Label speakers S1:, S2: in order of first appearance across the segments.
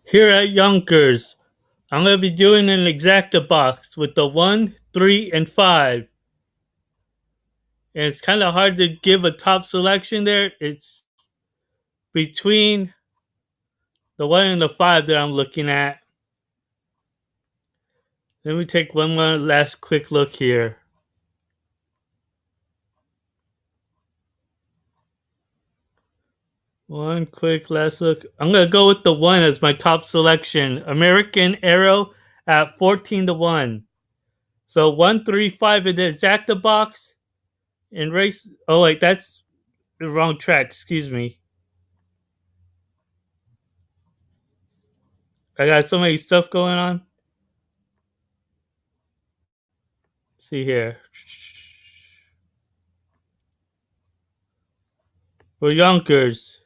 S1: Here at Yonkers, I'm going to be doing an exacta box with the 1, 3, and 5. And it's kind of hard to give a top selection there. It's between the 1 and the 5 that I'm looking at. Let me take one more last quick look here. One quick last look. I'm going to go with the 1 as my top selection. American Arrow at 14-1. So 1, 3, 5 in the exacta box. And race. Oh, wait, that's the wrong track. Excuse me. I got so many stuff going on. Let's see here. For Yonkers,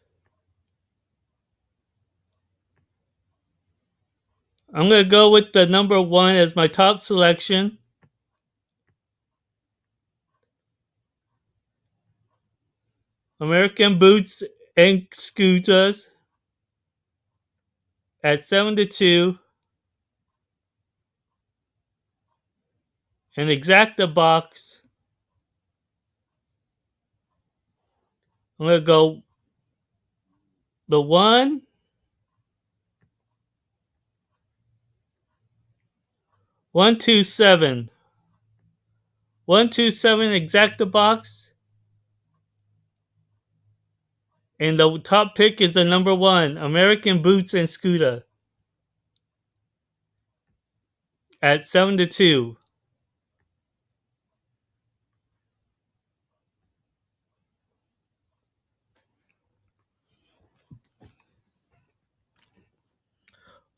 S1: I'm going to go with the number 1 as my top selection. American Boots and Scooters at 7-2. An exacta box. I'm going to go the 1, 1, 2, 7. 1, 2, 7 exacta box. And the top pick is the number 1, American Boots and Scooter at 7-2.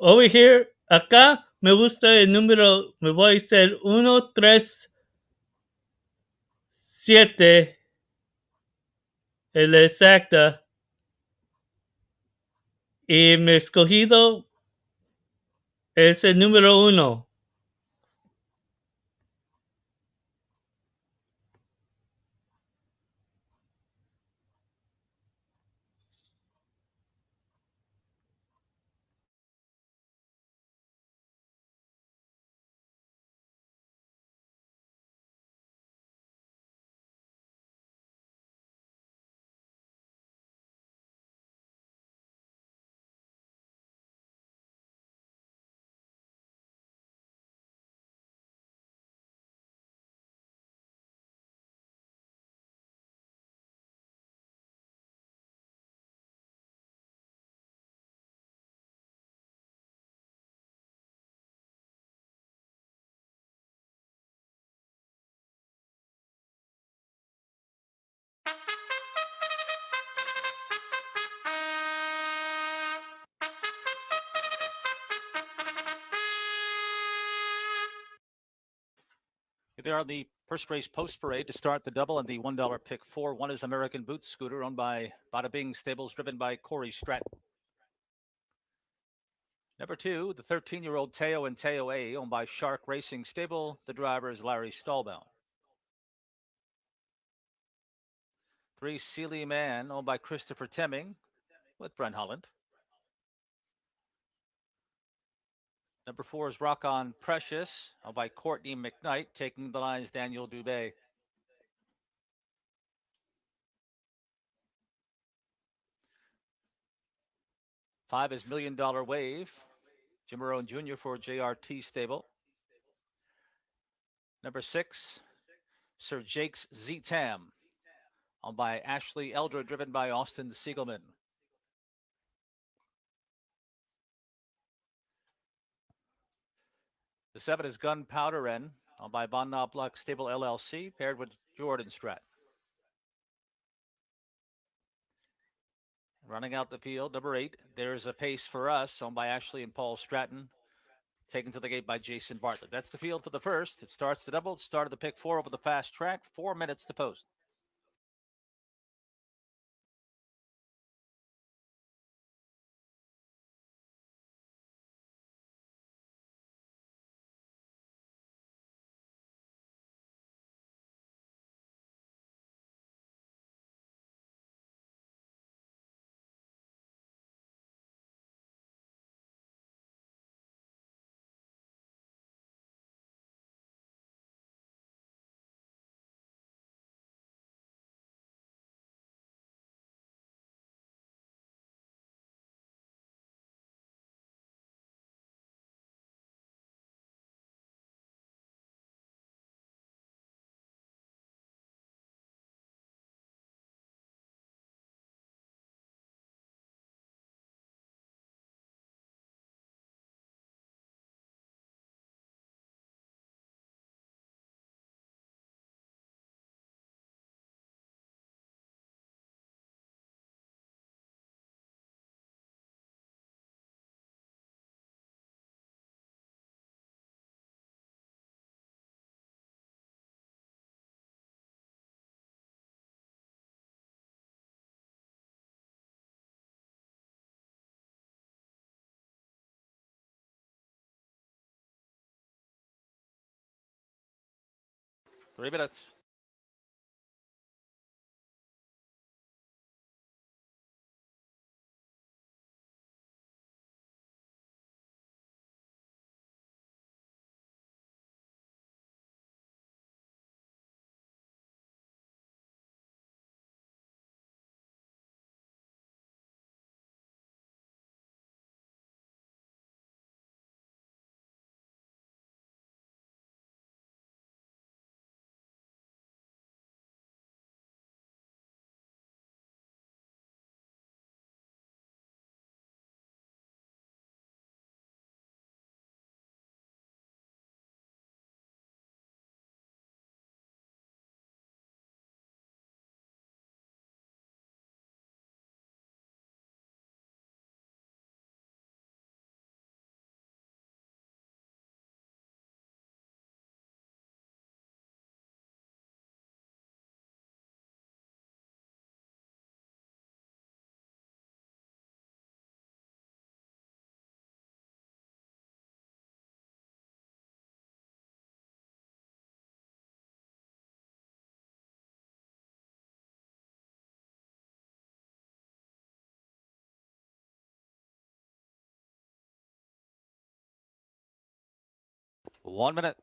S1: Over here, acá me gusta el número, me voy a hacer 1, 3, 7, el exacta. Y mi escogido es el número 1.
S2: They are the first race post parade to start the double and the $1 pick four. One is American Boots Scooter, owned by Bada Bing Stables, driven by Corey Stratton. Number 2, the 13-year-old Teo and Teo A, owned by Shark Racing Stable. The driver is Larry Stahlbaum. 3, Sealy Man, owned by Christopher Temming, with Brent Holland. Number 4 is Rock On Precious, owned by Courtney McKnight, taking the lines Daniel Dubé. 5 is Million Dollar Wave, Jim Marone Jr. for JRT Stable. Number 6, Sir Jake's Z-Tam, owned by Ashley Eldred, driven by Austin Siegelman. The 7 is Gunpowder N, owned by Von Knobloch Stable LLC, paired with Jordan Stratton. Running out the field, number 8, There's a Pace for Us, owned by Ashley and Paul Stratton, taken to the gate by Jason Bartlett. That's the field for the first. It starts the double. It started the pick 4 over the fast track. 4 minutes to post. 3 minutes. One minute.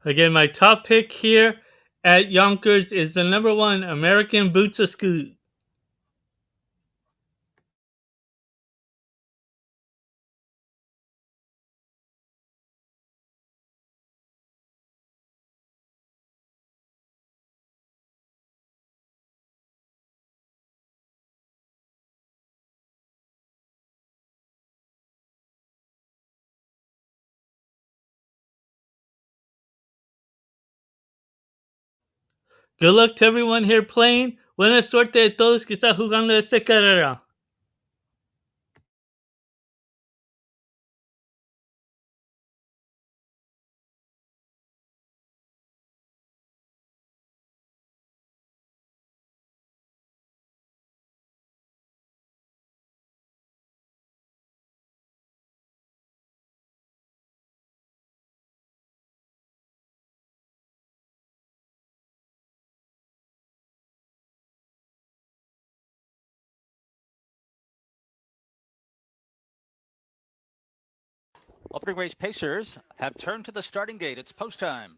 S1: Again, my top pick here at Yonkers is the number 1 American Boots of Scoot. Good luck to everyone here playing. Buena suerte a todos que están jugando esta carrera.
S2: Opening race pacers have turned to the starting gate. It's post time.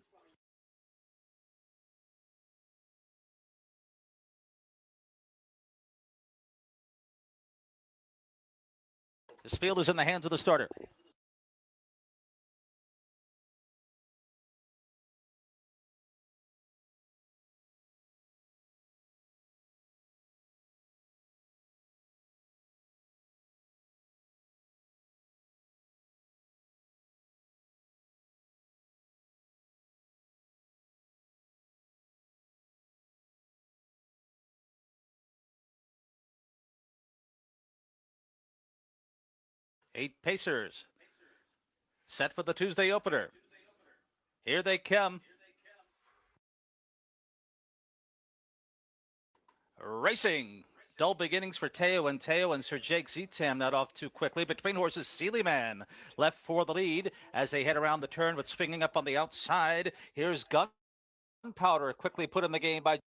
S2: This field is in the hands of the starter. Eight pacers set for the Tuesday opener. Here they come. Racing. Dull beginnings for Teo and Sir Jake Zetam not off too quickly. Between horses, Sealy Man left for the lead as they head around the turn, but swinging up on the outside. Here's Gunpowder quickly put in the game by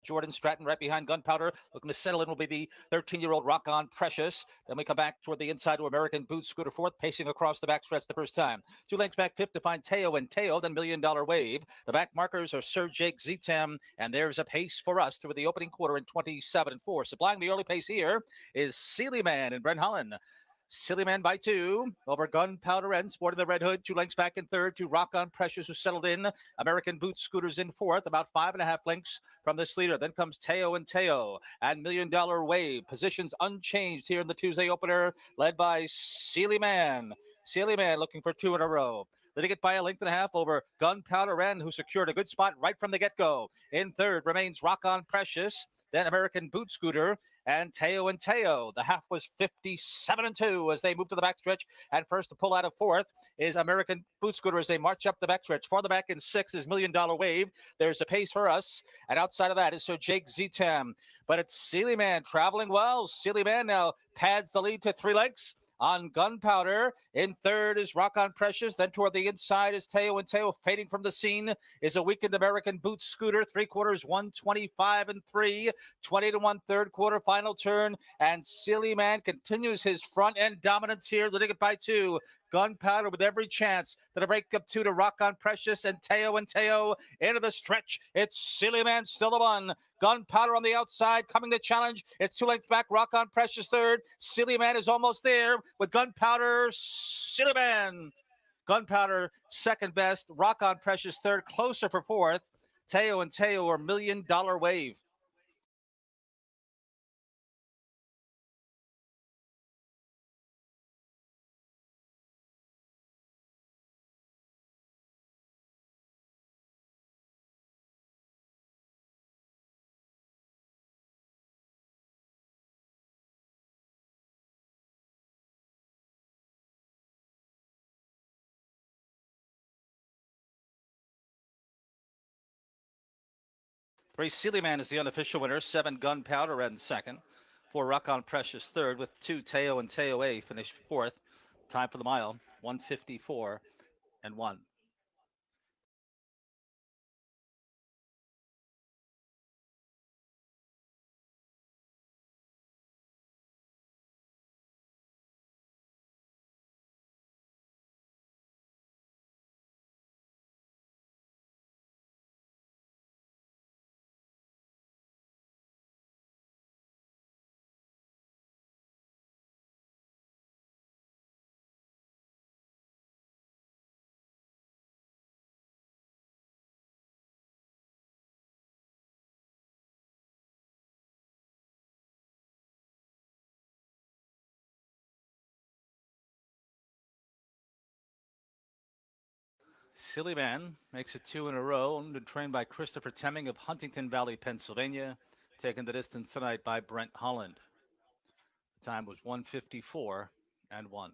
S2: Jordan Stratton right behind Gunpowder. Looking to settle in will be the 13-year-old Rock On Precious. Then we come back toward the inside to American Boot Scooter fourth, pacing across the backstretch the first time. 2 lengths back fifth to find Teo and Teo, then $1 Million Wave. The back markers are Sir Jake Zetam, and there's a pace for us through the opening quarter in 27-4. Supplying the early pace here is Sealy Man and Brent Holland. Silly Man by 2 over Gunpowder End, sporting the red hood. 2 lengths back in third to Rock On Precious, who settled in. American Boot Scooters in fourth, about 5.5 lengths from this leader. Then comes Teo and Teo and $1 Million Wave. Positions unchanged here in the Tuesday opener, led by Sealy Man. Sealy Man looking for 2 in a row. Leading it by 1.5 lengths over Gunpowder End, who secured a good spot right from the get-go. In third remains Rock On Precious, then American Boot Scooter, and Teo and Teo. The half was 57-2 as they move to the backstretch. And first to pull out of fourth is American Boot Scooter as they march up the backstretch. Farther back in sixth is $1 Million Wave. There's a pace for us. And outside of that is Sir Jake Zetam. But it's Sealy Man traveling well. Sealy Man now pads the lead to 3 lengths on Gunpowder. In third is Rock On Precious. Then toward the inside is Teo and Teo. Fading from the scene is a weakened American Boot Scooter. 3/4, 125-3. 20-1 third quarter final turn. And Silly Man continues his front end dominance here, leading it by 2. Gunpowder with every chance to break up 2 to Rock On Precious and Teo into the stretch. It's Silly Man still the one. Gunpowder on the outside coming to challenge. It's 2 lengths back. Rock On Precious third. Silly Man is almost there with Gunpowder. Silly Man. Gunpowder second best. Rock On Precious third. Closer for fourth. Teo and Teo are $1 Million Wave. Ray Sealy Man is the unofficial winner. 7 Gunpowder End second. 4 Rock On Precious third, with 2 Teo and Teo A finished fourth. Time for the mile, 1:54.1. Silly Man makes it 2 in a row, owned and trained by Christopher Temming of Huntington Valley, Pennsylvania. Taken the distance tonight by Brent Holland. The time was 1:54.1.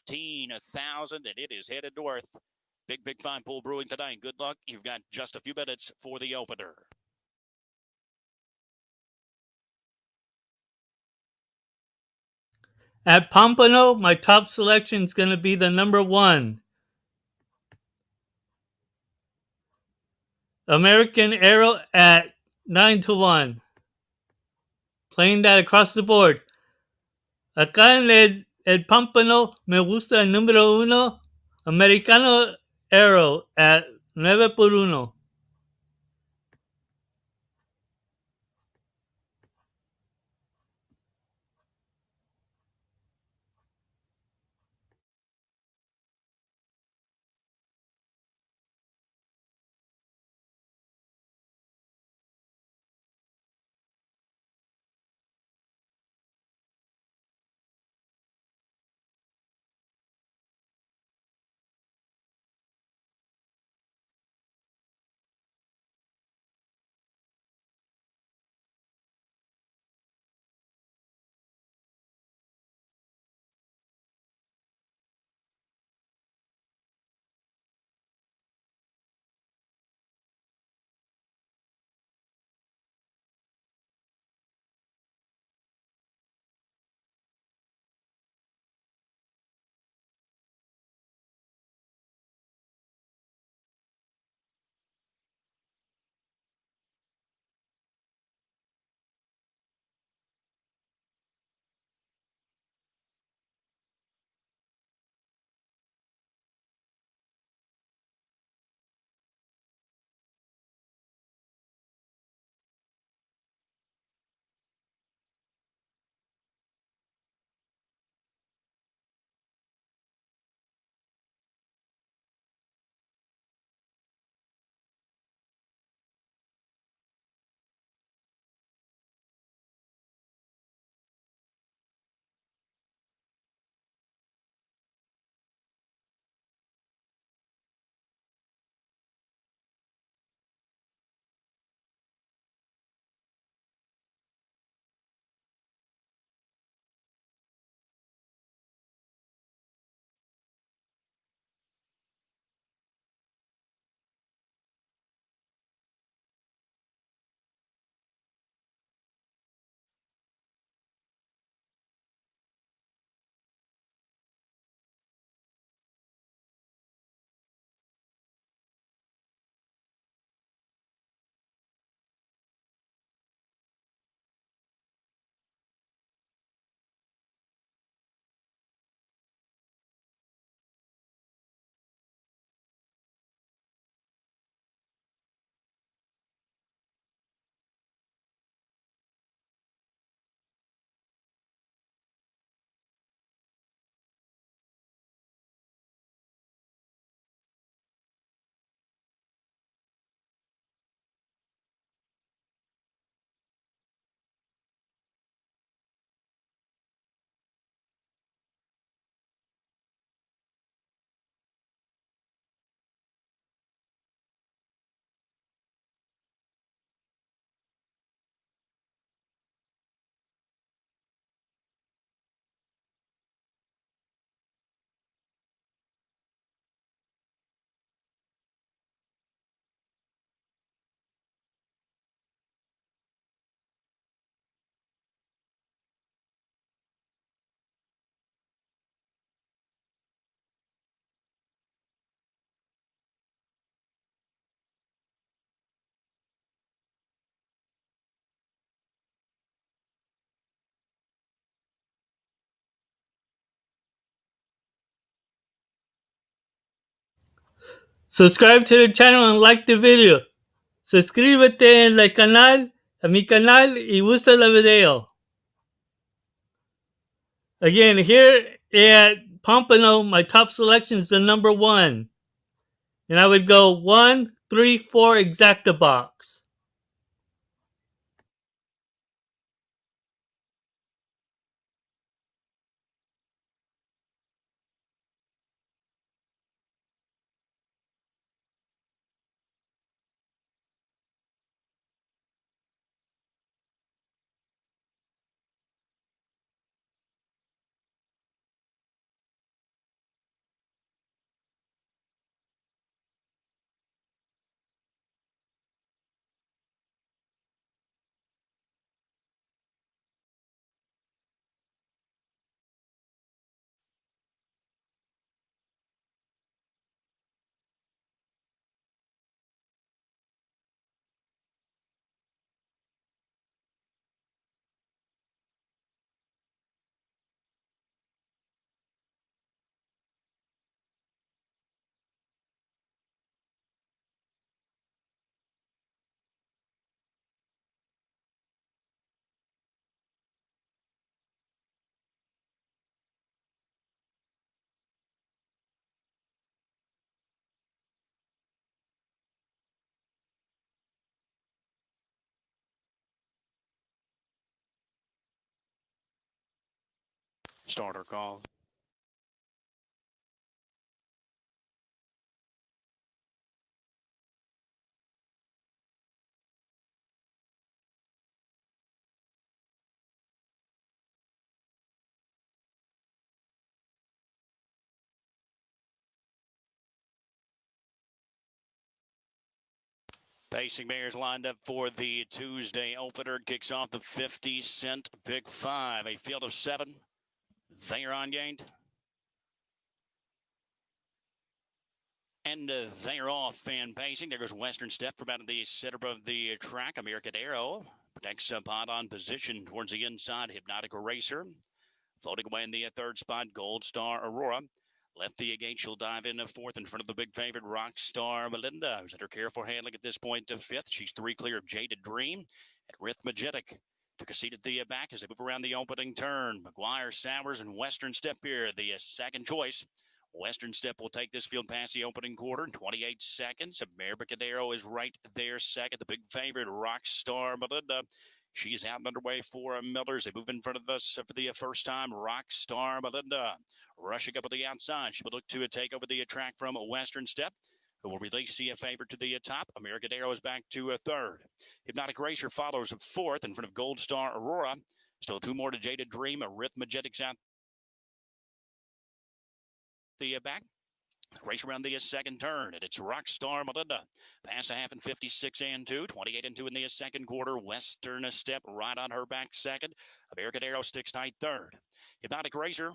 S3: $15,000, and it is headed north. Big Fine Pool Brewing tonight. Good luck. You've got just a few minutes for the opener.
S1: At Pompano, my top selection is going to be the number 1. American Arrow at 9-1. Playing that across the board. Acá en el Pompano me gusta el número 1, Americano Arrow at 9-1. Subscribe to the channel and like the video. Suscríbete en el canal, a mi canal y gusta el video. Again, here at Pompano, my top selection is the number 1. And I would go 1, 3, 4 exacta box.
S3: Starter call. Pacing Bears lined up for the Tuesday opener. Kicks off the 50-cent Big Five. A field of 7. They are on gained. And they are off and pacing. There goes Western Step from out of the center of the track. American Arrow protects a pot on position towards the inside. Hypnotic Eraser floating away in the third spot. Gold Star Aurora. Left the gate, she'll dive in fourth in front of the big favorite Rockstar Melinda, who's under careful handling at this point to fifth. She's 3 clear of Jaded Dream and Rhythmagetic. Took a seat at the back as they move around the opening turn. McGuire, Sowers, and Western Step here, the second choice. Western Step will take this field past the opening quarter in 28 seconds. American Arrow is right there second. The big favorite, Rockstar Melinda. She's out and underway for Millers. They move in front of us for the first time. Rockstar Melinda rushing up on the outside. She will look to take over the track from Western Step, who will release the favorite to the top. American Arrow is back to third. Hypnotic Racer follows fourth in front of Gold Star Aurora. Still 2 more to Jaded Dream. Rhythmagetic's out the back. Race around the second turn, and it's Rockstar Melinda. Pass a half in 56 and 2, 28 and 2 in the second quarter. Western Step right on her back second. American Arrow sticks tight third. Hypnotic Racer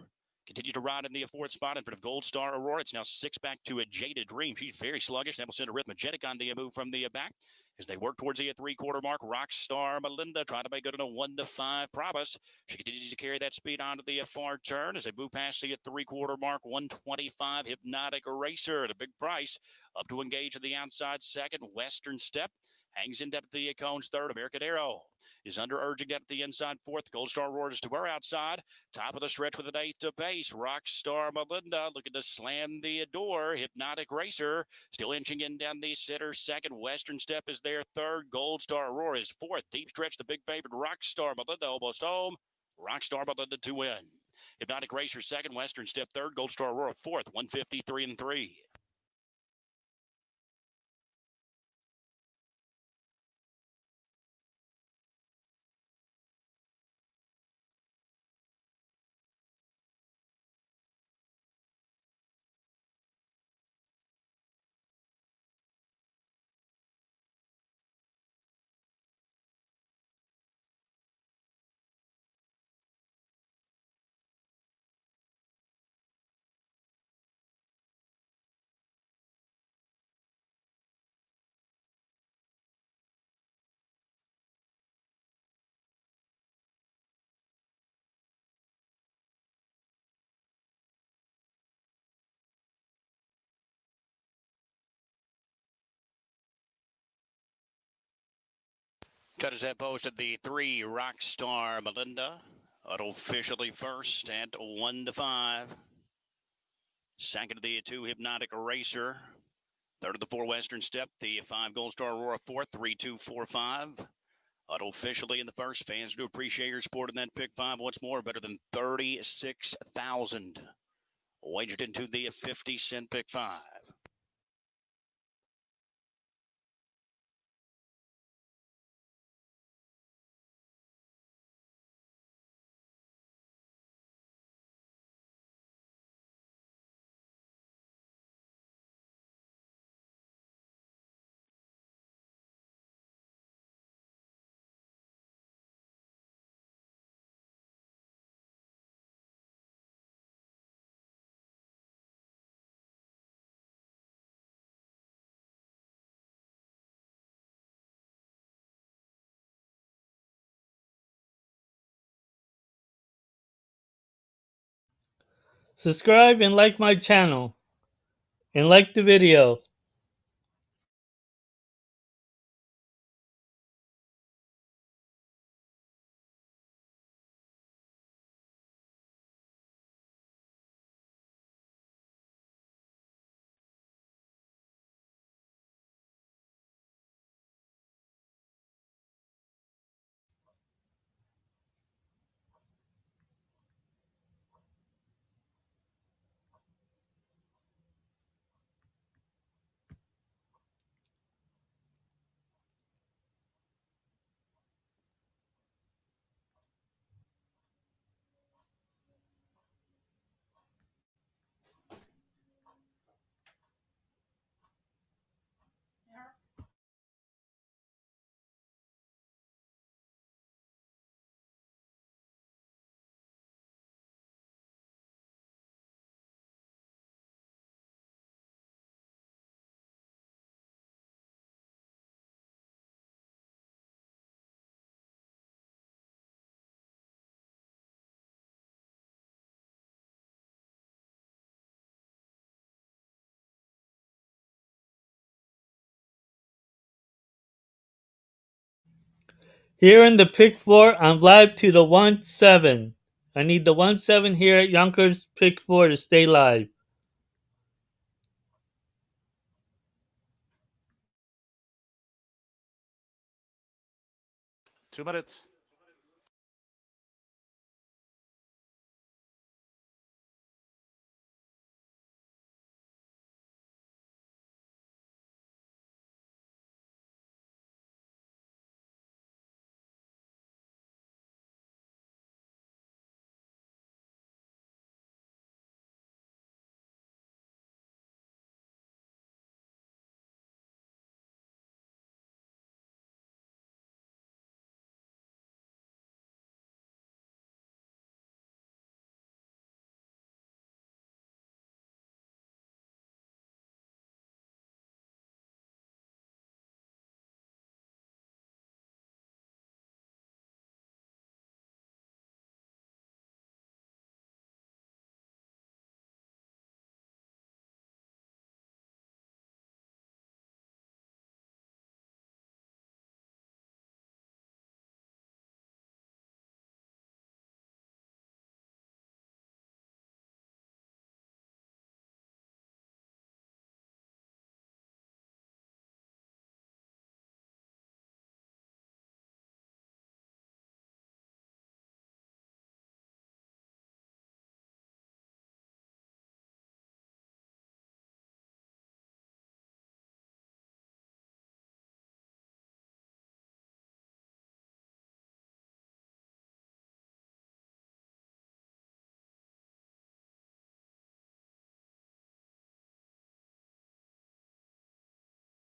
S3: continues to ride in the fourth spot in front of Gold Star Aurora. It's now 6 back to a Jaded Dream. She's very sluggish. That will send Rhythmagetic on the move from the back. As they work towards the 3-quarter mark, Rockstar Melinda trying to make good on a 1-5 promise. She continues to carry that speed onto the far turn as they move past the 3-quarter mark, 125. Hypnotic Eraser at a big price. Up to engage at the outside second. Western Step hangs in at the cones third. American Arrow is under urging at the inside fourth. Gold Star Aurora is to her outside. Top of the stretch with an 8th to base. Rockstar Melinda looking to slam the door. Hypnotic Racer still inching in down the center second. Western Step is there third. Gold Star Aurora is fourth. Deep stretch, the big favorite Rockstar Melinda almost home. Rockstar Melinda to win. Hypnotic Racer second. Western Step third. Gold Star Aurora fourth. 153 and 3. Cutters have posted the 3 Rockstar Melinda. Unofficially first at 1-5. Second of the 2 Hypnotic Racer. Third of the 4 Western Step. The 5 Gold Star Aurora fourth. 3-2-4-5. Unofficially in the first. Fans do appreciate your support in that pick 5. What's more, better than 36,000 wagered into the 50-cent pick 5.
S1: Subscribe and like my channel. And like the video. Here in the pick 4, I'm live to the 1-7. I need the 1-7 here at Yonkers pick 4 to stay live.
S2: Two minutes.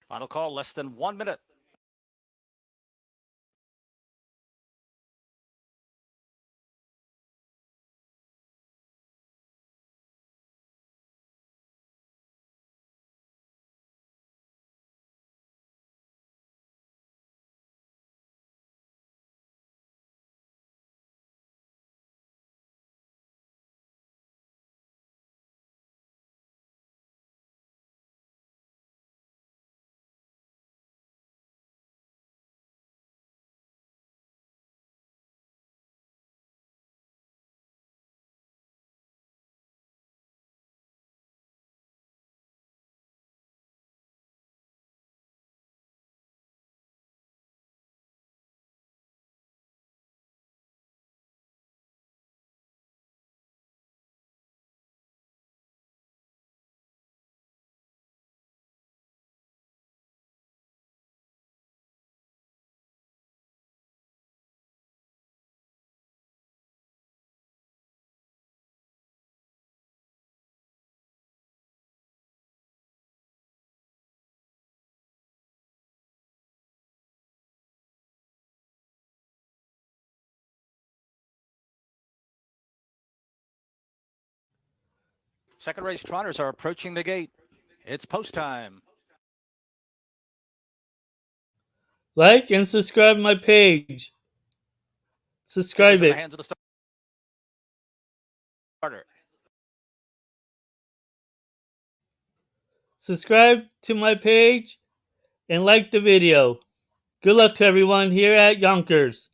S2: Final call, less than 1 minute. Second race trotters are approaching the gate. It's post time.
S1: Like and subscribe my page. Subscribe
S2: In the
S1: it.
S2: hands of the starter.
S1: Subscribe to my page and like the video. Good luck to everyone here at Yonkers.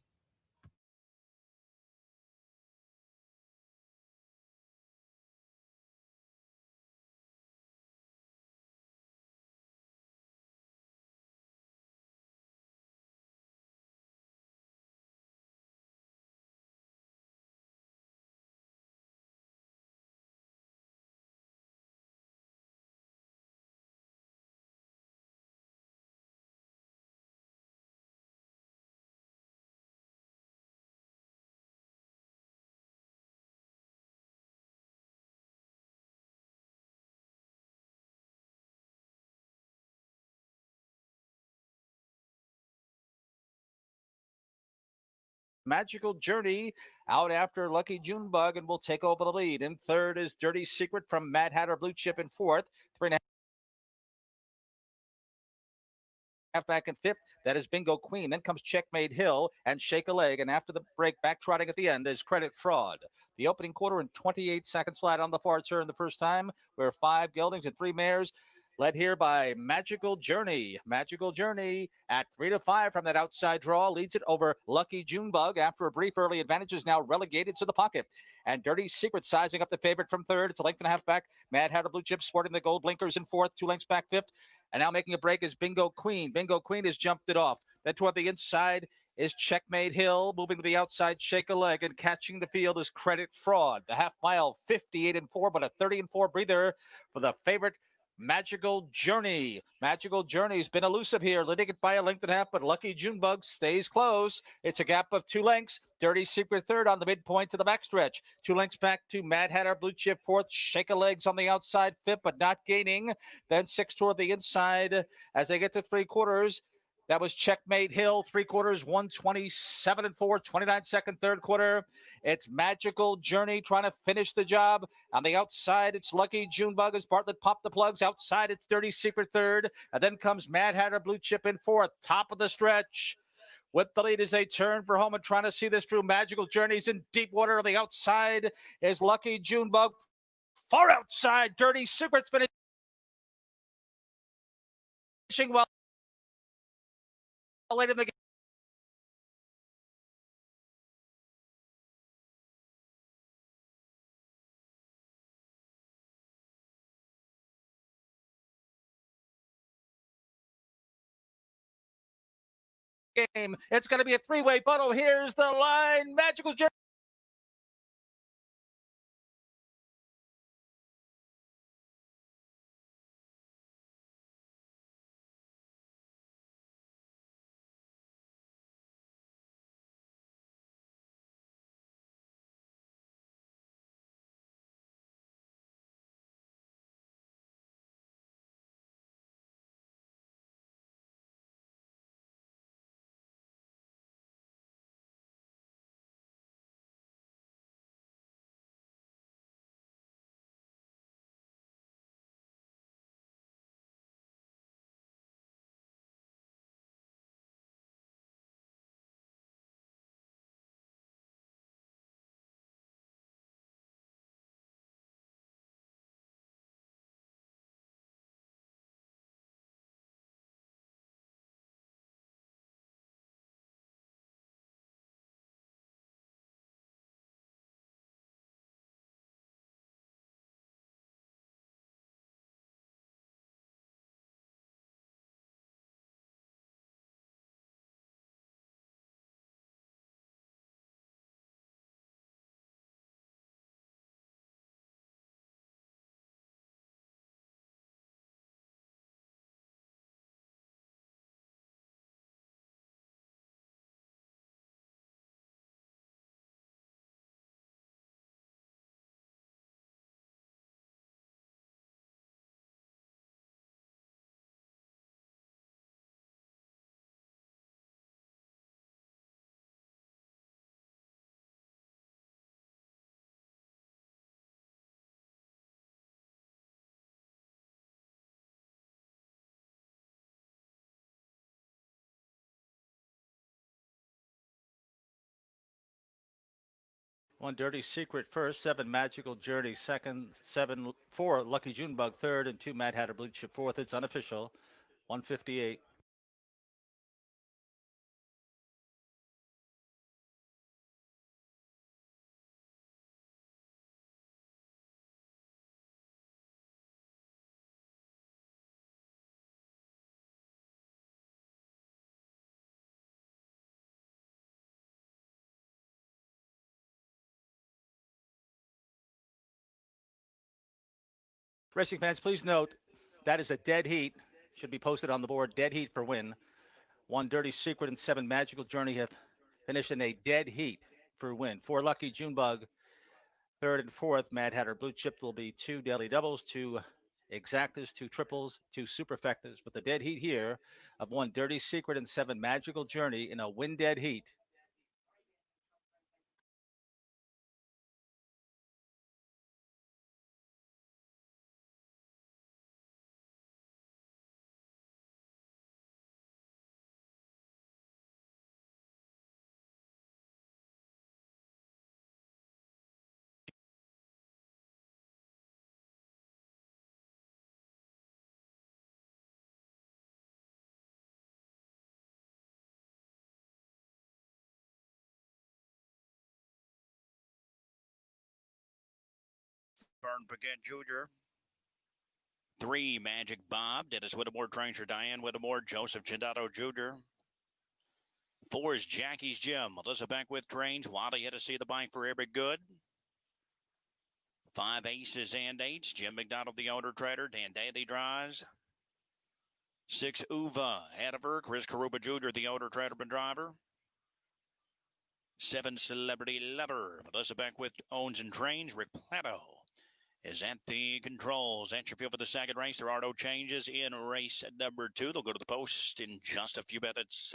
S2: Magical Journey out after Lucky Junebug and will take over the lead. In third is Dirty Secret from Mad Hatter Blue Chip in fourth. 3.5 back in fifth. That is Bingo Queen. Then comes Checkmate Hill and Shake a Leg. And after the break, back trotting at the end is Credit Fraud. The opening quarter in 28 seconds flat on the far turn the first time, where 5 geldings and 3 mares. Led here by Magical Journey. Magical Journey at 3-5 from that outside draw leads it over Lucky Junebug after a brief early advantage is now relegated to the pocket. And Dirty Secret sizing up the favorite from third. It's a length and a half back. Mad Hatter Blue Chip sporting the gold blinkers in fourth, 2 lengths back fifth. And now making a break is Bingo Queen. Bingo Queen has jumped it off. Then toward the inside is Checkmate Hill. Moving to the outside, Shake a Leg. And catching the field is Credit Fraud. The half mile, 58-4, but a 30-4 breather for the favorite Magical Journey. Magical Journey's been elusive here, leading it by a length and a half, but Lucky Junebug stays close. It's a gap of 2 lengths. Dirty Secret third on the midpoint to the backstretch. 2 lengths back to Mad Hatter Blue Chip fourth. Shake a Legs on the outside fifth, but not gaining. Then 6 toward the inside as they get to 3/4. That was Checkmate Hill, 3/4, 127-4, 29-second third quarter. It's Magical Journey trying to finish the job. On the outside, it's Lucky Junebug as Bartlett popped the plugs. Outside, it's Dirty Secret third. And then comes Mad Hatter Blue Chip in fourth, top of the stretch. With the lead as they turn for home and trying to see this through. Magical Journey's in deep water. On the outside is Lucky Junebug. Far outside, Dirty Secret's finishing well late in the game. It's going to be a 3-way funnel. Here's the line. Magical Journey. 1 Dirty Secret first, 7 Magical Journey second, 4 Lucky Junebug third, and 2 Mad Hatter Blue Chip fourth. It's unofficial. 158. Racing fans, please note that is a dead heat. Should be posted on the board. Dead heat for win. 1 Dirty Secret and 7 Magical Journey have finished in a dead heat for win. 4 Lucky Junebug, third and fourth. Mad Hatter Blue Chip will be 2 daily doubles, 2 exactas, 2 triples, 2 superfectas. But the dead heat here of 1 Dirty Secret and 7 Magical Journey in a win dead heat.
S3: Vern Paquette Jr. 3 Magic Bob, Dennis Whittemore, Tracer Diane Whittemore, Joseph Chindato Jr. 4 is Jackie's Gym. Melissa Beckwith trains. Wally had to see the bike for every good. 5 Aces and Eights. Jim McDonald, the owner trader. Dan Daly drives. 6 Uva Hanover. Chris Karuba Jr., the owner trader and driver. 7 Celebrity Lover. Melissa Beckwith owns and trains. Rick Plato is at the controls. At your field for the second race. There are no changes in race number 2. They'll go to the post in just a few minutes.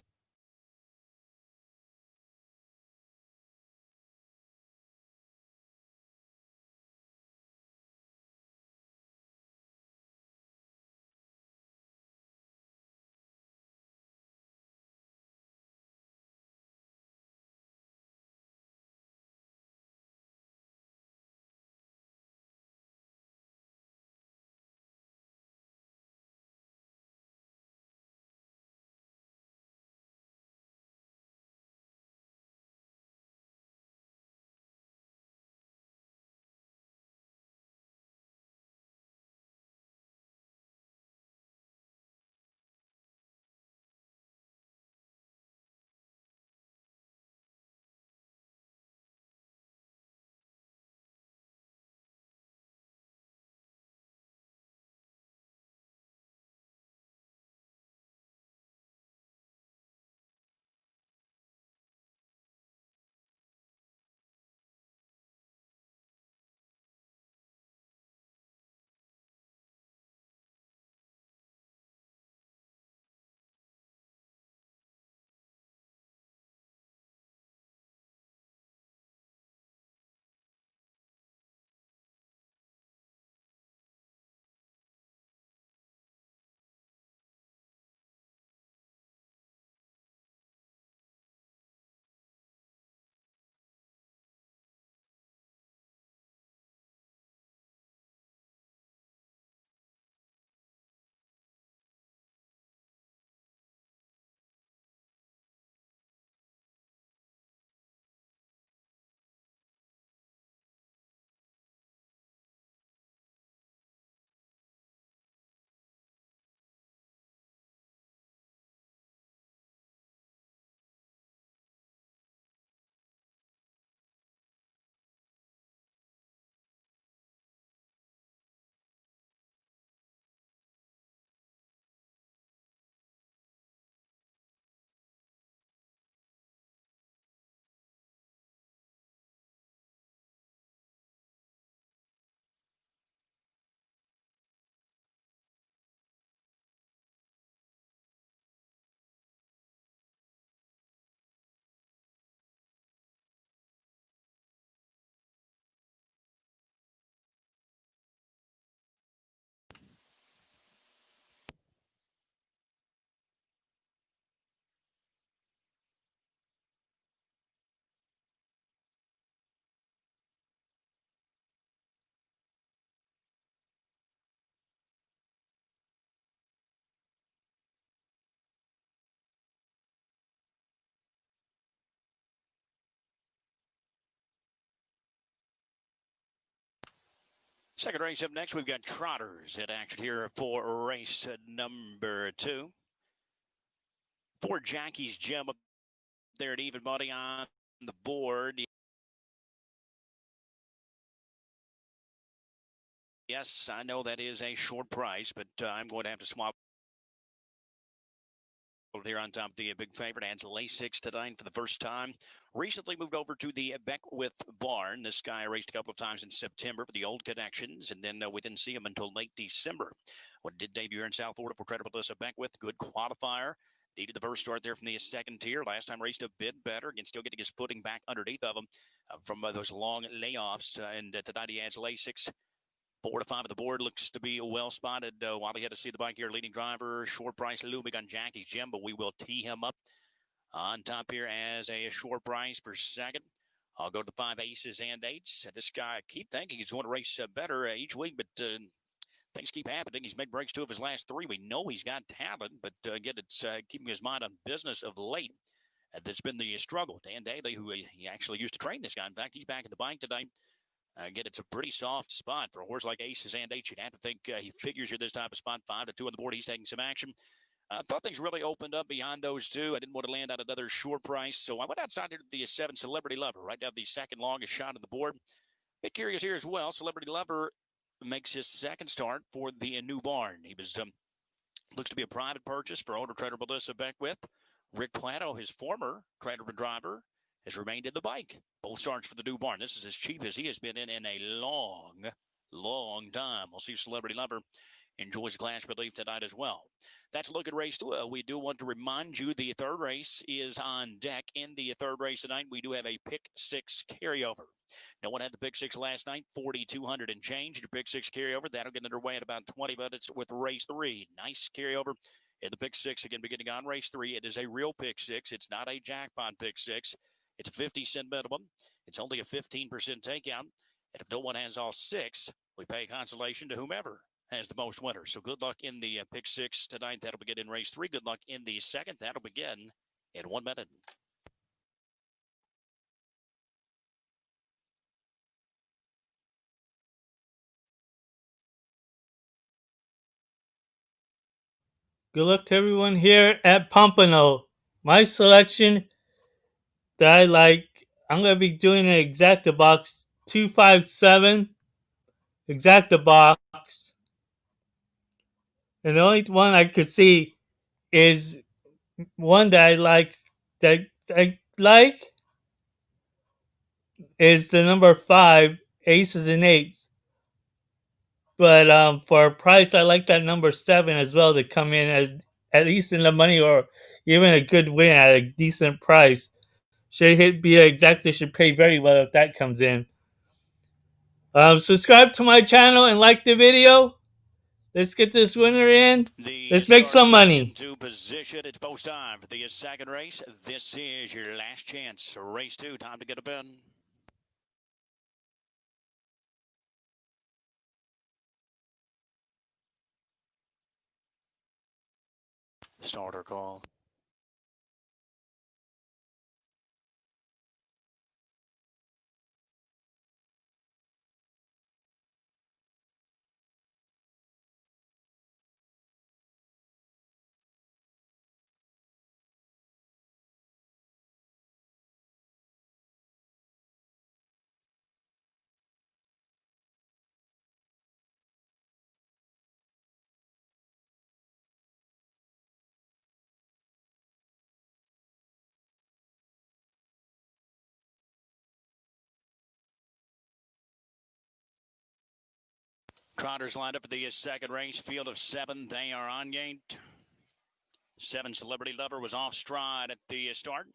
S3: Second race up next, we've got Trotters in action here for race number 2. For Jackie's Gem up there at even money on the board. Yes, I know that is a short price, but I'm going to have to swap here on top. The big favorite adds Lasix tonight for the first time. Recently moved over to the Beckwith barn. This guy raced a couple of times in September for the old connections, and then we didn't see him until late December. What did debut here in South Florida for Credible Melissa Beckwith. Good qualifier. Needed the first start there from the second tier. Last time raced a bit better. Again, still getting his footing back underneath of him from those long layoffs. And tonight he adds Lasix. 4 to 5 of the board looks to be well spotted. While he had to see the bike here, leading driver, short price looming on Jackie's Gem, but we will tee him up on top here as a short price for second. I'll go to the 5 aces and eights. This guy, I keep thinking he's going to race better each week, but things keep happening. He's made breaks 2 of his last 3. We know he's got talent, but again, it's keeping his mind on business of late. That's been the struggle. Dan Daly, who he actually used to train this guy. In fact, he's back in the bike tonight. Again, it's a pretty soft spot for a horse like Aces and Eights. You'd have to think he figures here this type of spot. 5 to 2 on the board. He's taking some action. I thought things really opened up beyond those 2. I didn't want to land on another short price, so I went outside here to the 7 Celebrity Lover, right down the second longest shot on the board. Bit curious here as well. Celebrity Lover makes his second start for the new barn. He was looks to be a private purchase for owner trainer Melissa Beckwith. Rick Plato, his former trainer and driver, has remained in the bike. Both starts for the new barn. This is as cheap as he has been in a long time. We'll see Celebrity Lover enjoys Glass Relief tonight as well. That's a look at race 2. We do want to remind you the third race is on deck. In the third race tonight, we do have a pick 6 carryover. No one had the pick 6 last night, 4,200 and change. Your pick 6 carryover, that'll get underway in about 20 minutes with race 3. Nice carryover in the pick 6, again, beginning on race 3. It is a real pick 6. It's not a jackpot pick 6. It's a 50-cent minimum. It's only a 15% takeout. And if no one has all 6, we pay consolation to whomever has the most winners. So good luck in the pick 6 tonight. That'll begin in race 3. Good luck in the second. That'll begin in 1 minute.
S1: Good luck to everyone here at Pompano. My selection that I like, I'm going to be doing an Exacta Box 257 Exacta Box. And the only one I could see is one that I like is the number 5 Aces and Eights. But for a price, I like that number 7 as well to come in at least in the money or even a good win at a decent price. Should be Exacta should pay very well if that comes in. Subscribe to my channel and like the video. Let's get this winner in. Let's make some money.
S3: Into position. It's post time for the second race. This is your last chance. Race 2. Time to get a in. Starter call. Trotters lined up for the second race. Field of 7. They are on gate. 7 Celebrity Lover was off stride at the start.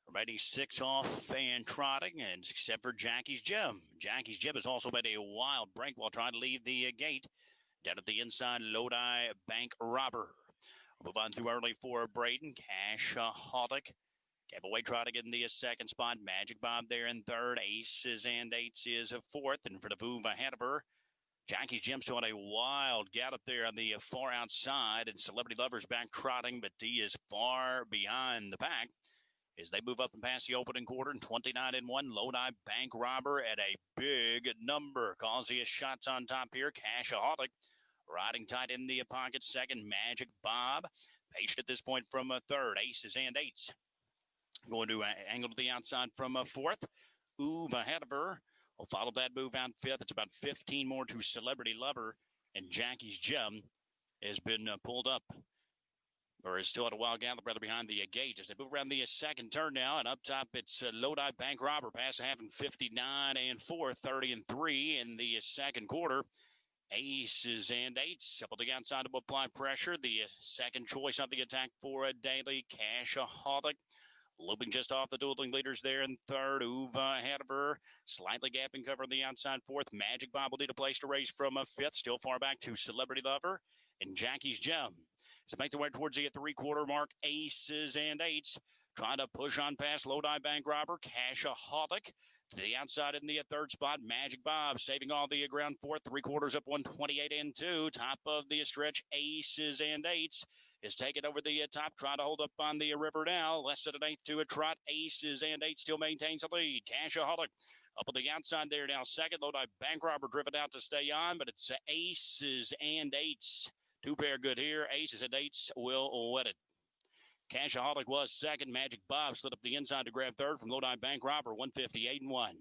S3: Remaining 6 off and trotting, and except for Jackie's Gem. Jackie's Gem has also made a wild break while trying to leave the gate. Down at the inside, Lodi Bank Robber. We'll move on through early for Braden. Cash Holic. Gave away trotting in the second spot. Magic Bob there in third. Aces and Eights is a fourth. And for the move ahead of her, Jackie's Gem showing a wild gallop there on the far outside. And Celebrity Lover's back trotting, but he is far behind the pack. as they move up and past the opening quarter. And 29-1, Lodi Bank Robber at a big number. Causius shots on top here. Cashaholic riding tight in the pocket. Second, Magic Bob. Patient at this point from a third. Aces and eights. Going to angle to the outside from a fourth. Uve ahead of her. Will follow that move out fifth. It's about 15 more to Celebrity Lover. And Jackie's Gem has been pulled up, or is still at a wild gallop rather behind the gate as they move around the second turn now. And up top, it's Lodi Bank Robber, pass half in 59-4, 30-3 in the second quarter. Aces and eights up on the outside to apply pressure. The second choice on the attack for a Daily. Cashaholic looping just off the dueling leaders there in third. Uva ahead of her, slightly gapping cover on the outside fourth. Magic Bob will need a place to race from a fifth, still far back to Celebrity Lover and Jackie's Gem. So make their way towards the three-quarter mark. Aces and eights trying to push on past Lodi Bank Robber. Cashaholic to the outside in the third spot. Magic Bob saving all the ground fourth. Three quarters up 128-2. Top of the stretch. Aces and eights is taking over the top, trying to hold up on the river now. Less than an eighth to a trot. Aces and eights still maintains a lead. Cashaholic up on the outside there now. Second, Lodi Bank Robber driven out to stay on, but it's Aces and eights. Two pair good here. Aces and eights will wet it. Cashaholic was second. Magic Bob slid up the inside to grab third from Lodi Bank Robber, 158-1.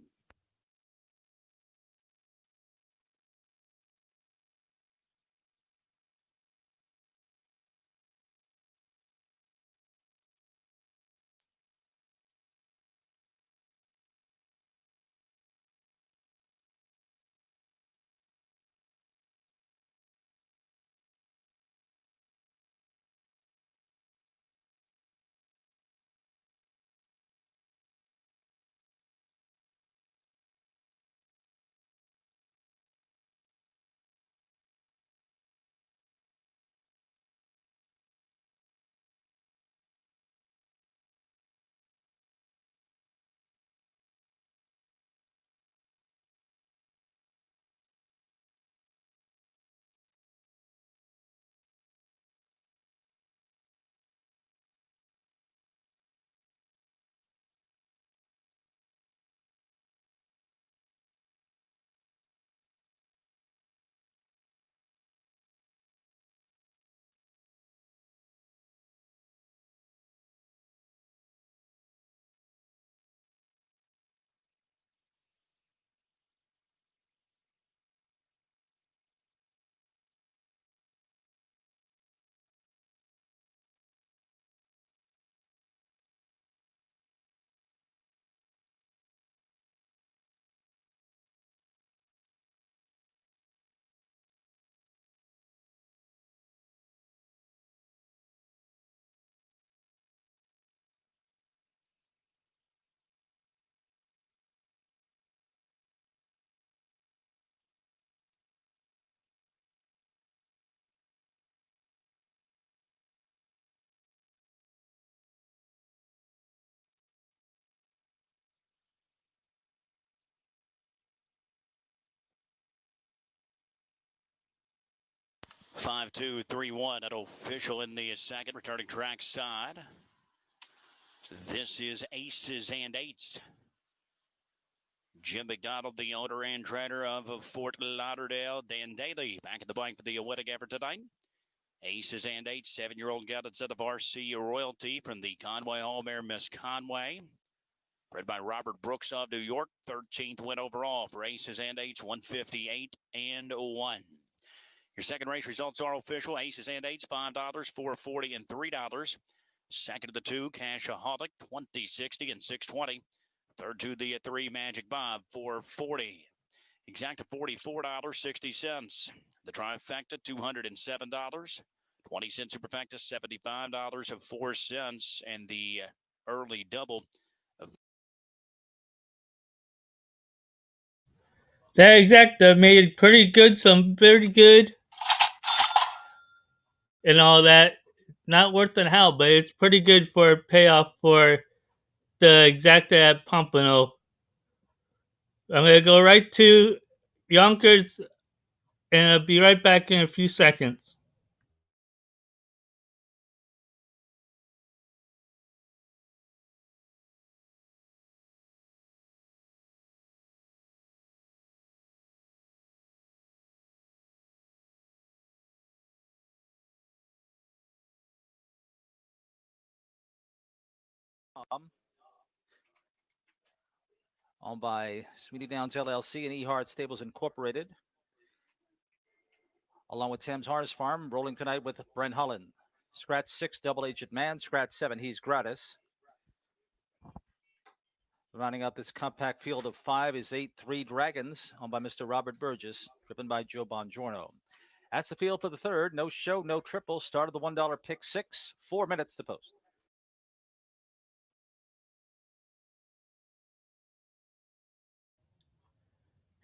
S3: Five, 2, 3, 1. An official in the second, returning track side. This is Aces and Eights. Jim McDonald, the owner and trainer of Fort Lauderdale. Dan Daly back at the bike for the wedding effort tonight. Aces and Eights, 7-year-old got instead of RC Royalty from the Conway Hall mare, Miss Conway. Bred by Robert Brooks of New York. 13th win overall for Aces and Eights, 158-1. Your second race results are official. Aces and Eights, $5, $4.40, and $3. Second of the two, Cashaholic, $20.60 and $6.20. Third to the three, Magic Bob, $4.40. Exacta $44.60. The trifecta, $207. 20-cent superfecta, $75.04. And the early double.
S1: That exacta made pretty good, some very good, and all that. Not worth in hell, but it's pretty good for payoff for the exacta at Pompano. I'm going to go right to Yonkers, and I'll be right back in a few seconds.
S2: owned by Sweeney Downs LLC and Ehart Stables Incorporated, along with Thames Harness Farm, rolling tonight with Brent Holland. Scratch 6, Double Agent Man. Scratch 7, He's Gratis. Rounding out this compact field of 5 is 8-3 Dragons, owned by Mr. Robert Burgess, driven by Joe Bongiorno. That's the field for the third. No show, no triple. Start of the $1 pick 6. 4 minutes to post.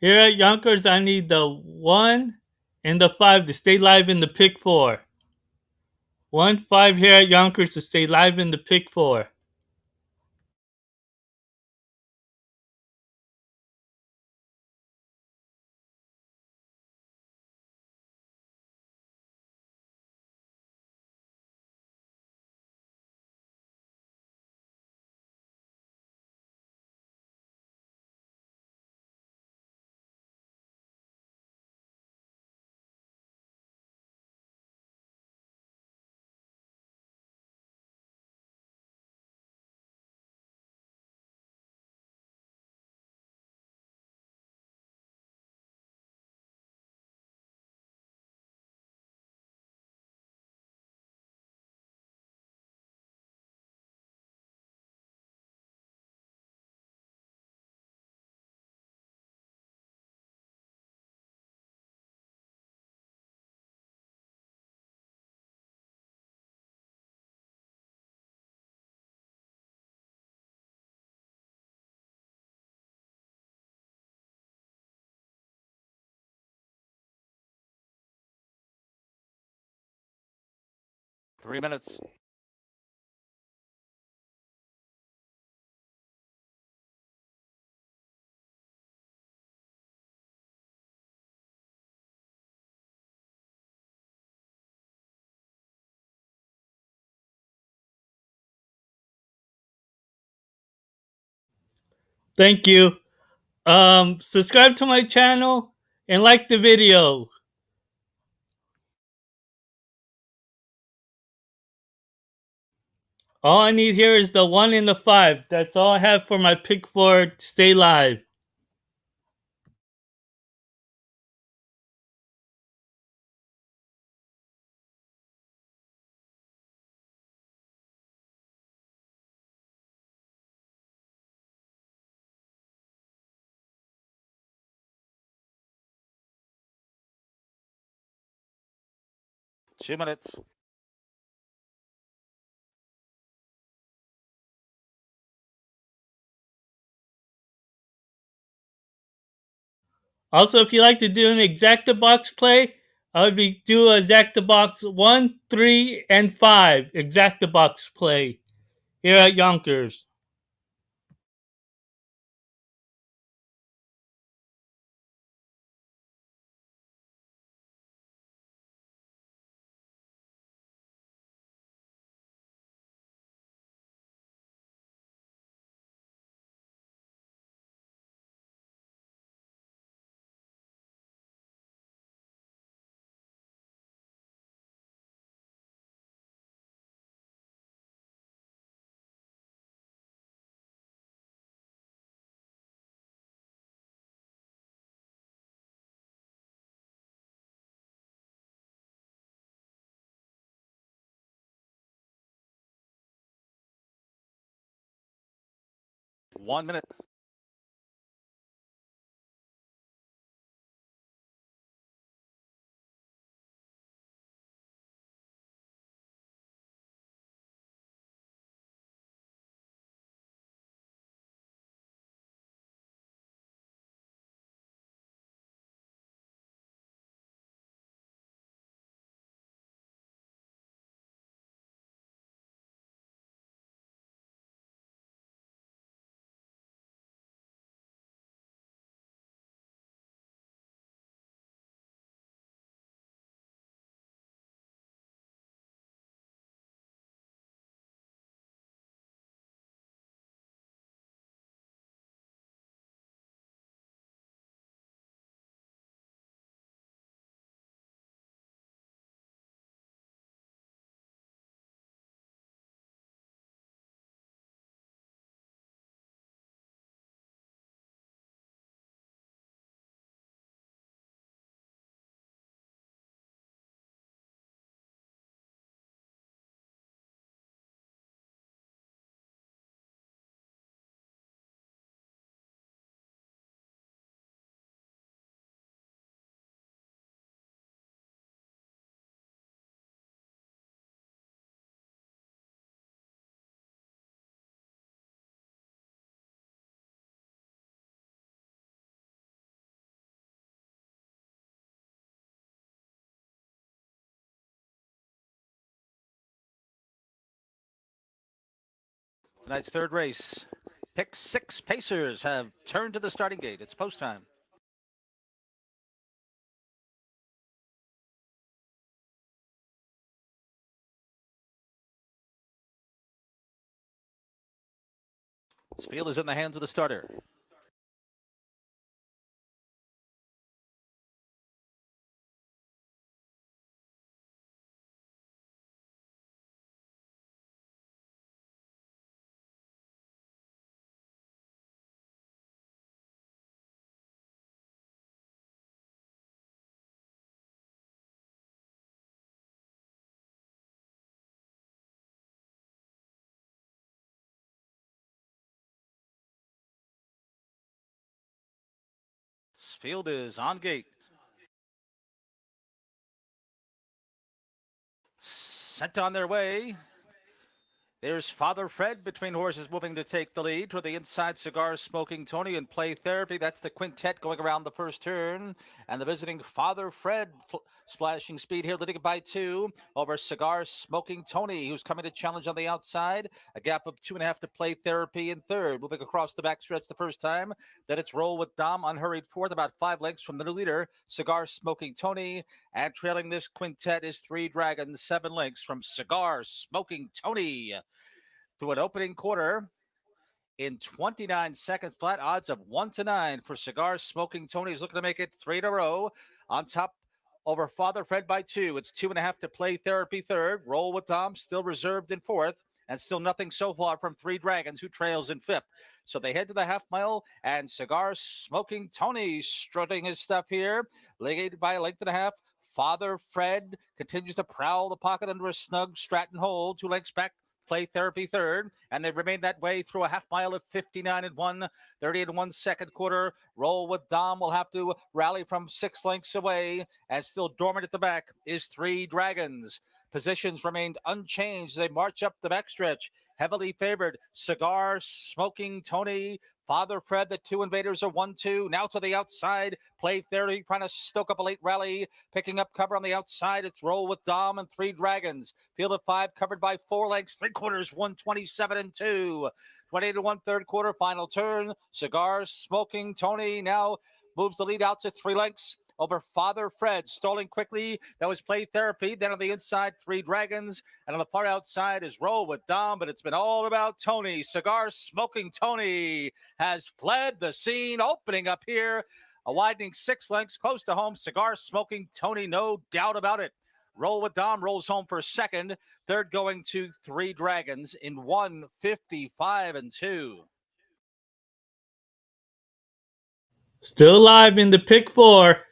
S1: Here at Yonkers, I need the 1 and the 5 to stay live in the pick 4. 1, 5 here at Yonkers to stay live in the pick 4.
S2: Three minutes.
S1: Thank you. Subscribe to my channel and like the video. All I need here is the 1 and the 5. That's all I have for my pick 4 to stay live.
S2: Two minutes.
S1: Also, if you like to do an exacta box play, I would do a exacta box 1, 3, and 5 exacta box play here at Yonkers.
S2: One minute. Tonight's third race. Pick 6 Pacers have turned to the starting gate. It's post time. This field is in the hands of the starter. This field is on gate. Sent on their way. There's Father Fred between horses moving to take the lead. To the inside, Cigar Smoking Tony and Play Therapy. That's the quintet going around the first turn. And the visiting Father Fred splashing speed here, leading by 2 over Cigar Smoking Tony, who's coming to challenge on the outside. A gap of 2.5 to Play Therapy in third. Moving across the backstretch the first time. Then it's Roll with Dom, unhurried fourth, about 5 lengths from the new leader, Cigar Smoking Tony. And trailing this quintet is 3 Dragons, 7 lengths from Cigar Smoking Tony. Through an opening quarter in 29 seconds flat, odds of 1-9 for Cigar Smoking Tony. Is looking to make it 3 in a row. On top over Father Fred by 2. It's 2.5 to Play Therapy third. Roll with Tom still reserved in fourth. And still nothing so far from 3 Dragons, who trails in fifth. So they head to the half mile, and Cigar Smoking Tony strutting his stuff here, leading by a length and a half. Father Fred continues to prowl the pocket under a snug Stratton hold, 2 lengths back. Play Therapy third, and they remain that way through a half mile of 59 and 1, 30 and 1 second quarter. Roll with Dom will have to rally from 6 lengths away, and still dormant at the back is 3 Dragons. Positions remained unchanged as they march up the backstretch. Heavily favored, Cigar Smoking Tony. Father Fred, the 2 invaders are 1-2. Now to the outside. Play Therapy trying to stoke up a late rally. Picking up cover on the outside. It's Roll with Dom and 3 Dragons. Field of 5 covered by 4 lengths. 3/4, 127 and 2. 28 and 1/3 quarter, final turn. Cigar Smoking Tony now moves the lead out to 3 lengths over Father Fred, stalling quickly. That was Play Therapy. Then on the inside, 3 Dragons. And on the far outside is Roll with Dom, but it's been all about Tony. Cigar Smoking Tony has fled the scene, opening up here. A widening 6 lengths close to home. Cigar Smoking Tony, no doubt about it. Roll with Dom rolls home for second. Third going to 3 Dragons in 1:55 and 2.
S1: Still live in the pick 4.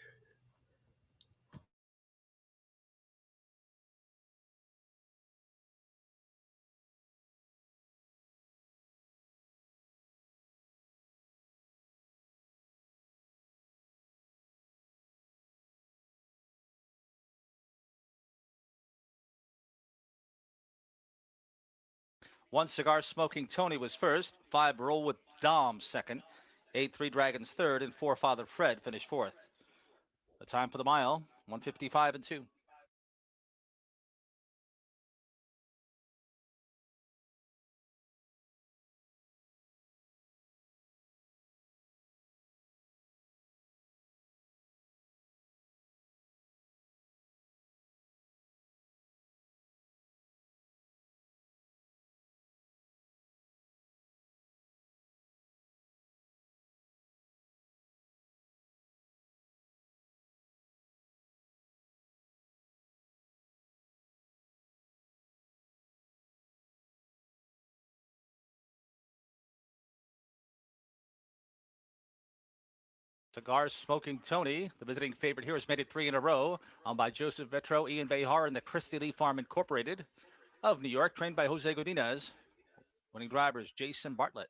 S2: One Cigar Smoking Tony was first. 5 Roll with Dom second. 8 3 Dragons third, and 4 Father Fred finished fourth. The time for the mile, 1:55 and 2. Cigar Smoking Tony, the visiting favorite here, has made it 3 in a row. Owned by Joseph Vetro, Ian Behar, and the Christie Lee Farm Incorporated of New York, trained by Jose Godinez. Winning drivers, Jason Bartlett.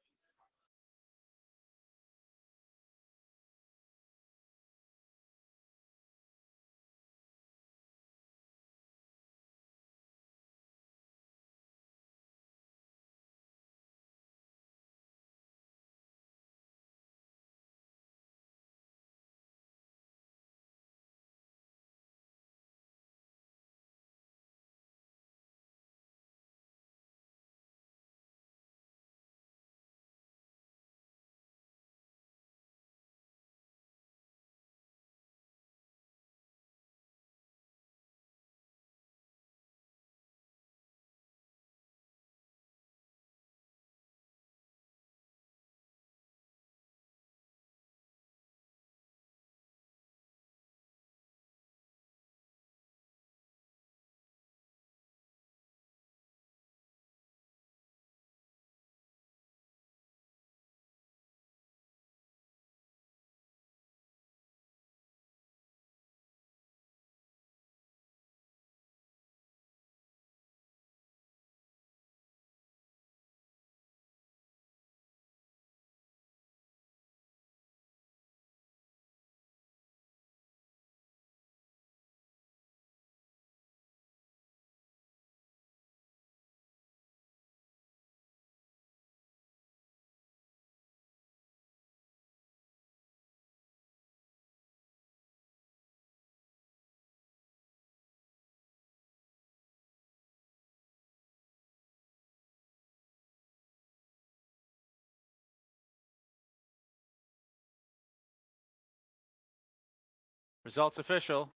S2: Results official.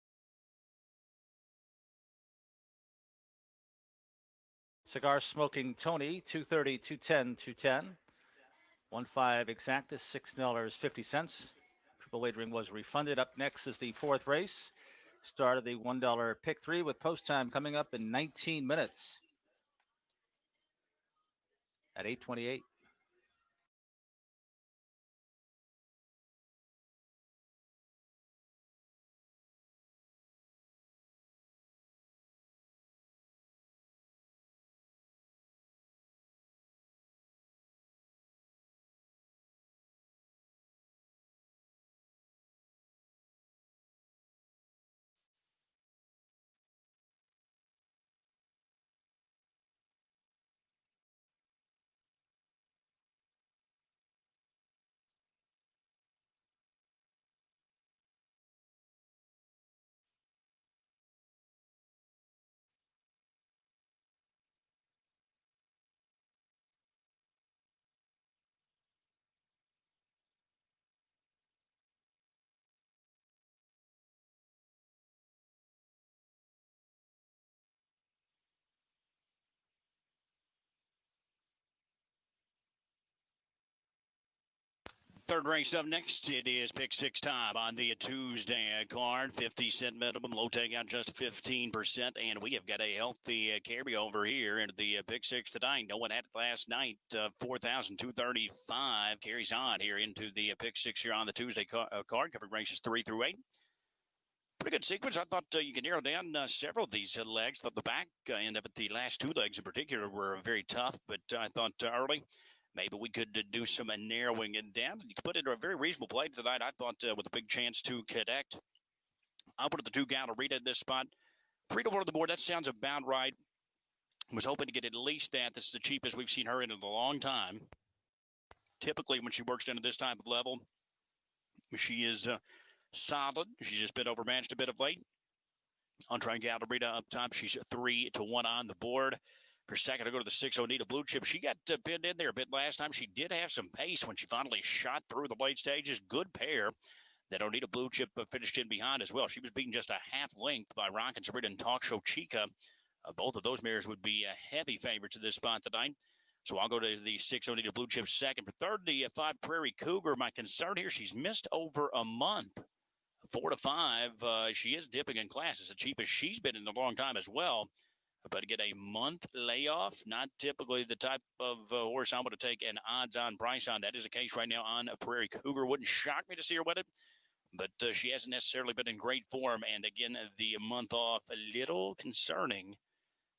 S2: Cigar smoking Tony, 230, 210, 210. 1-5 exactus, $6.50. Triple wagering was refunded. Up next is the fourth race. Start of the $1 pick three with post time coming up in 19 minutes at 8:28.
S3: Third race up next, it is pick six time on the Tuesday card. 50-cent minimum, low takeout just 15%. And we have got a healthy carryover here into the pick six tonight. No one had it last night. 4,235 carries on here into the pick six here on the Tuesday card. Covering races 3 through 8. Pretty good sequence. I thought you could narrow down several of these legs. Thought the back end of it, the last two legs in particular, were very tough. But I thought early, maybe we could do some narrowing it down. You could put it in a very reasonable play tonight. I thought with a big chance to connect. I'll put the two Gallerita in this spot. 3 to 1 on the board. That sounds about right. Was hoping to get at least that. This is the cheapest we've seen her in a long time. Typically, when she works into this type of level, she is solid. She's just been overmatched a bit of late. On trying Gallerita up top, she's 3 to 1 on the board. For second to go to the 6 Oneida Blue Chip. She got pinned in there a bit last time. She did have some pace when she finally shot through the late stages. Good pair. That Oneida Blue Chip finished in behind as well. She was beaten just a half length by Rockin' Sabrina and Talk Show Chica. Both of those mares would be heavy favorites in this spot tonight. So I'll go to the 6 Oneida Blue Chip second. For third, the 5 Prairie Cougar. My concern here, she's missed over a month. 4 to 5. She is dipping in class. It's the cheapest she's been in a long time as well. But to get a month layoff, not typically the type of horse I'm going to take an odds-on price on. That is the case right now on a Prairie Cougar. Wouldn't shock me to see her win it, but she hasn't necessarily been in great form. And again, the month off, a little concerning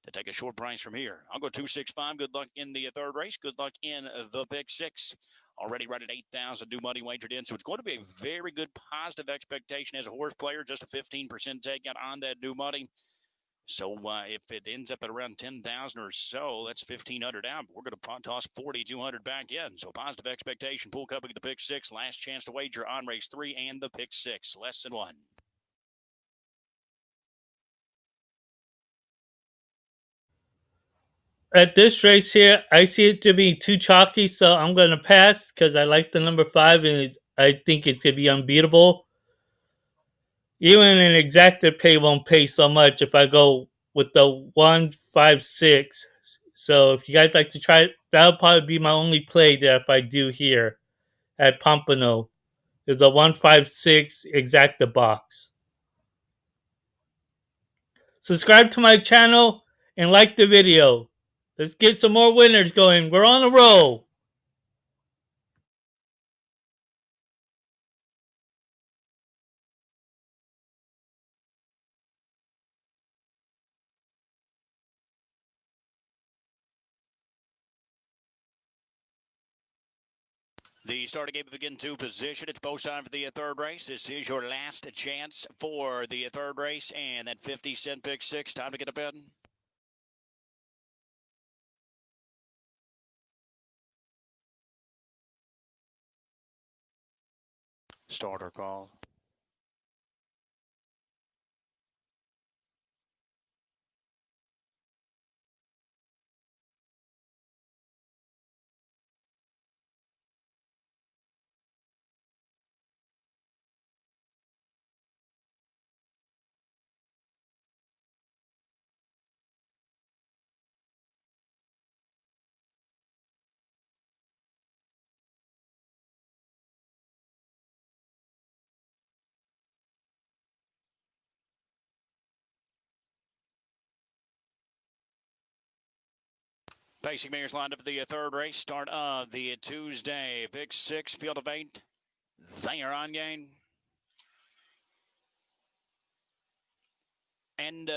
S3: to take a short price from here. I'll go 265. Good luck in the third race. Good luck in the pick six. Already right at 8,000 new money wagered in. So it's going to be a very good positive expectation as a horse player. Just a 15% takeout on that new money. So if it ends up at around 10,000 or so, that's 1,500 out. We're going to toss 4,200 back in. So positive expectation. Pool company the pick six. Last chance to wager on race 3 and the pick six. Less than 1.
S1: At this race here, I see it to be too chalky, so I'm going to pass because I like the number 5 and I think it's going to be unbeatable. Even an exacted pay won't pay so much if I go with the 156. So if you guys like to try it, that'll probably be my only play there if I do here at Pompano. Is a 156 exacta box. Subscribe to my channel and like the video. Let's get some more winners going. We're on a roll.
S3: The starting game begin to position. It's both time for the third race. This is your last chance for the third race and that 50-cent pick six. Time to get a bid. Starter call. Pacing mares lined up for the third race, start of the Tuesday. Pick 6, field of 8. They are on gain. And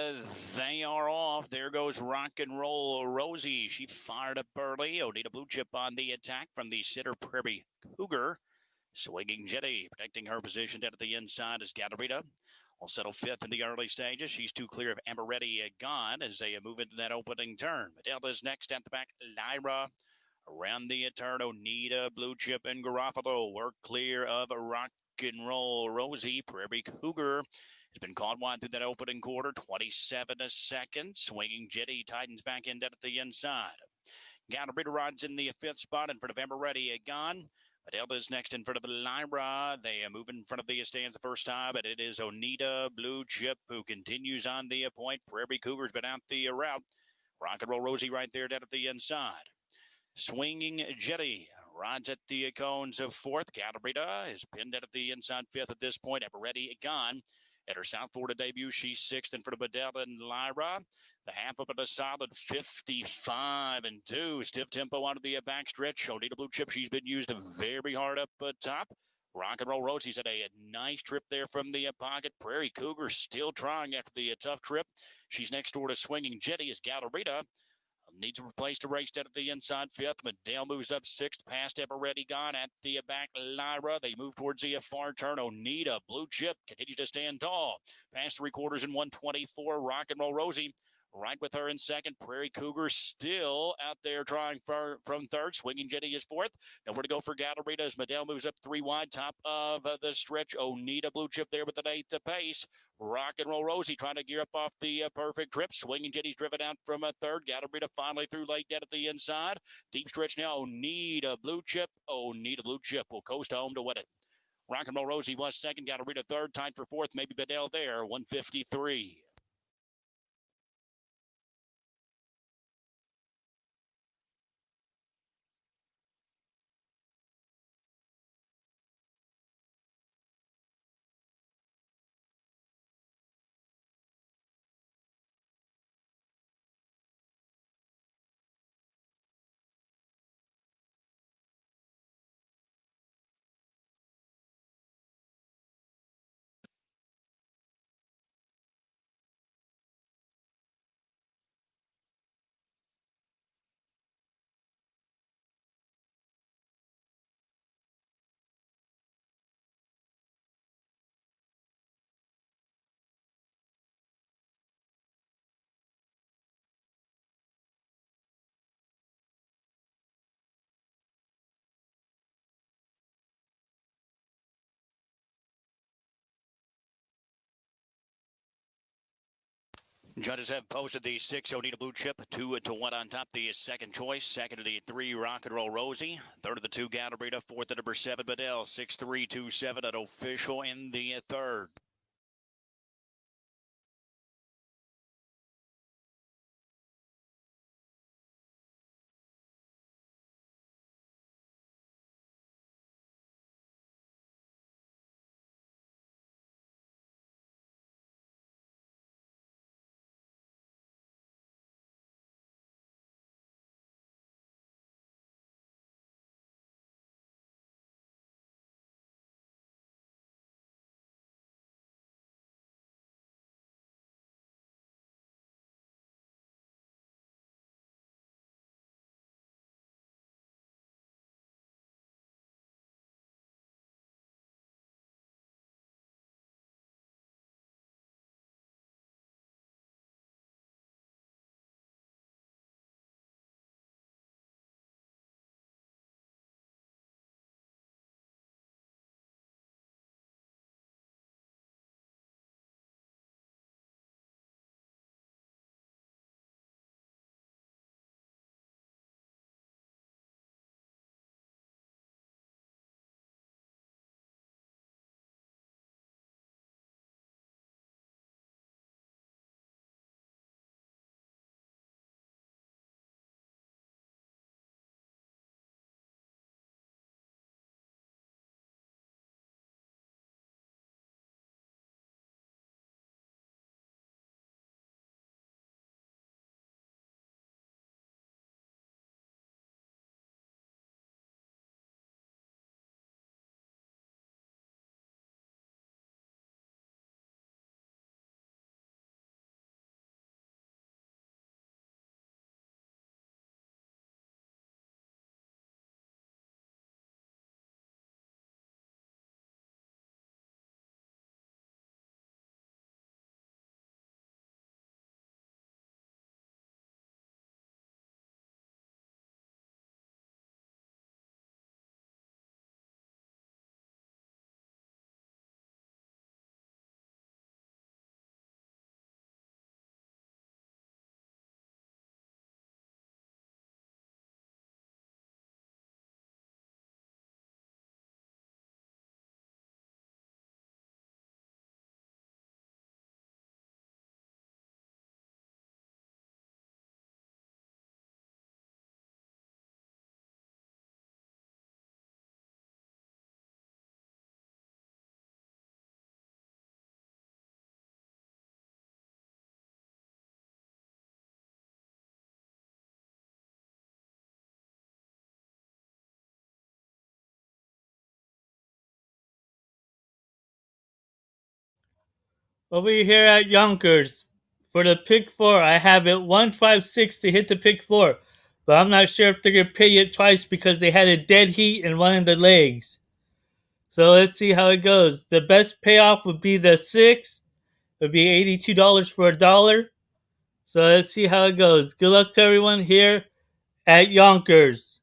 S3: they are off. There goes Rock and Roll Rosie. She fired up early. Oneida Blue Chip on the attack from the sitter Prairie Cougar. Swinging Jetty, protecting her position down at the inside is Gatorita. Will settle fifth in the early stages. She's too clear of Amaretti gone as they move into that opening turn. Medela's next at the back. Lyra around the turn. Oneida, Blue Chip, and Garofalo work clear of Rock and Roll Rosie. Prairie Cougar has been caught wide through that opening quarter. 27 a second. Swinging Jetty tightens back in down at the inside. Gatorita rides in the fifth spot in front of Amaretti gone. Medela's next in front of Lyra. They move in front of the stands the first time, but it is Oneida Blue Chip who continues on the point. Prairie Cougar's been out the route. Rock and Roll Rosie right there down at the inside. Swinging Jetty rides at the cones of fourth. Gatorita is pinned out at the inside fifth at this point. Amaretti gone. At her South Florida debut, she's sixth in front of Medela and Lyra. The half up at a solid 55-2. Stiff tempo out of the backstretch. Oneida Blue Chip, she's been used very hard up top. Rock and Roll Rosie's had a nice trip there from the pocket. Prairie Cougar still trying after the tough trip. She's next door to Swinging Jetty as Gatorita needs a place to race down at the inside fifth. Medela moves up sixth, past Amaretti gone at the back. Lyra, they move towards the far turn. Oneida, Blue Chip continues to stand tall. Past three quarters in 124. Rock and Roll Rosie right with her in second. Prairie Cougar still out there trying from third. Swinging Jetty is fourth. Nowhere to go for Gatorita as Medela moves up three wide. Top of the stretch. Oneida Blue Chip there with an eighth pace. Rock and Roll Rosie trying to gear up off the perfect trip. Swinging Jetty's driven out from a third. Gatorita finally through late dead at the inside. Deep stretch now. Oneida Blue Chip. Oneida Blue Chip will coast home to win it. Rock and Roll Rosie was second. Gatorita third. Tied for fourth. Maybe Bedell there. 153. Judges have posted the 6 Oneida Blue Chip, 2-1 on top. The second choice, second of the 3 Rock and Roll Rosie, third of the 2 Gatorita, fourth of number 7 Bedell, 6-3-2-7 at official in the third.
S1: Over here at Yonkers, for the pick four, I have it 156 to hit the pick four. But I'm not sure if they're going to pay it twice because they had a dead heat in one of the legs. So let's see how it goes. The best payoff would be the 6. It would be $82 for a dollar. So let's see how it goes. Good luck to everyone here at Yonkers.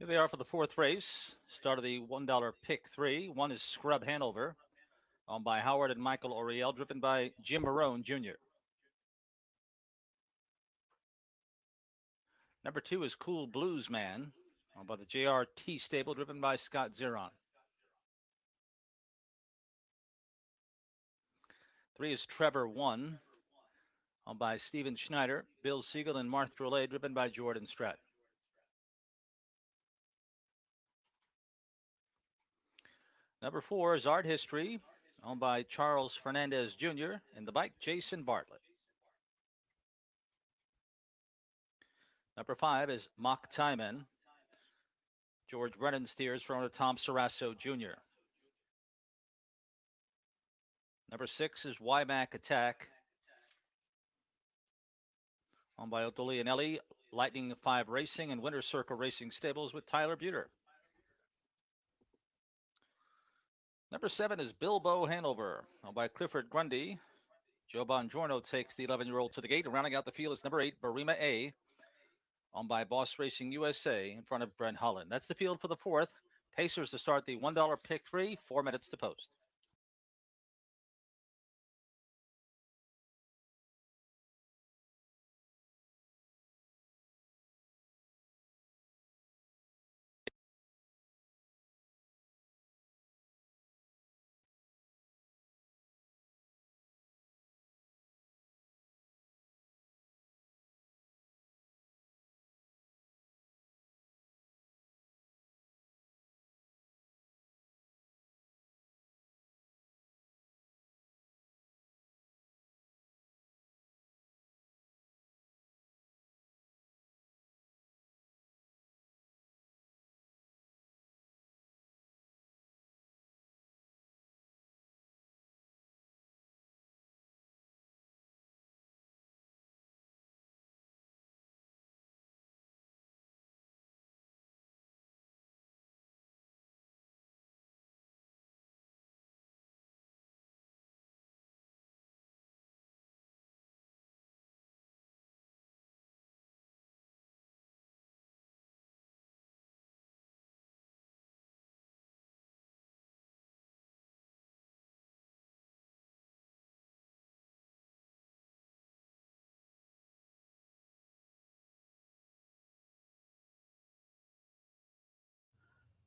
S2: Here they are for the fourth race. Start of the $1 pick three. One is Scrub Hanover, owned by Howard and Michael Oriel, driven by Jim Marone Jr. Number 2 is Cool Blues Man, owned by the JRT stable, driven by Scott Zeron. 3 is Trevor 1, owned by Steven Schneider, Bill Siegel, and Martha Drolet, driven by Jordan Stratton. Number 4 is Art History, owned by Charles Fernandez Jr., and the bike, Jason Bartlett. Number 5 is Mock Timon. George Brennan steers for owner Tom Sarasso Jr. Number 6 is YMAC Attack, owned by Otto Leonelli, Lightning 5 Racing, and Winter Circle Racing Stables with Tyler Buter. Number 7 is Bilbo Hanover, owned by Clifford Grundy. Joe Bongiorno takes the 11-year-old to the gate. Rounding out the field is number 8, Barima A, owned by Boss Racing USA, in front of Brent Holland. That's the field for the fourth. Pacers to start the $1 pick three, 4 minutes to post.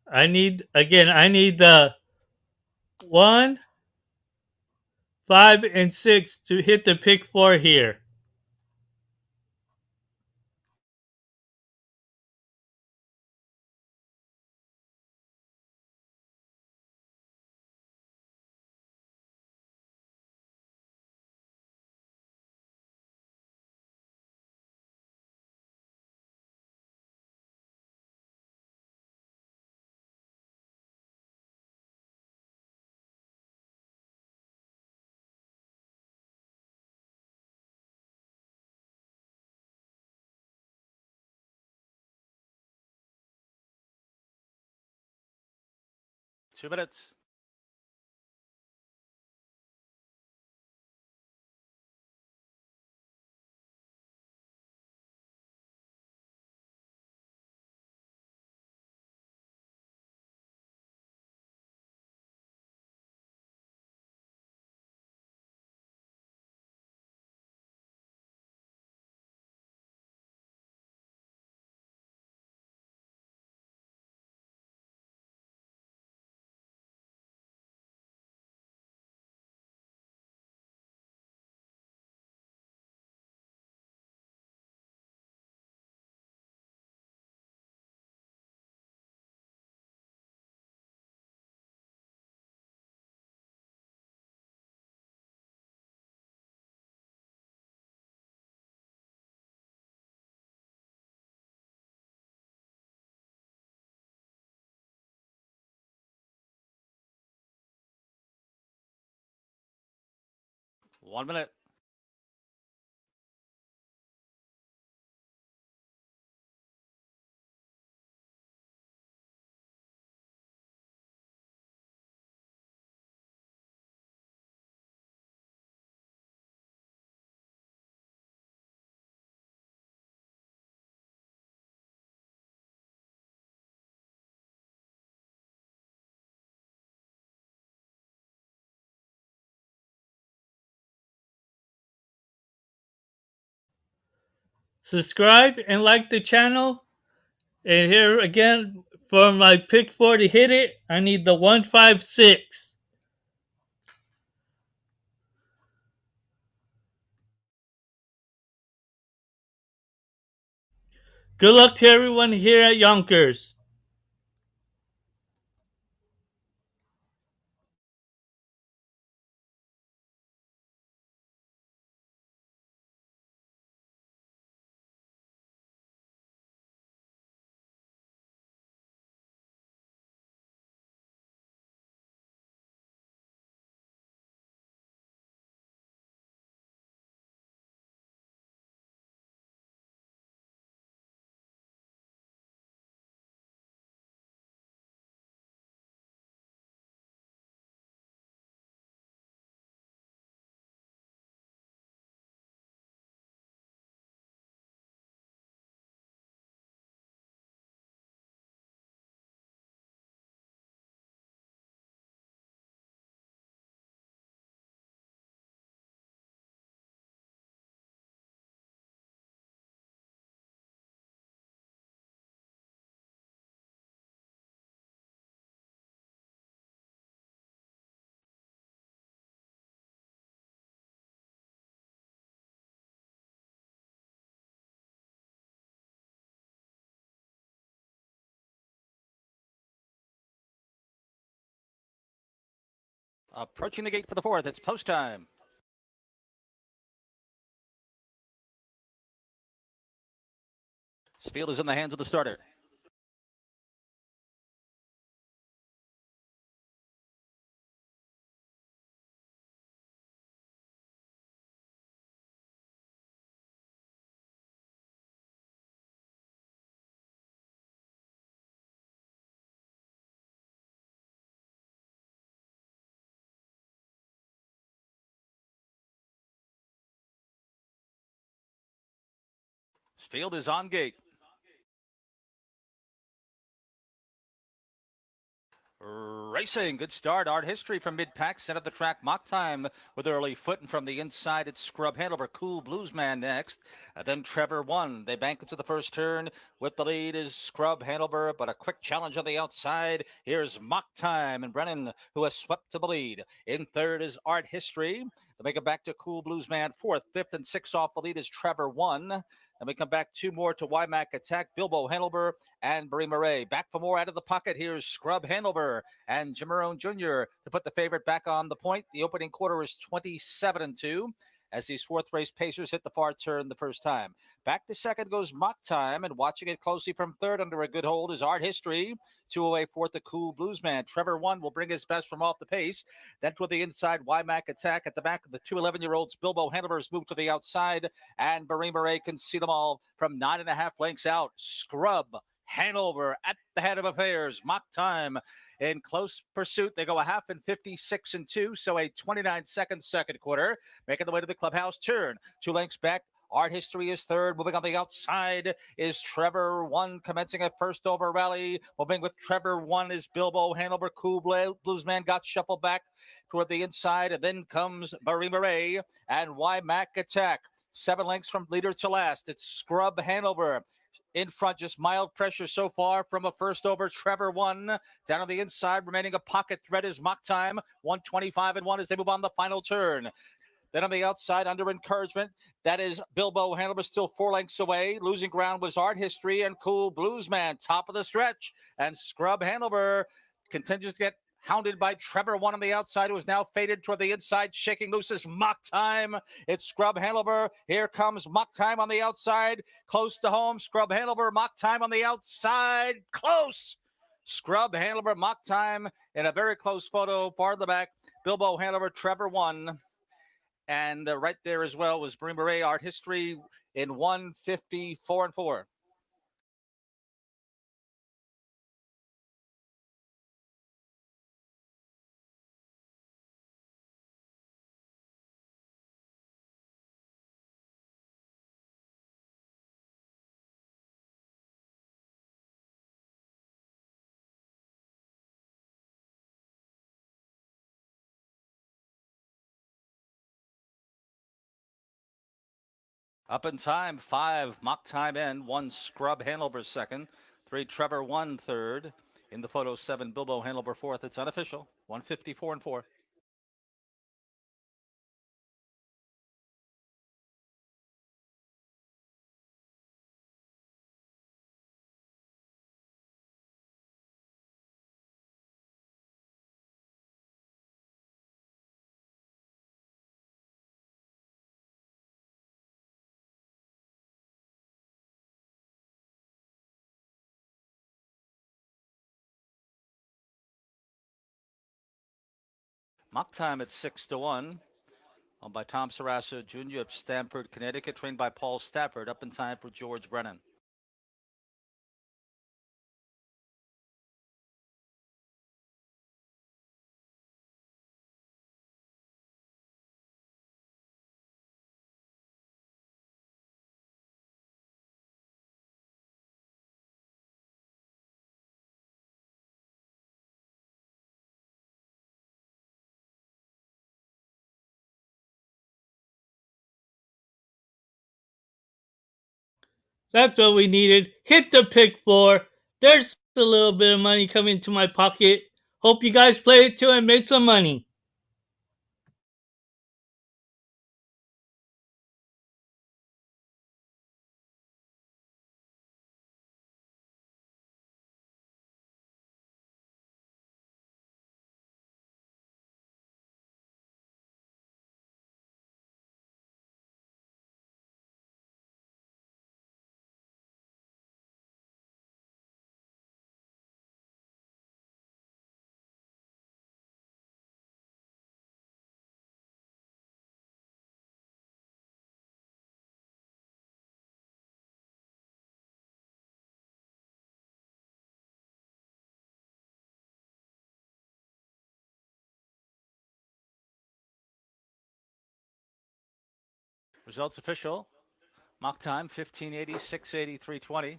S1: I need the 1, 5, and 6 to hit the pick four here.
S2: 2 minutes. One minute.
S1: Subscribe and like the channel. And here again, for my pick 4 to hit it, I need the 156. Good luck to everyone here at Yonkers.
S2: Approaching the gate for the 4th. It's post time. This field is in the hands of the starter. This field is on gate. Racing, good start. Art History from mid-pack, center of the track, Mock Time with early foot, and from the inside, it's Scrub Hanover, Cool Bluesman next. Then Trevor One. They bank into the first turn. With the lead is Scrub Hanover, but a quick challenge on the outside. Here's Mock Time and Brennan, who has swept to the lead. In third is Art History. They make it back to Cool Bluesman. Fourth, fifth, and sixth off the lead is Trevor One. And we come back 2 more to Wymack Attack, Bilbo Hanover and Barry Murray. Back for more out of the pocket. Here's Scrub Hanover and Jimerone Jr. to put the favorite back on the point. The opening quarter is 27-2 as these 4th race pacers hit the far turn the first time. Back to second goes Mock Time, and watching it closely from third under a good hold is Art History. 2 away fourth, the Cool Bluesman. Trevor One will bring his best from off the pace. Then to the inside, Wymack Attack. At the back of the 2 11-year-olds, Bilbo Hanover's moved to the outside, and Barry Murray can see them all from 9.5 lengths out. Scrub Hanover at the head of affairs. Mock time in close pursuit. They go a half in 56 and 2, so a 29-second second quarter. Making the way to the clubhouse turn. 2 lengths back. Art History is third. Moving on the outside is Trevor One, commencing a first over rally. Moving with Trevor One is Bilbo Hanover. Cool Bluesman got shuffled back toward the inside. And then comes Marie Marais and Y Mac Attack. 7 lengths from leader to last. It's Scrub Hanover. In front, just mild pressure so far from a first over. Trevor One down on the inside, remaining a pocket threat is Mock Time. 125 and 1 as they move on the final turn. Then on the outside, under encouragement, that is Bilbo Hanover, still 4 lengths away. Losing ground was Art History and Cool Bluesman, top of the stretch. And Scrub Hanover continues to get hounded by Trevor One on the outside, who is now faded toward the inside, shaking loose is Mock Time. It's Scrub Hanover. Here comes Mock Time on the outside, close to home. Scrub Hanover, Mock Time on the outside, close. Scrub Hanover, Mock Time in a very close photo, far in the back. Bilbo Hanover, Trevor One. And right there as well was Marie Marais, Art History in 154 and 4. Up in time, 5 Mock Time in, 1 Scrub Hanover second, 3 Trevor One third. In the photo, 7 Bilbo Hanover fourth. It's unofficial, 154 and 4. Mock Time at 6 to 1. Owned by Tom Sarasa Jr. of Stamford, Connecticut, trained by Paul Stafford. Up in time for George Brennan.
S1: That's what we needed. Hit the pick 4. There's a little bit of money coming to my pocket. Hope you guys played it too and made some money.
S2: Results official. Mock Time 1580, 680, 320.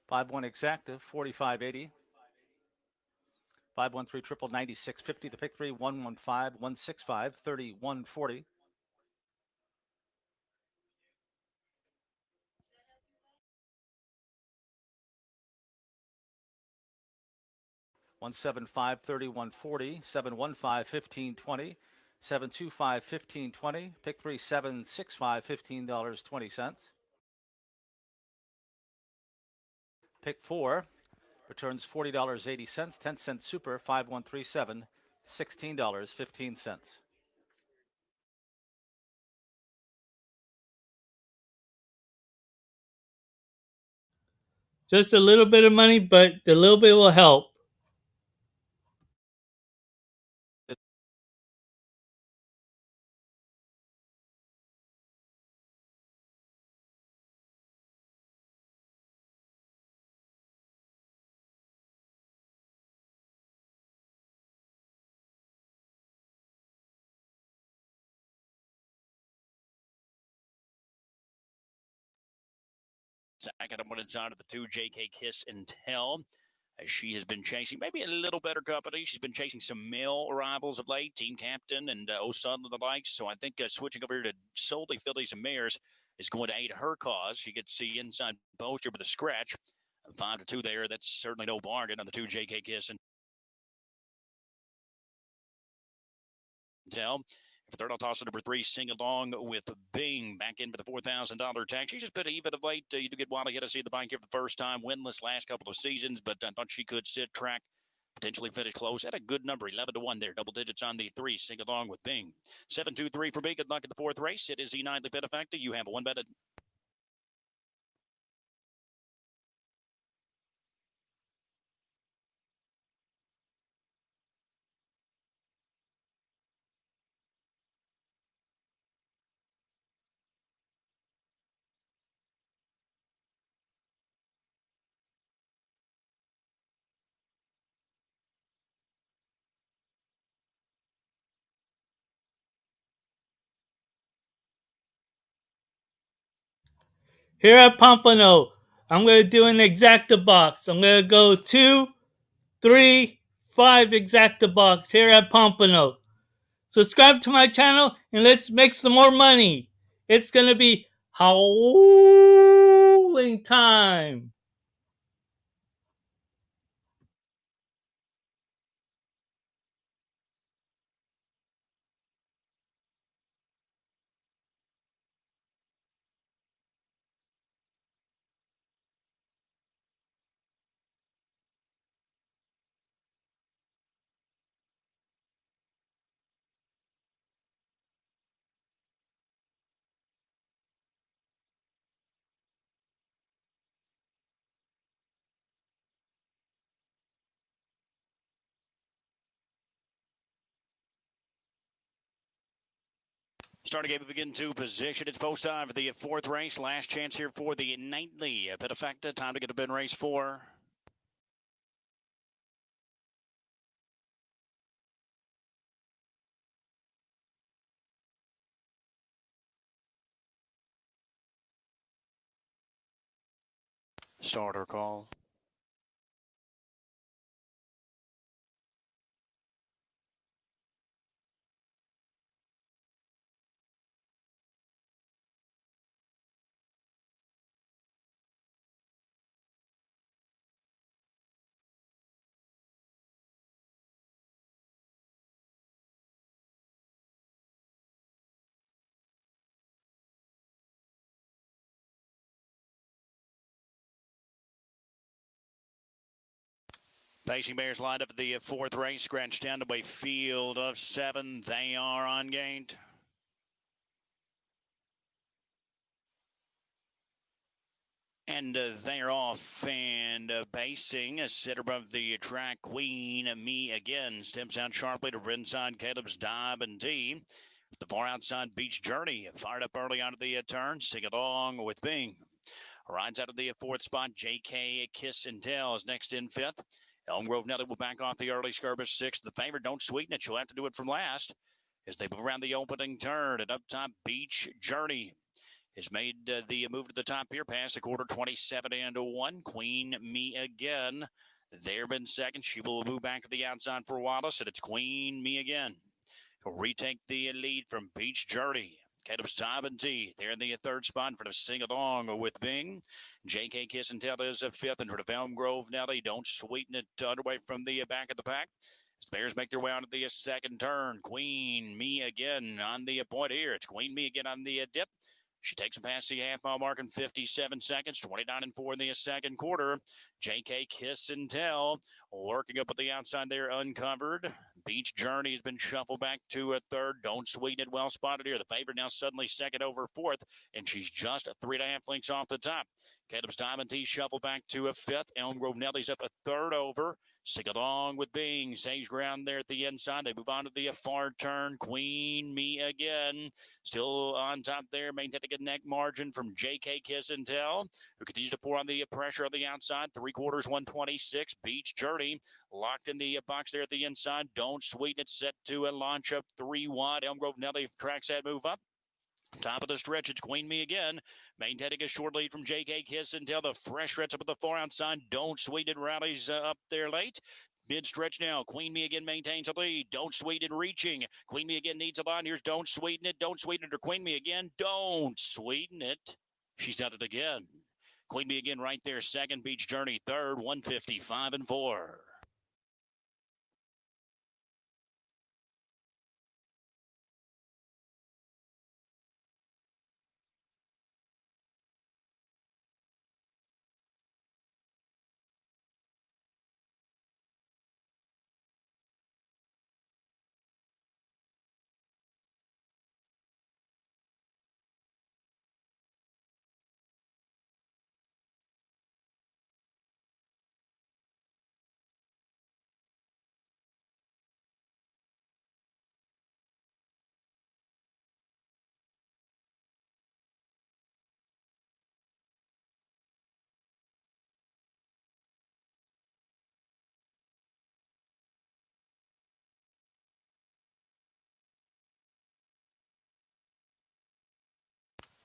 S2: 5-1 exacta, 4580. 513 triple 9650. The pick 3 115 165 3140. One seven five 3140, 715 1520, 725 1520, pick 3 765 $15.20. Pick 4 returns $40.80, 10-cent super 5137, $16.15.
S1: Just a little bit of money, but the little bit will help.
S3: Second up on inside of the 2, JK Kiss and Tell. As she has been chasing maybe a little better company. She's been chasing some male rivals of late, Team Captain and O'Sullivan and the likes. So I think switching over here to solely fillies and mares is going to aid her cause. She gets the inside poster with a scratch. 5-2 there. That's certainly no bargain on the 2, JK Kiss and Tell. For third, I'll toss it number 3, Sing Along with Bing, back in for the $4,000 tag. She's just been even of late. You do get Wally get to see the bike here for the first time. Winless last couple of seasons, but I thought she could sit track, potentially finish close. Had a good number, 11-1 there. Double digits on the 3, Sing Along with Bing. 7-2-3 for me. Good luck at the 4th race. It is the nightly bet effective. You have one bet.
S1: Here at Pompano, I'm going to do an exacta box. I'm going to go 2, 3, 5 exacta box here at Pompano. Subscribe to my channel and let's make some more money. It's going to be howling time.
S3: Starting game begin to position. It's post time for the 4th race. Last chance here for the nightly bet effective. Time to get to bin race 4. Starter call. Pacing Bears lined up at the 4th race, scratched down to a field of 7. They are on gate. And they're off and pacing. A sitter above the track, Queen Me Again. Steps out sharply to inside Caleb's Dive and T. The far outside Beach Journey fired up early onto the turn. Sing along with Bing. Rides out of the 4th spot. JK Kiss and Tell is next in 5th. Elm Grove Nelly will back off the early skirmish 6th. The favorite, Don't Sweeten It. She'll have to do it from last as they move around the opening turn. And up top, Beach Journey has made the move to the top here, past the quarter, 27-1. Queen Me Again. They've been second. She will move back to the outside for Wallace, and it's Queen Me Again. He'll retake the lead from Beach Journey. Caleb's Dive and T. They're in the 3rd spot for the Sing Along with Bing. JK Kiss and Tell is 5th, and for the Elm Grove Nelly, Don't Sweeten It underway from the back of the pack. As the Bears make their way onto the 2nd turn. Queen Me Again on the point here. It's Queen Me Again on the dip. She takes him past the half-mile mark in 57 seconds, 29-4 in the 2nd quarter. JK Kiss and Tell working up at the outside there, uncovered. Beach Journey has been shuffled back to a 3rd. Don't Sweeten It, well spotted here. The favorite now suddenly 2nd over 4th, and she's just 3.5 lengths off the top. Caleb's Diamond T shuffled back to a 5th. Elm Grove Nelly's up a 3rd over. Stick along with Bing. Saves ground there at the inside. They move on to the far turn. Queen Me Again. Still on top there. Maintaining a neck margin from JK Kiss and Tell, who continues to pour on the pressure on the outside. 3/4, 126. Beach Journey locked in the box there at the inside. Don't Sweeten It set to a launch up 3 wide. Elm Grove Nelly tracks that move up. Top of the stretch, it's Queen Me again, maintaining a short lead from J.K. Kiss until the fresh reds up at the far outside. Don't Sweeten rallies up there late. Mid-stretch now. Queen Me again maintains a lead. Don't Sweeten reaching. Queen Me again needs a line. Here's Don't Sweeten it. Don't Sweeten it or Queen Me again. Don't Sweeten it. She's done it again. Queen Me again right there. Second. Beach Journey third. 155-4.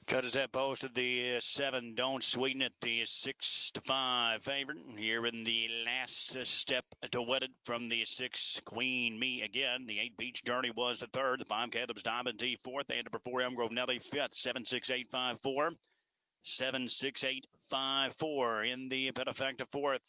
S3: Cutters that posted the 7. Don't Sweeten it, the 6-5 favorite. Here in the last step to win it from the 6 Queen Me again. The 8 Beach Journey was the third. The 5 Caleb's Diamond T fourth. And number 4 Elm Grove Nelly fifth. 7-6-8-5-4. 7-6-8-5-4 in the Pettifacta fourth.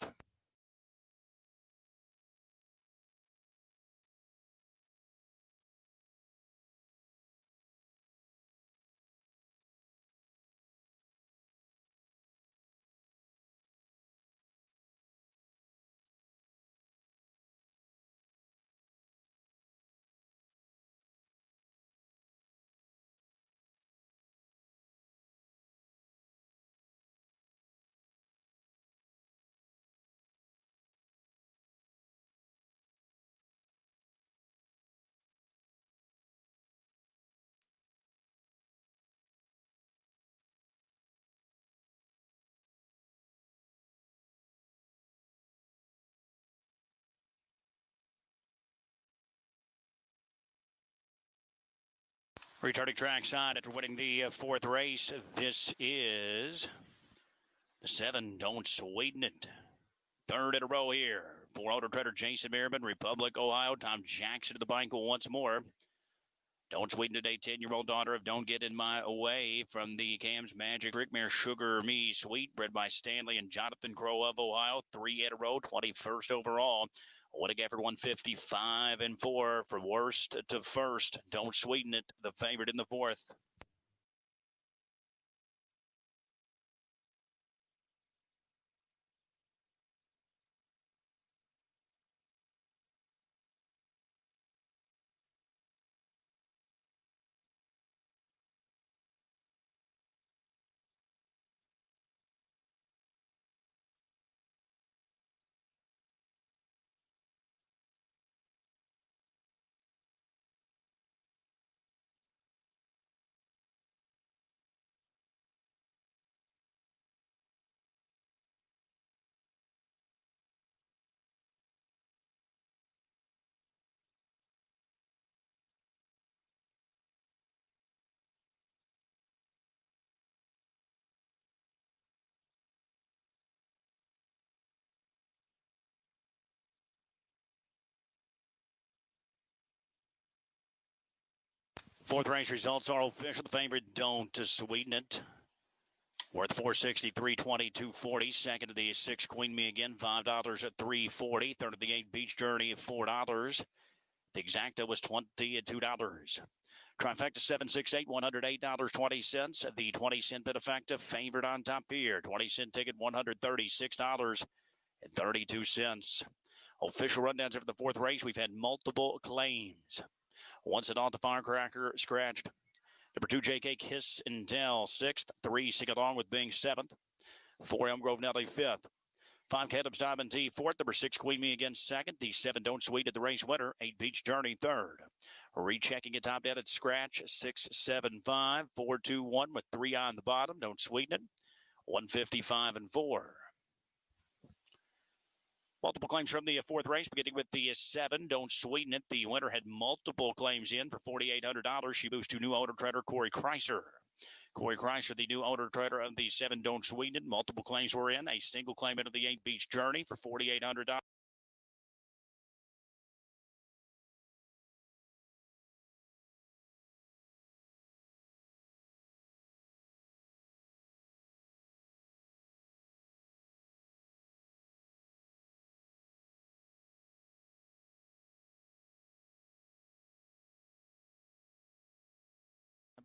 S3: Returning trackside after winning the fourth race. This is the 7. Don't Sweeten it. Third in a row here for Auto Trader Jason Merriman, Republic, Ohio. Tom Jackson to the bike once more. Don't Sweeten it, a 10-year-old daughter of Don't Get in My Way from the Cam's Magic Rickmere Sugar Me Sweet, bred by Stanley and Jonathan Crow of Ohio. 3 in a row, 21st overall. Winning effort 155-4 from worst to first. Don't Sweeten it, the favorite in the fourth. Fourth race results are official. The favorite Don't Sweeten It. Worth $463, 22.40. Second to the 6 Queen Me again, $5 at $3.40. Third to the 8 Beach Journey, $4. The Exacta was $22. Trifecta 768, $108.20. The 20-cent Pettifacta favored on top here. 20-cent ticket, $136.32. Official rundowns after the fourth race. We've had multiple claims. Once it on the Firecracker scratched. Number 2, J.K. Kiss and Tell, 6th. 3, Sing Along with Bing, 7th. 4, Elm Grove Nelly, 5th. 5, Caleb's Diamond T, 4th. Number 6, Queen Me again, 2nd. The 7, Don't Sweet at the race winner. 8, Beach Journey, 3rd. Rechecking it, top down at scratch, 6, 7, 5, 4, 2, 1 with 3 on the bottom. Don't Sweeten it. 155-4. Multiple claims from the fourth race, beginning with the 7. Don't Sweeten It. The winner had multiple claims in for $4,800. She moves to new owner trader Corey Kreiser. Corey Kreiser, the new owner trader of the 7. Don't Sweeten It. Multiple claims were in. A single claim into the 8 Beach Journey for $4,800.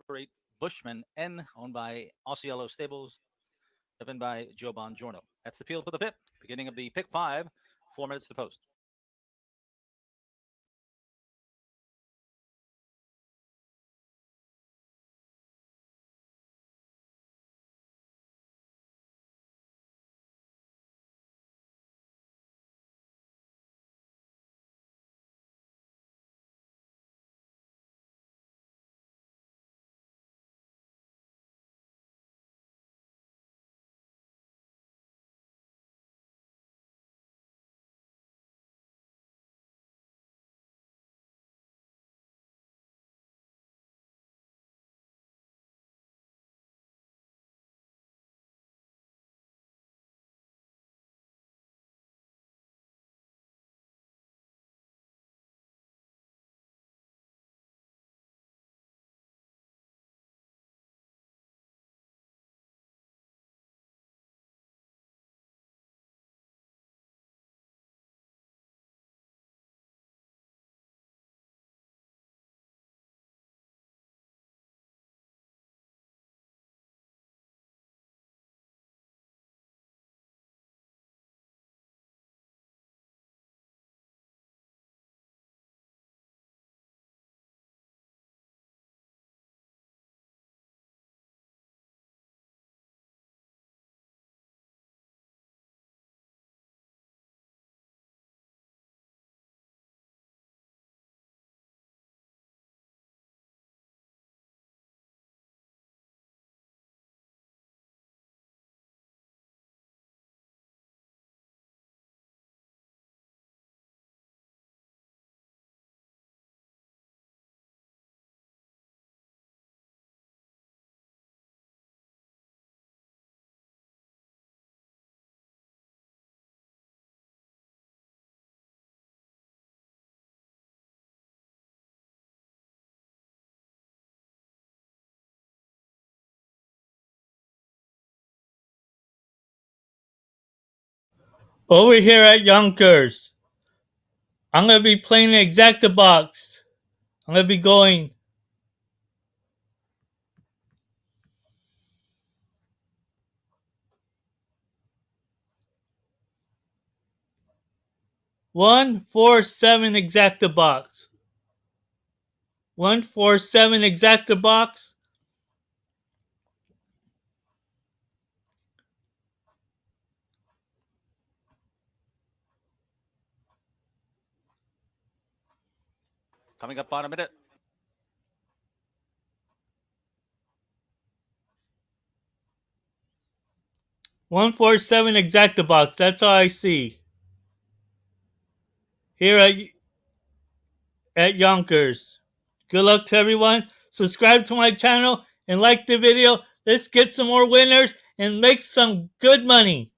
S2: Number 8, Bushman N, owned by Osceola Stables, driven by Joe Bongiorno. That's the field for the fifth. Beginning of the pick 5, 4 minutes to post.
S1: Over here at Yonkers, I'm going to be playing the exacta box. I'm going to be going 147 exacta box. 147 exacta box.
S2: Coming up on a minute.
S1: $147 exacta box. That's all I see here at Yonkers. Good luck to everyone. Subscribe to my channel and like the video. Let's get some more winners and make some good money.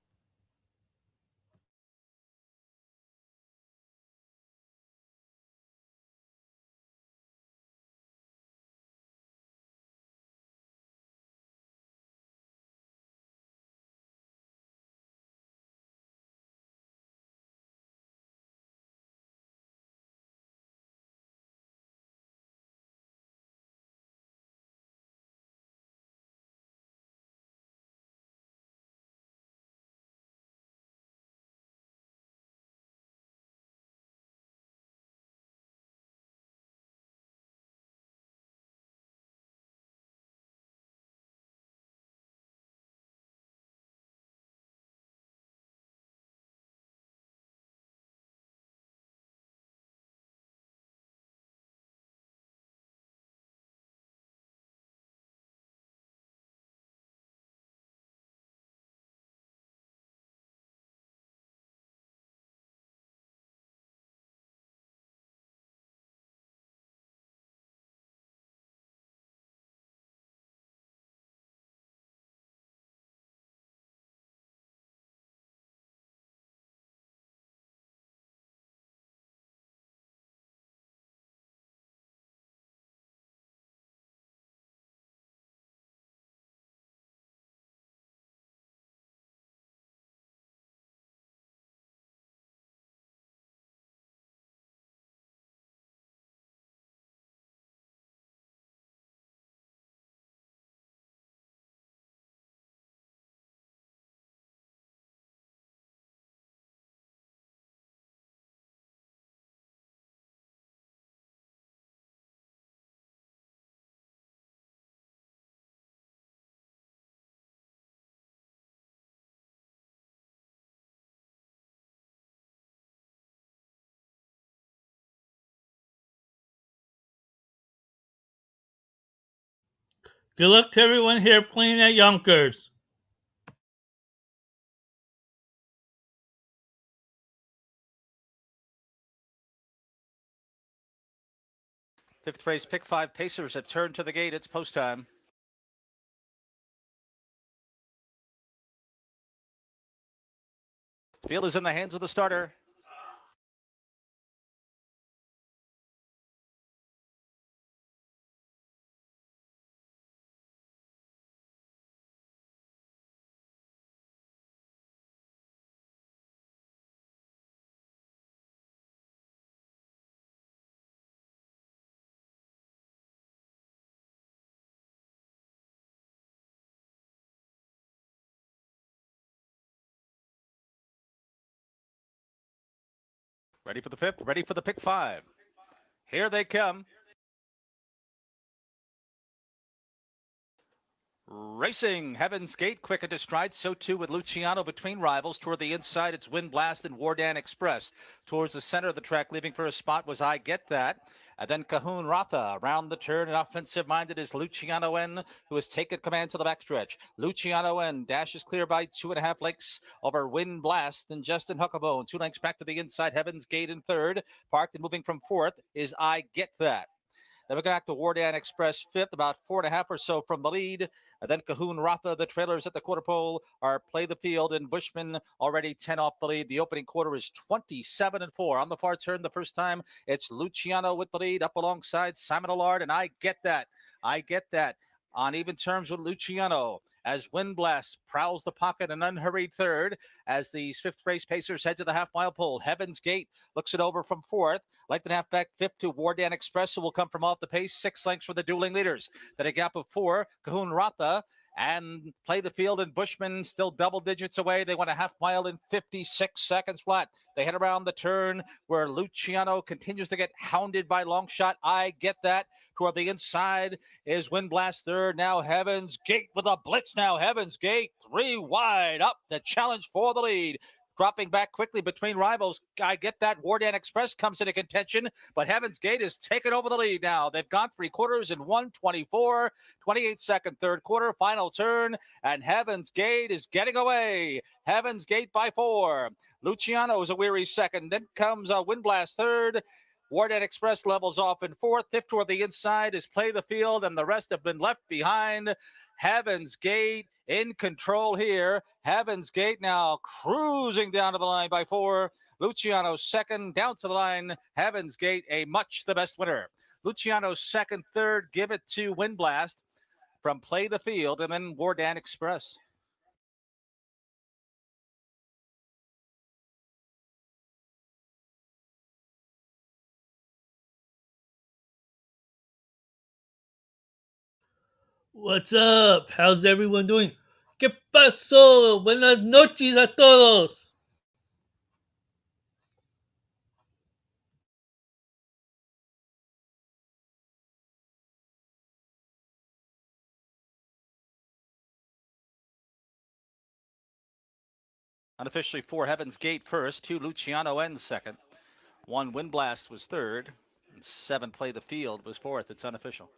S1: Good luck to everyone here playing at Yonkers.
S2: Fifth race, pick 5 Pacers have turned to the gate. It's post time. Field is in the hands of the starter. Ready for the fifth, ready for the pick 5. Here they come. Racing, Heaven's Gate quick into stride. So too with Luciano between rivals. Toward the inside, it's Wind Blast and Wardan Express. Towards the center of the track, leaving for a spot was I Get That. And then Cahoon Ratha around the turn, and offensive-minded is Luciano N, who has taken command to the backstretch. Luciano N dashes clear by 2.5 lengths over Wind Blast and Justin Huckabone. 2 lengths back to the inside, Heaven's Gate in third. Parked and moving from fourth is I Get That. Then we go back to Wardan Express fifth, about 4.5 or so from the lead. And then Cahoon Ratha, the trailers at the quarter pole are Play the Field and Bushman already 10 off the lead. The opening quarter is 27-4. On the far turn, the first time, it's Luciano with the lead up alongside Simon Allard, and I Get That. I Get That on even terms with Luciano as Wind Blast prowls the pocket, an unhurried third as these fifth race Pacers head to the half-mile pole. Heaven's Gate looks it over from fourth. Length and a half back fifth to Wardan Express, who will come from off the pace. 6 lengths for the dueling leaders. Then a gap of 4, Cahoon Ratha and Play the Field and Bushman still double digits away. They went a half mile in 56 seconds flat. They head around the turn where Luciano continues to get hounded by Longshot. I Get That. Toward the inside is Wind Blast third. Now Heaven's Gate with a blitz now. Heaven's Gate 3 wide up. The challenge for the lead. Dropping back quickly between rivals. I Get That. Wardan Express comes into contention, but Heaven's Gate has taken over the lead now. They've gone 3 quarters in 1:24, 28-second third quarter, final turn, and Heaven's Gate is getting away. Heaven's Gate by 4. Luciano is a weary second. Then comes Wind Blast third. Wardan Express levels off in fourth. Fifth toward the inside is Play the Field, and the rest have been left behind. Heaven's Gate in control here. Heaven's Gate now cruising down to the line by 4. Luciano second, down to the line. Heaven's Gate, a much the best winner. Luciano second, third, give it to Wind Blast from Play the Field, and then Wardan Express.
S1: What's up? How's everyone doing? ¿Qué pasó? Buenas noches a todos.
S2: Unofficially 4 Heaven's Gate first, 2 Luciano N second, 1 Wind Blast was third, and 7 Play the Field was fourth. It's unofficial.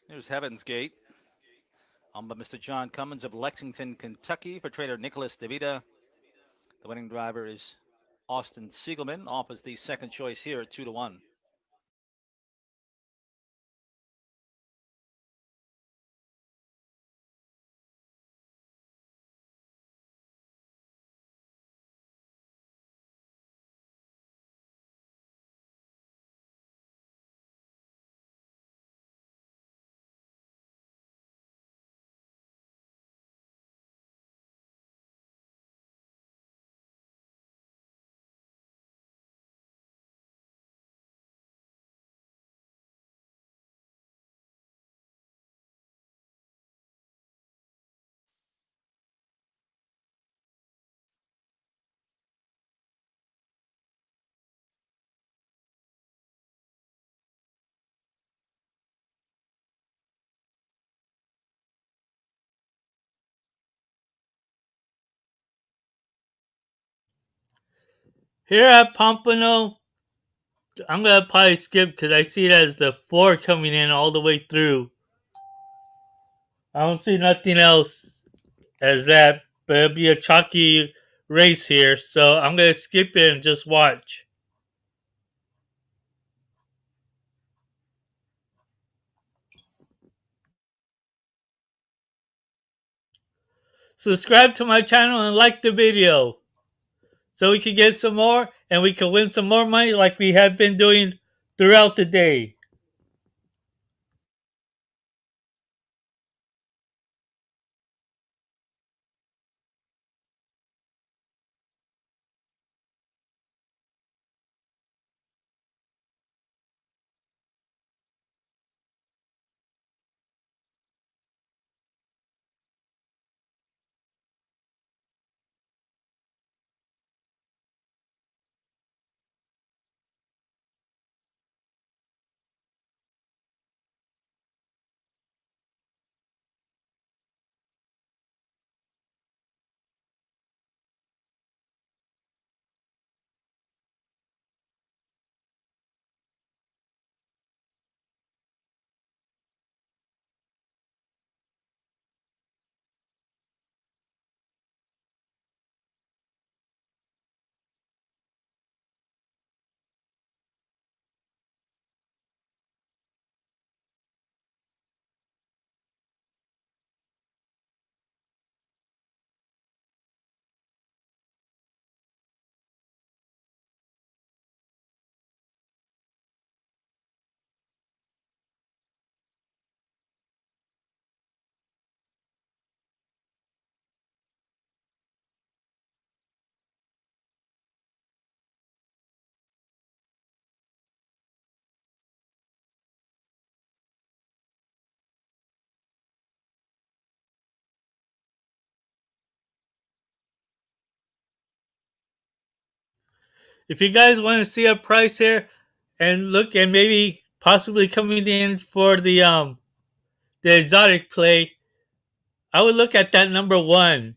S2: Here's Heaven's Gate. I'm by Mr. John Cummins of Lexington, Kentucky for trainer Nicholas DeVita. The winning driver is Austin Siegelman, off as the second choice here at 2-1.
S1: Here at Pompano, I'm going to probably skip because I see it as the 4 coming in all the way through. I don't see nothing else as that, but it'll be a chalky race here, so I'm going to skip it and just watch. Subscribe to my channel and like the video so we can get some more and we can win some more money like we have been doing throughout the day. If you guys want to see a price here and look and maybe possibly coming in for the exotic play, I would look at that number 1.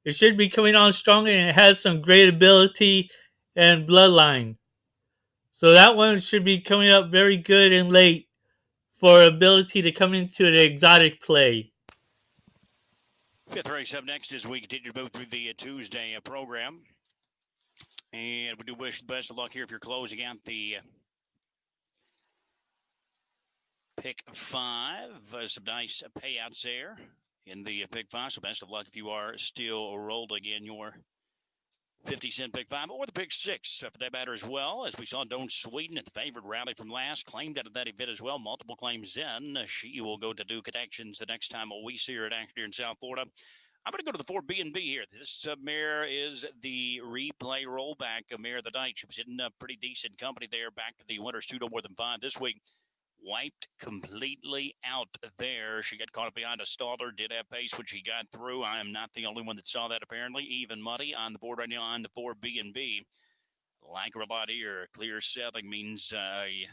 S1: It should be coming on strong and it has some great ability and bloodline. So that one should be coming up very good and late for ability to come into the exotic play.
S3: Fifth race up next as we continue to move through the Tuesday program. And we do wish the best of luck here if you're closing out the pick 5. Some nice payouts there in the pick 5. So best of luck if you are still rolling in your 50-cent pick 5 or the pick 6 for that matter as well. As we saw Doan Sweden at the favorite rally from last, claimed out of that event as well. Multiple claims in. She will go to do connections the next time we see her at action here in South Florida. I'm going to go to the 4B&B here. This mare is the replay rollback mare of the night. She was in pretty decent company there back to the winners 2 to more than 5 this week. Wiped completely out there. She got caught up behind a stalker, did have pace when she got through. I am not the only one that saw that apparently. Even money on the board right now on the 4B&B. Like her a lot here. Clear selling means a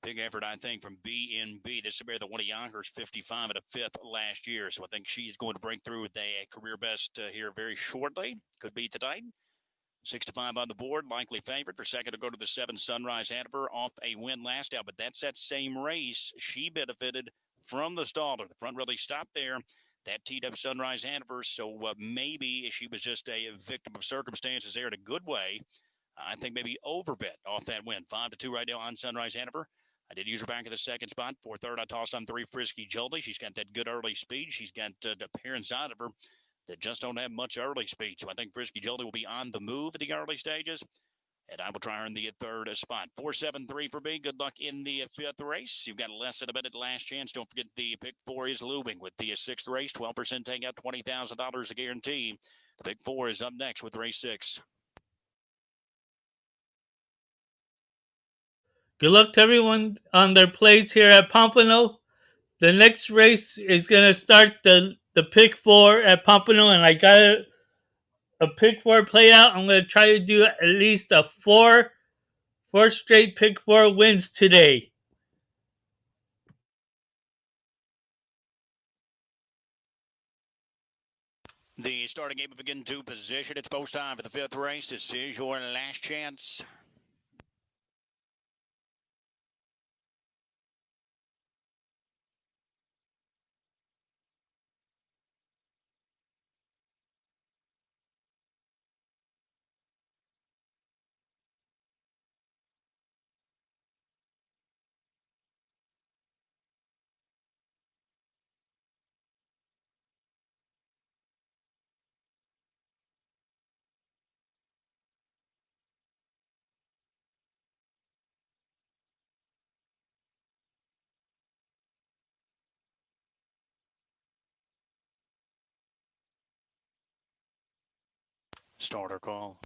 S3: big effort, I think, from B&B. This is the one of Yonkers 55 at a 5th last year. So I think she's going to break through with a career best here very shortly. Could be tonight. 6 to 5 on the board, likely favorite. For second to go to the 7 Sunrise Hanover off a win last out, but that's that same race. She benefited from the stalker. The front really stopped there. That teed up Sunrise Hanover, so maybe she was just a victim of circumstances there in a good way. I think maybe overbet off that win. 5 to 2 right now on Sunrise Hanover. I did use her back in the second spot. For third, I tossed on 3 Frisky Jolty. She's got that good early speed. She's got the parents out of her that just don't have much early speed. So I think Frisky Jolty will be on the move at the early stages. And I will try her in the third spot. 4-7-3 for me. Good luck in the 5th race. You've got less than a minute last chance. Don't forget the pick 4 is looming with the 6th race. 12% take out $20,000 a guarantee. The pick 4 is up next with race 6.
S1: Good luck to everyone on their plays here at Pompano. The next race is going to start the pick 4 at Pompano, and I got a pick 4 play out. I'm going to try to do at least a 4 straight pick 4 wins today.
S3: The starting gate will begin to position. It's post time for the fifth race. This is your last chance. Starter call.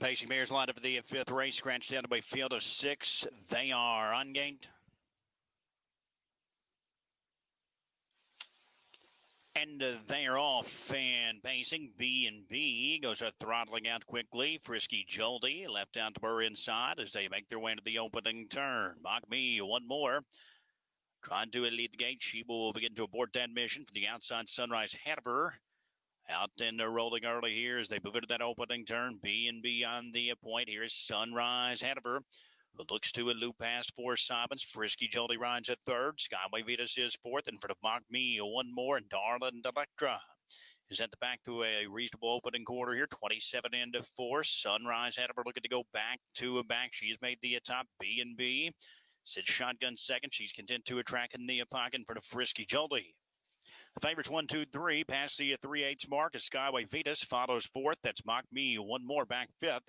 S3: Pacing mares lined up for the fifth race, scratched down to a field of 6. They are ungained. And they are off and pacing. B&B goes throttling out quickly. Frisky Joldy left out to her inside as they make their way into the opening turn. Mock Me one more. Trying to lead the gate. She will begin to abort that mission for the outside Sunrise ahead of her. Out and rolling early here as they move into that opening turn. B&B on the point. Here's Sunrise ahead of her. Who looks to a loop past 4 Simons. Frisky Jolly rides at third. Skyway Vetus is fourth in front of Mock Me. One more. And Darlin Electra is at the back through a reasonable opening quarter here. 27 into 4. Sunrise ahead of her looking to go back to a back. She's made the top. B&B sits shotgun second. She's content to a track in the pocket in front of Frisky Jolly. The favorites 1, 2, 3 past the 3/8 mark as Skyway Vetus follows fourth. That's Mock Me. One more back fifth.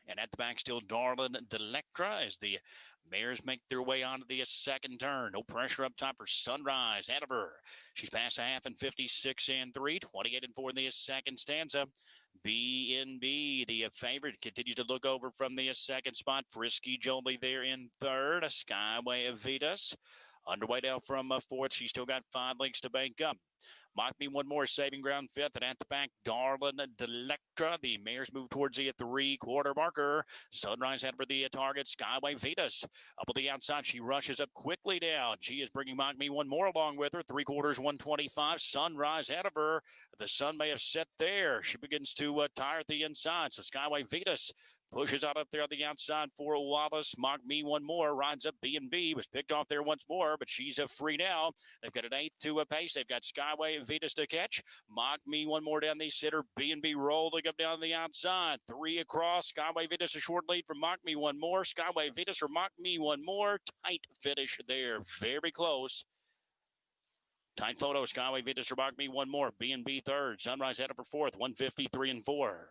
S3: And at the back, still Darlin Delectra as the mares make their way onto the second turn. No pressure up top for Sunrise. Ahead of her. She's past a half in 56 and 3. 28 and 4 in the second stanza. B&B, the favorite, continues to look over from the second spot. Frisky Jolly there in third. Skyway Vetus underway now from fourth. She's still got 5 lengths to bank up. Mock Me one more, saving ground fifth, and at the back, Darlin Delectra. The mares move towards the 3/4 marker. Sunrise head for the target, Skyway Vetus. Up on the outside, she rushes up quickly down. She is bringing Mock Me one more along with her. 3/4, 125. Sunrise ahead of her. The sun may have set there. She begins to tire at the inside, so Skyway Vetus pushes out up there on the outside for Wallace. Mock Me one more. Rides up B&B. Was picked off there once more, but she's free now. They've got an 8th to a pace. They've got Skyway Vetus to catch. Mock Me one more down the center. B&B rolling up down the outside. 3 across. Skyway Vetus a short lead from Mock Me one more. Skyway Vetus or Mock Me one more. Tight finish there. Very close. Tight photo. Skyway Vetus or Mock Me one more. B&B third. Sunrise headed for fourth. 153 and 4.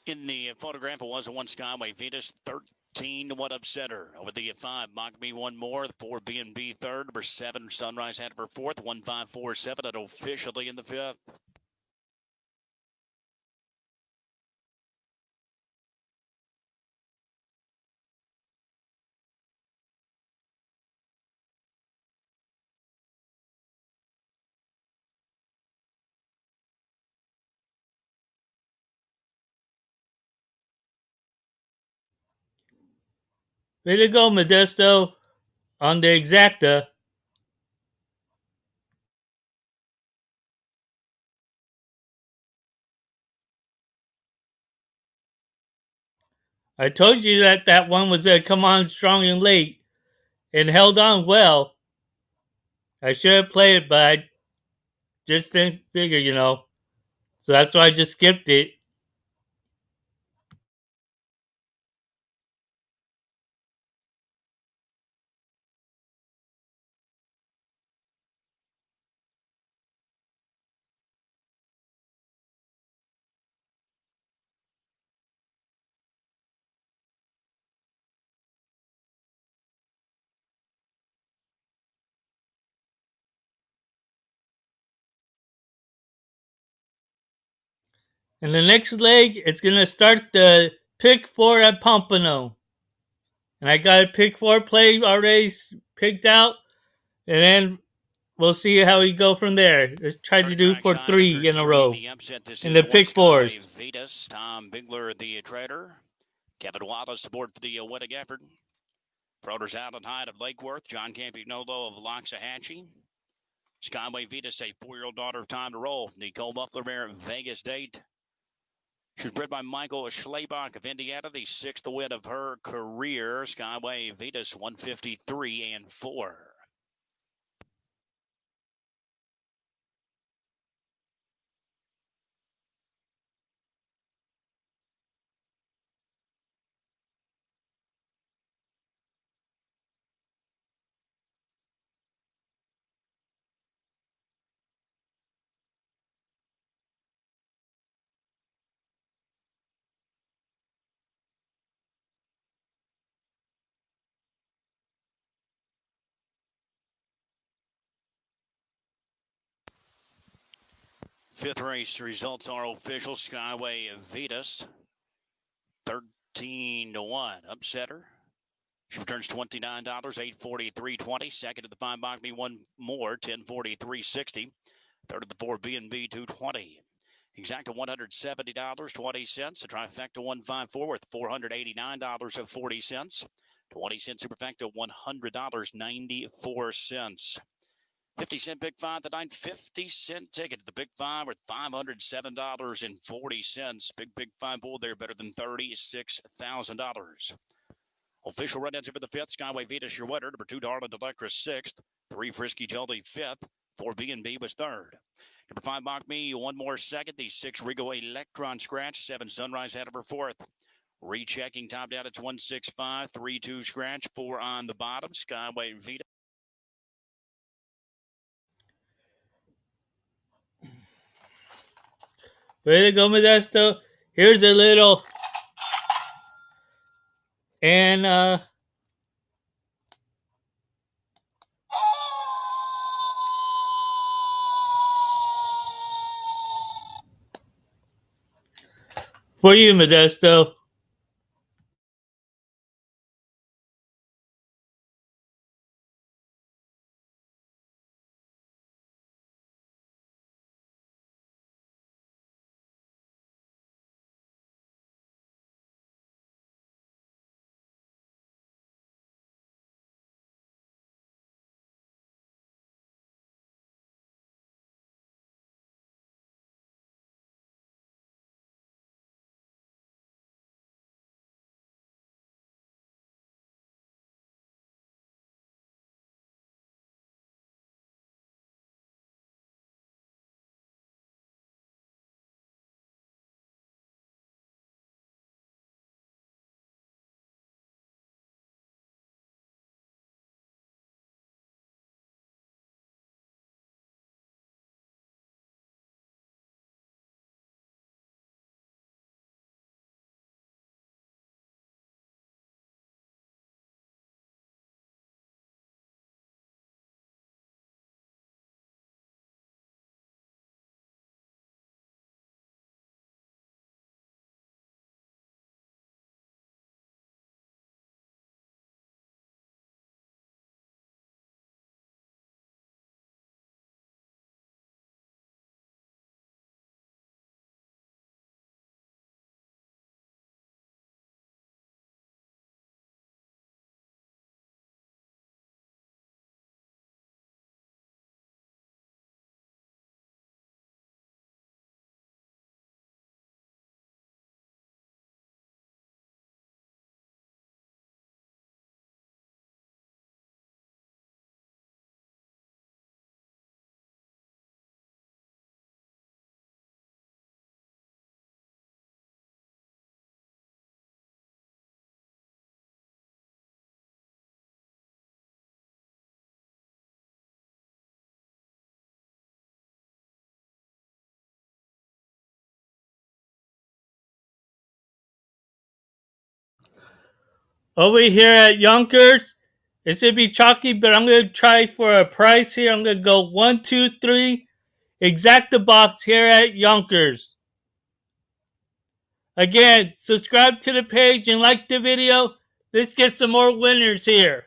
S3: In the photograph, it was a 1 Skyway Vetus, 13 to 1 upset her. Over the 5, Mock Me one more. The 4 B&B third. Number 7, Sunrise had for fourth. 1-5-4-7 and officially in the fifth.
S1: Way to go, Modesto, on the exacta. I told you that that one was going to come on strong and late and held on well. I should have played it, but I just didn't figure, you know. So that's why I just skipped it. And the next leg, it's going to start the pick four at Pompano. And I got a pick four play already picked out. And then we'll see how we go from there. Let's try to do for three in a row. In the pick fours.
S3: Vetus, Tom Bigler, the trader. Kevin Wallace aboard for the winning effort. Brothers Allen Hyde of Lake Worth. John Campignolo of Loxahatchee. Skyway Vetus, a 4-year-old daughter of Time to Roll. Nicole Muffler Mare Vegas date. She was bred by Michael Schlabach of Indiana, the 6th win of her career. Skyway Vetus 153-4. Fifth race results are official. Skyway Vetus 13-1. Upsetter. She returns $29, $843.20. Second to the 5 Bogby, one more, $1043.60. Third to the 4 B&B, $220. Exacta $170.20. A trifecta 154 worth $489.40. 20-cent superfecta $100.94. 50-cent Big Five, the 950-cent ticket to the Big Five worth $507.40. Big Five bull there, better than $36,000. Official run answer for the fifth. Skyway Vetus, your winner. Number 2, Darland Electra, 6th. 3, Frisky Jelly, 5th. 4, B&B was 3rd. Number 5, Mock Me, one more second. The 6, Rigo Electron Scratch. 7, Sunrise Hanover, 4th. Rechecking top down, it's 165. 3-2 Scratch. 4 on the bottom. Skyway Vetus.
S1: Way to go, Modesto. Here's a little. And for you, Modesto. Over here at Yonkers, it's gonna be chalky, but I'm gonna try for a price here. I'm gonna go 1, 2, 3. Exact the box here at Yonkers. Again, subscribe to the page and like the video. Let's get some more winners here.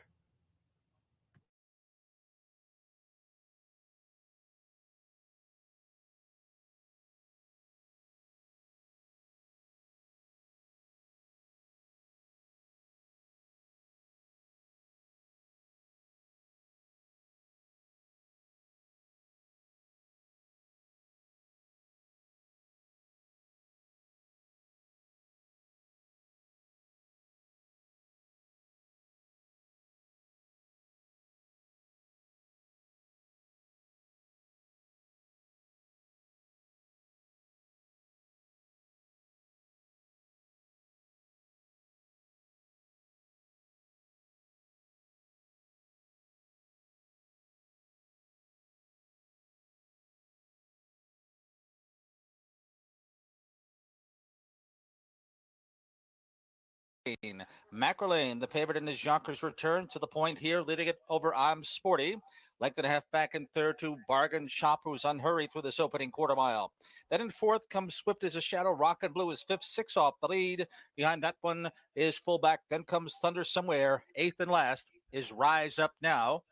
S2: Macrolane, the favorite in his Yonkers return to the point here, leading it over I'm Sporty. Length and a half back in third to Bargain Shop, who's unhurried through this opening quarter mile. Then in fourth comes Swift as a Shadow. Rock and Blue is fifth, 6 off the lead. Behind that one is Fullback. Then comes Thunder Somewhere. Eighth and last is Rise Up Now.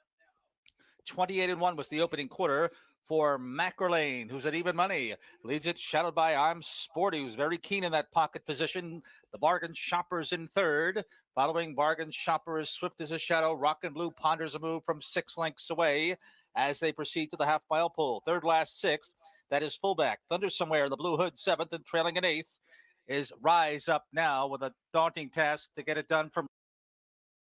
S2: 28-1 was the opening quarter for Macrolane, who's at even money. Leads it, shadowed by I'm Sporty, who's very keen in that pocket position. The Bargain Shopper's in third. Following Bargain Shopper is Swift as a Shadow. Rock and Blue ponders a move from 6 lengths away as they proceed to the half-mile pull. Third last, sixth. That is Fullback. Thunder Somewhere in the Blue Hood, seventh, and trailing in eighth is Rise Up Now with a daunting task to get it done from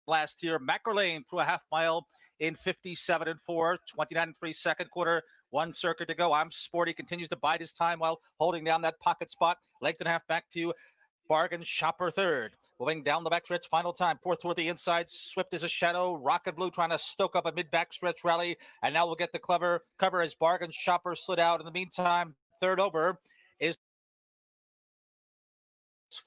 S2: last year. Macrolane through a half mile in 57 and 4, 29 and 3 second quarter. One circuit to go. I'm Sporty continues to bide his time while holding down that pocket spot. Length and a half back to Bargain Shopper third. Moving down the backstretch, final time. Fourth toward the inside. Swift as a Shadow. Rock and Blue trying to stoke up a mid backstretch rally. And now we'll get the clever cover as Bargain Shopper slid out. In the meantime, third over is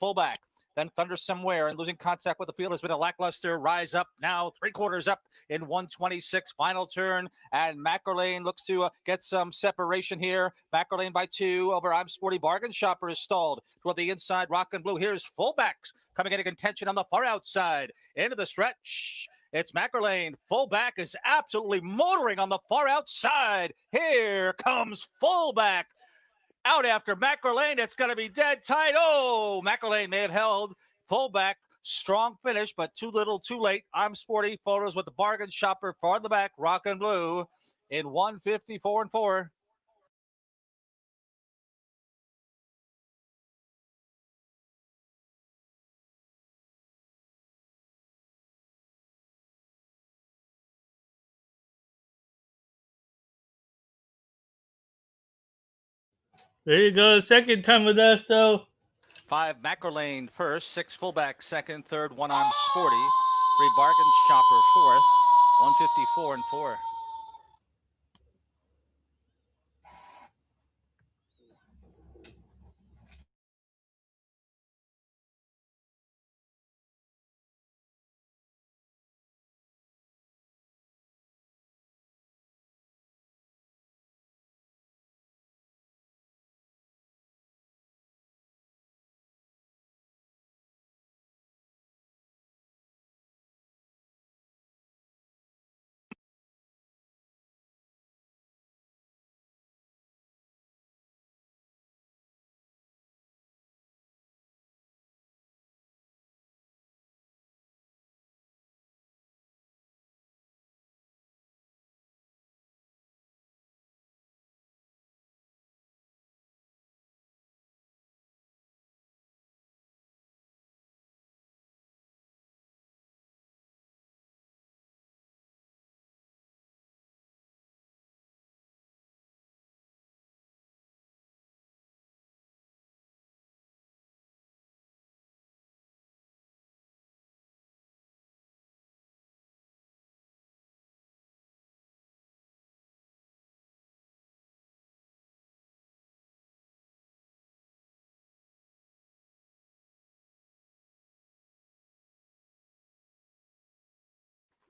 S2: Fullback. Then Thunder Somewhere and losing contact with the field has been a lackluster Rise Up Now. 3/4 up in 126. Final turn. And Macrolane looks to get some separation here. Macrolane by 2 over I'm Sporty. Bargain Shopper is stalled toward the inside. Rock and Blue. Here's Fullbacks coming into contention on the far outside. Into the stretch. It's Macrolane. Fullback is absolutely motoring on the far outside. Here comes Fullback. Out after Macrolane. It's going to be dead tight. Oh, Macrolane may have held. Fullback. Strong finish, but too little, too late. I'm Sporty. Photos with the Bargain Shopper far in the back. Rock and Blue in 154 and 4.
S1: There you go. Second time with us, though.
S2: 5 Macrolane first, 6 Fullback second, third 1 I'm Sporty, 3 Bargain Shopper fourth, 154 and 4.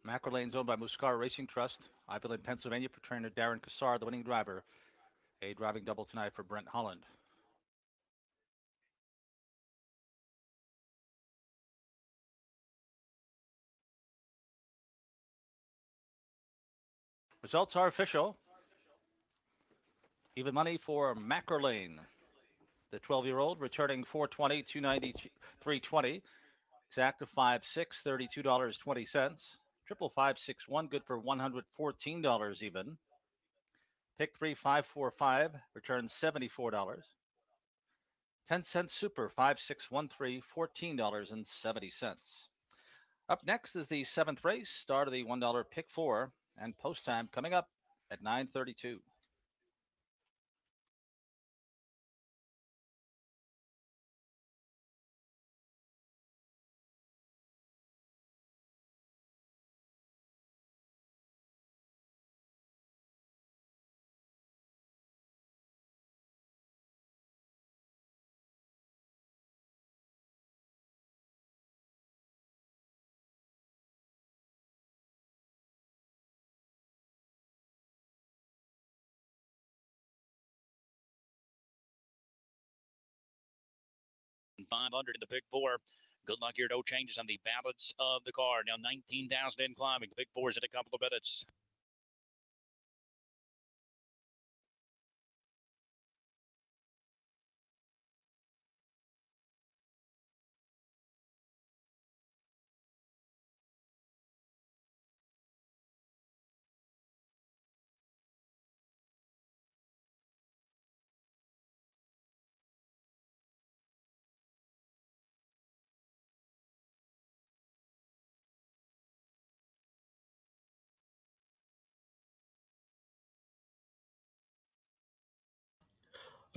S2: Macro Lane's owned by Muscar Racing Trust. Ivyland, Pennsylvania, for trainer Darren Kassar, the winning driver. A driving double tonight for Brent Holland. Results are official. Even money for Macro Lane. The 12-year-old returning 420, 290, 320. Exact of 5.6, $32.20. Triple 561, good for $114 even. Pick 3, 545, returns $74. 10-cent super 5613, $14.70. Up next is the 7th race, start of the $1 pick 4, and post time coming up at 9:32.
S3: $500 in the pick 4. Good luck here. No changes on the balance of the card. Now 19,000 in climbing. Pick 4's in a couple of minutes.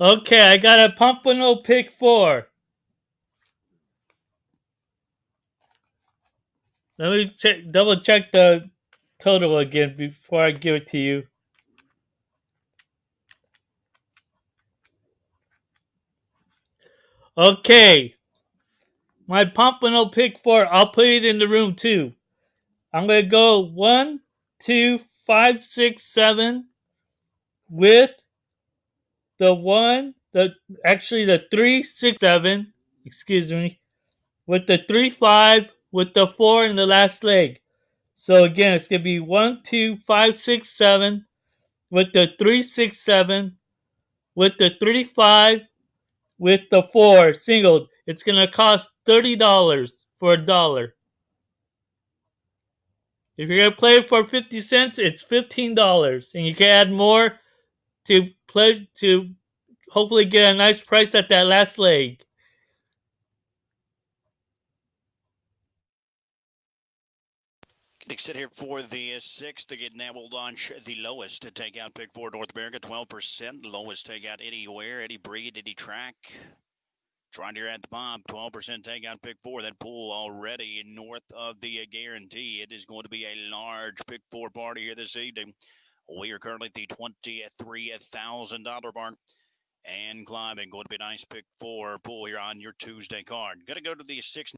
S1: Okay, I got a Pompano pick 4. Let me double check the total again before I give it to you. Okay, my Pompano pick 4. I'll put it in the room too. I'm gonna go 1, 2, 5, 6, 7 with the 3, 6, 7. Excuse me, with the 3, 5, with the 4 in the last leg. So again, it's gonna be 1, 2, 5, 6, 7 with the 3, 6, 7 with the 3, 5 with the 4 singled. It's gonna cost $30 for a dollar. If you're gonna play it for 50 cents, it's $15, and you can add more to play to hopefully get a nice price at that last leg.
S3: Getting set here for the 6th. Again, now we'll launch the lowest to take out pick 4 North America, 12%. Lowest take out anywhere, any breed, any track. Trying here at the bottom, 12% takeout pick 4. That pool already north of the guarantee. It is going to be a large pick 4 party here this evening. We are currently at the $23,000 mark and climbing. Going to be a nice pick 4 pool here on your Tuesday card. Going to go to the 6.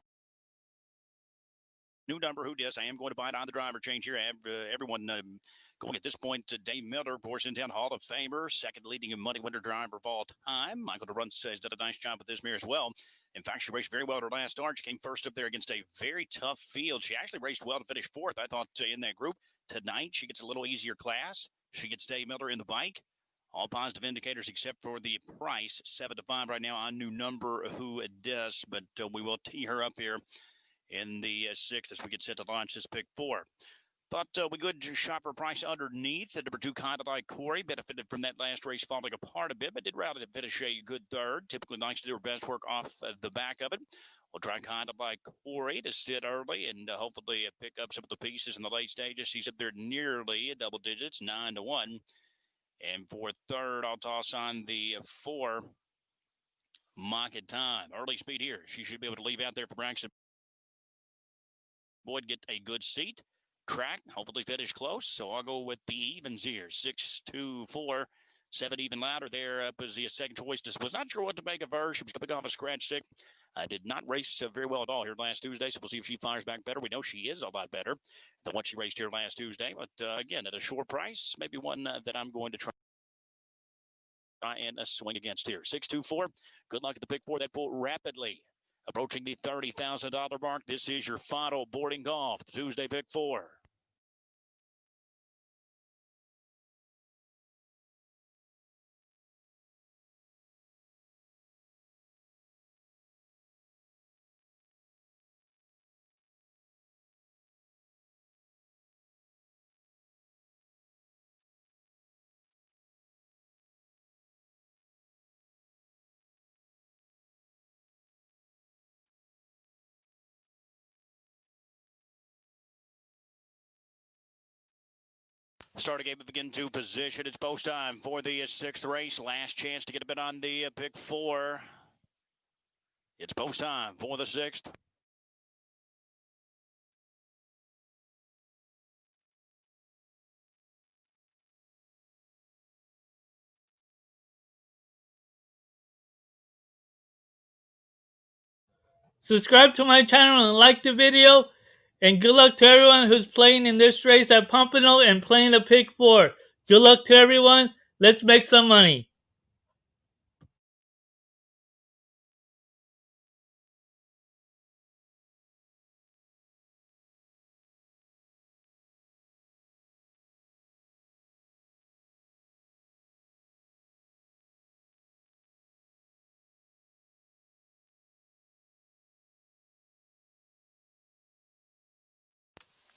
S3: New number, who does? I am going to buy it on the driver change here. Everyone going at this point to Dave Miller, Portsmouth Hall of Famer, second leading money winner driver of all time. Michael DeRunt has done a nice job with this mare as well. In fact, she raced very well at her last start. She came first up there against a very tough field. She actually raced well to finish 4th, I thought, in that group. Tonight, she gets a little easier class. She gets Dave Miller in the bike. All positive indicators except for the price, 7-5 right now on new number, who does. But we will tee her up here in the 6th as we get set to launch this pick 4. Thought we could shop for a price underneath. The number 2, Kind of Like Corey, benefited from that last race falling apart a bit, but did rally to finish a good 3rd. Typically likes to do her best work off the back of it. We'll try Kind of Like Corey to sit early and hopefully pick up some of the pieces in the late stages. She's up there nearly double digits, 9-1. And for 3rd, I'll toss on the 4, Market Time. Early speed here. She should be able to leave out there for Braxton Boyd, get a good seat. Track, hopefully finish close. So I'll go with the evens here. 6-2-4. 7 even louder there up as the second choice. Just was not sure what to make of her. She was coming off a scratch stick. Did not race very well at all here last Tuesday, so we'll see if she fires back better. We know she is a lot better than what she raced here last Tuesday. But again, at a short price, maybe one that I'm going to try and swing against here. 624. Good luck at the pick four. That pull rapidly approaching the $30,000 mark. This is your final boarding call for the Tuesday pick four. Start a game of begin to position. It's post time for the sixth race. Last chance to get a bit on the pick four. It's post time for the sixth.
S1: Subscribe to my channel and like the video. And good luck to everyone who's playing in this race at Pompano and playing the pick four. Good luck to everyone. Let's make some money.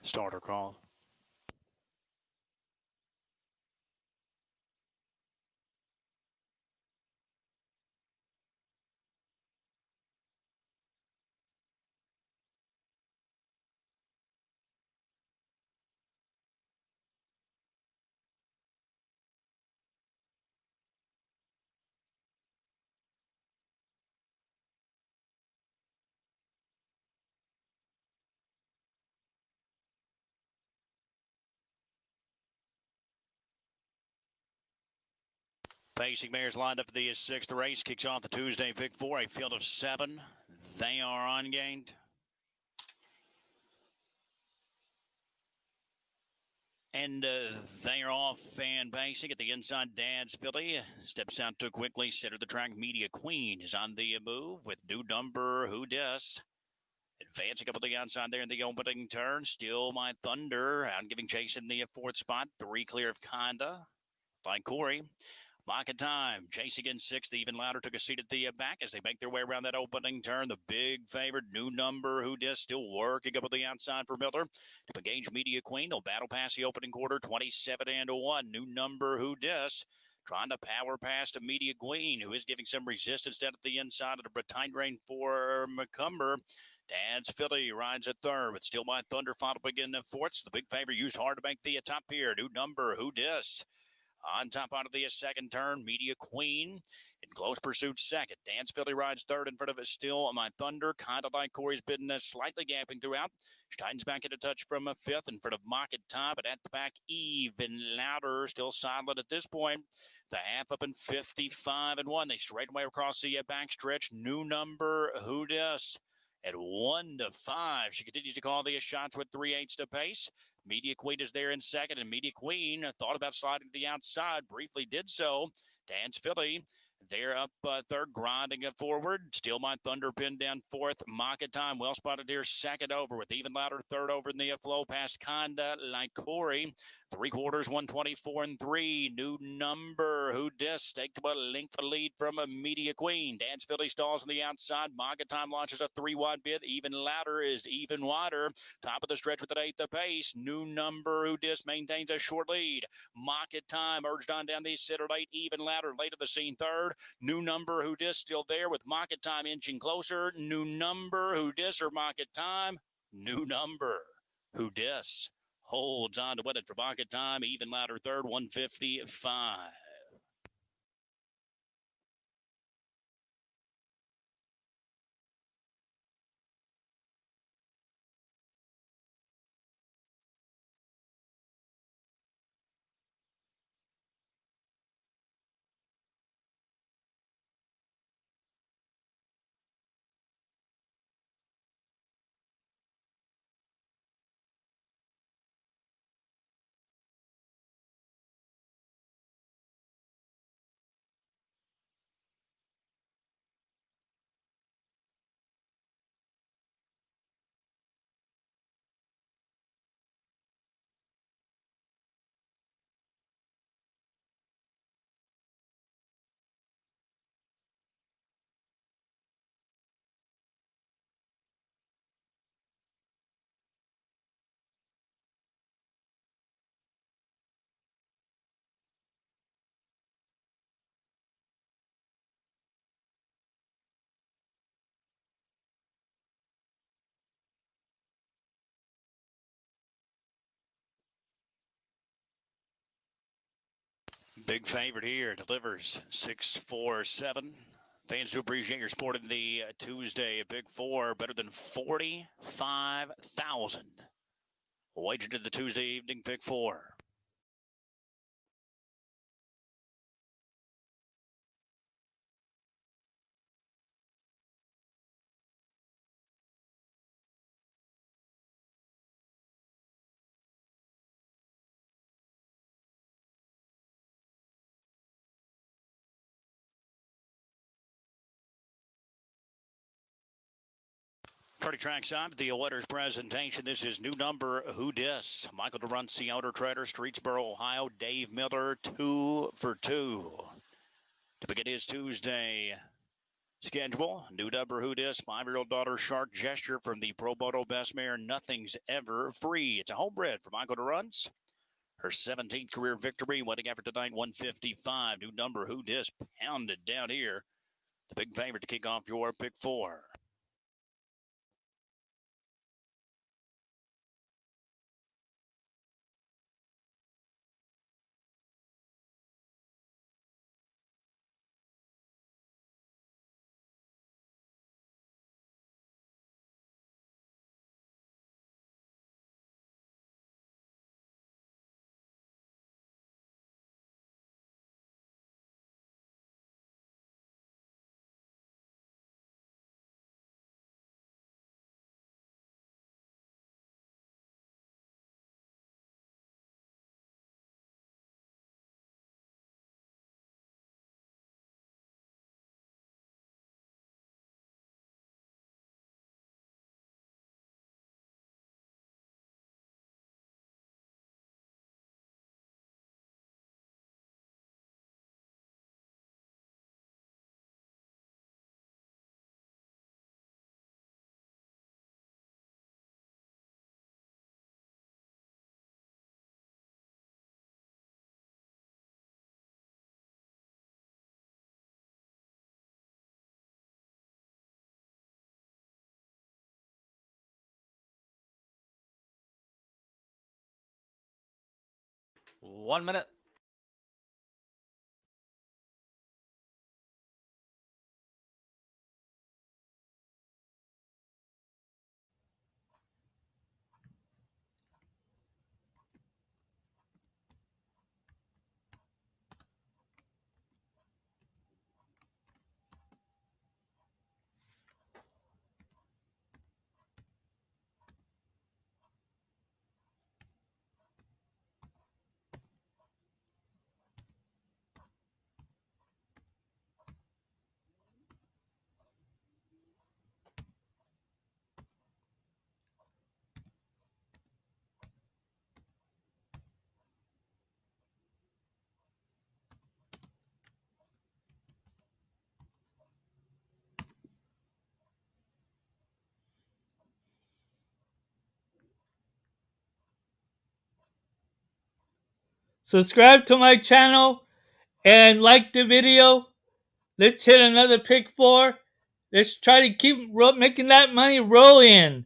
S3: Starter call. Pacing mares lined up for the sixth race. Kicks off the Tuesday pick four. A field of 7. They are on gained. And they are off and pacing at the inside. Dad's Filly steps out too quickly. Center of the track. Media Queen is on the move with new number Who Dis. Advancing up on the outside there in the opening turn. Still My Thunder out giving chase in the fourth spot. 3 clear of Conda by Corey. Market time, chasing in sixth. Even louder took a seat at the back as they make their way around that opening turn. The big favorite, new number Who Dis, still working up on the outside for Miller. To engage Media Queen, they'll battle past the opening quarter, 27-1. New number Who Dis trying to power past a Media Queen, who is giving some resistance down at the inside of the tight rein for McCumber. Dad's Filly rides at third, but Still My Thunder followed again in fourth. The big favorite used hard to make the top here. New number Who Dis. On top out of the second turn, Media Queen in close pursuit second. Dad's Filly rides third in front of it. Still My Thunder. Kind of like Corey's been slightly gapping throughout. Stein's back in a touch from a fifth in front of Market Time, but at the back, Even Louder still silent at this point. The half up in 55-1. They straight away across the back stretch. New number Who Dis. At 1-5, she continues to call the shots with 3/8 to pace. Media Queen is there in second, and Media Queen thought about sliding to the outside, briefly did so. Dad's Filly, they're up third, grinding it forward. Still My Thunder pinned down fourth. Market Time, well spotted here, second over with Even Louder third over in the flow past Conda like Corey. 3/4, 124-3. New number Who Dis take to a length of lead from a Media Queen. Dad's Filly stalls on the outside. Market Time launches a 3-wide bid. Even Louder is even wider. Top of the stretch with an 8th apace. New number Who Dis maintains a short lead. Market Time urged on down the center late. Even Louder late of the scene third. New number Who Dis still there with Market Time inching closer. New number Who Dis or Market Time. New number Who Dis holds on to win it for Market Time. Even Louder third, 155. Big favorite here, delivers 6-4-7. Fans do appreciate your support in the Tuesday Big Four. Better than 45,000 wagered in the Tuesday evening Big Four. Party tracks on the Wetters presentation. This is new number Who Dis? Michael DeRuncie, Outer Treader, Streetsboro, Ohio. Dave Miller, 2 for 2. To begin his Tuesday schedule, new number Who Dis? 5-year-old daughter Shark Gesture from the Pro Bono Best Mare. Nothing's Ever Free. It's a homebred for Michael DeRunce. Her 17th career victory, winning after tonight, 155. New number Who Dis? Pounded down here. The big favorite to kick off your Pick 4.
S2: One minute.
S1: Subscribe to my channel and like the video. Let's hit another pick 4. Let's try to keep making that money roll in.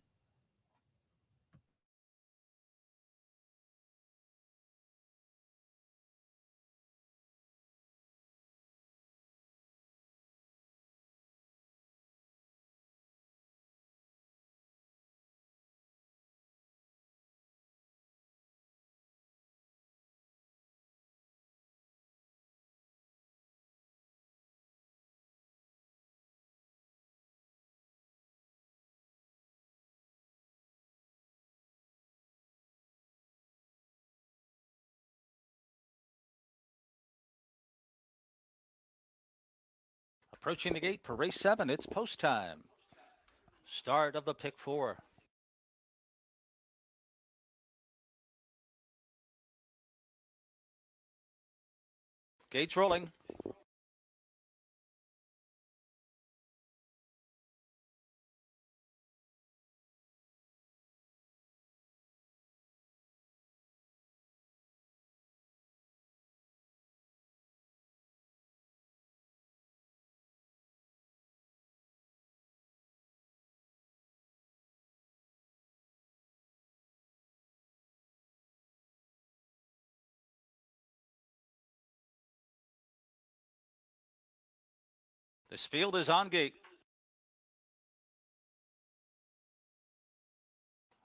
S2: Approaching the gate for race 7. It's post time. Start of the Pick 4. Gates rolling. This field is on gate.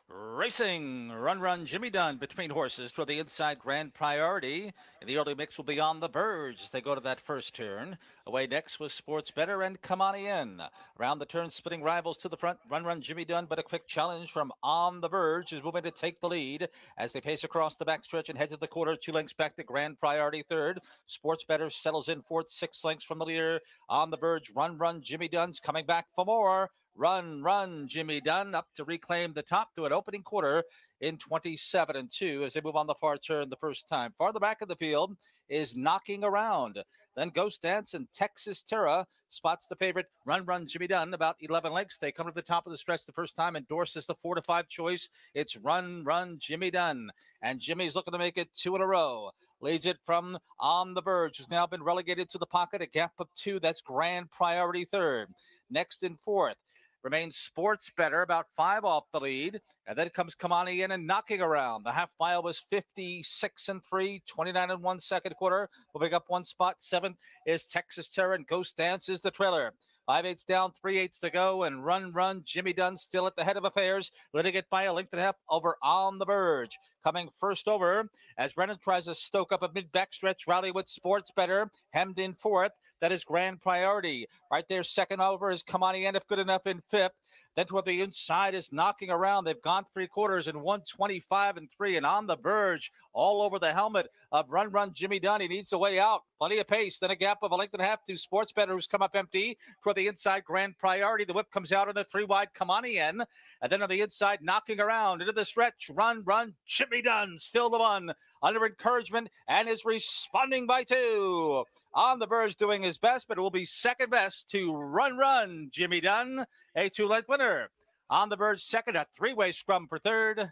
S2: Racing, run, Jimmy Dunn between horses toward the inside. Grand Priority. And the early mix will be On the Verge as they go to that first turn. Away next was Sports Better and Come On In. Around the turn, splitting rivals to the front. Run, Jimmy Dunn, but a quick challenge from On the Verge is moving to take the lead as they pace across the backstretch and head to the quarter. 2 lengths back to Grand Priority third. Sports Better settles in fourth, 6 lengths from the leader. On the Verge, run, Jimmy Dunn's coming back for more. Run, Jimmy Dunn up to reclaim the top to an opening quarter in 27-2 as they move on the far turn the first time. Farther back in the field is Knocking Around. Then Ghost Dance and Texas Terra spots the favorite Run, Jimmy Dunn about 11 lengths. They come to the top of the stretch the first time. Endorses the 4-5 choice. It's Run, Jimmy Dunn. And Jimmy's looking to make it 2 in a row. Leads it from On the Verge, who's now been relegated to the pocket. A gap of 2. That's Grand Priority third. Next in fourth remains Sports Better, about 5 off the lead. And then comes Kamani in and Knocking Around. The half mile was 56-3, 29-1 second quarter. We'll pick up 1 spot. 7th is Texas Terra, and Ghost Dance is the trailer. 5/8 down, 3/8 to go, and run, Jimmy Dunn still at the head of affairs, letting it by a length and a half over On the Verge. Coming first over as Brennan tries to stoke up a mid-backstretch rally with Sports Better, hemmed in fourth. That is Grand Priority. Right there, second over is Kamani and if good enough in fifth. Then toward the inside is Knocking Around. They've gone 3 quarters in 1:25-3, and On the Verge all over the helmet of Run, Jimmy Dunn. He needs a way out. Plenty of pace. Then a gap of a length and a half to Sports Better, who's come up empty. Toward the inside, Grand Priority. The whip comes out on the 3 wide Kamani in. And then on the inside, Knocking Around into the stretch. Run, Jimmy Dunn, still the one under encouragement and is responding by 2. On the Verge doing his best, but it will be second best to Run, Jimmy Dunn, a 2-length winner. On the Verge second, a 3-way scrum for third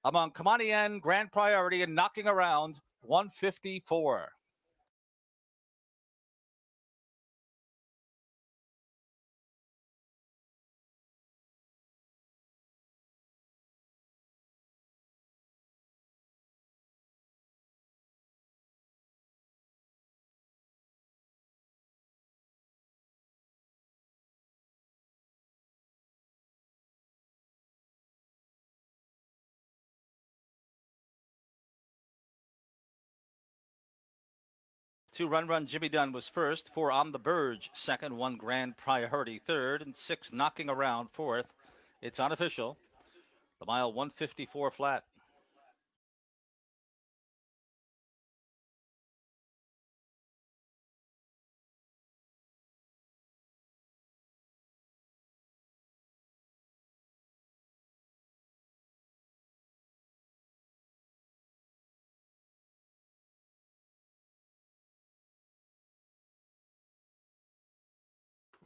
S2: among Kamani N, Grand Priority, and Knocking Around, 154. To Run, Jimmy Dunn was first. 4 On the Verge second. 1 Grand Priority third. And 6 Knocking Around fourth. It's unofficial. The mile 154 flat.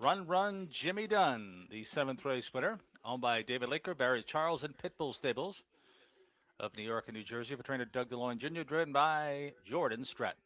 S2: Run, Jimmy Dunn, the 7th race winner, owned by David Laker, Barry Charles, and Pitbull Stables of New York and New Jersey for trainer Doug DeLoyne Jr., driven by Jordan Stratton.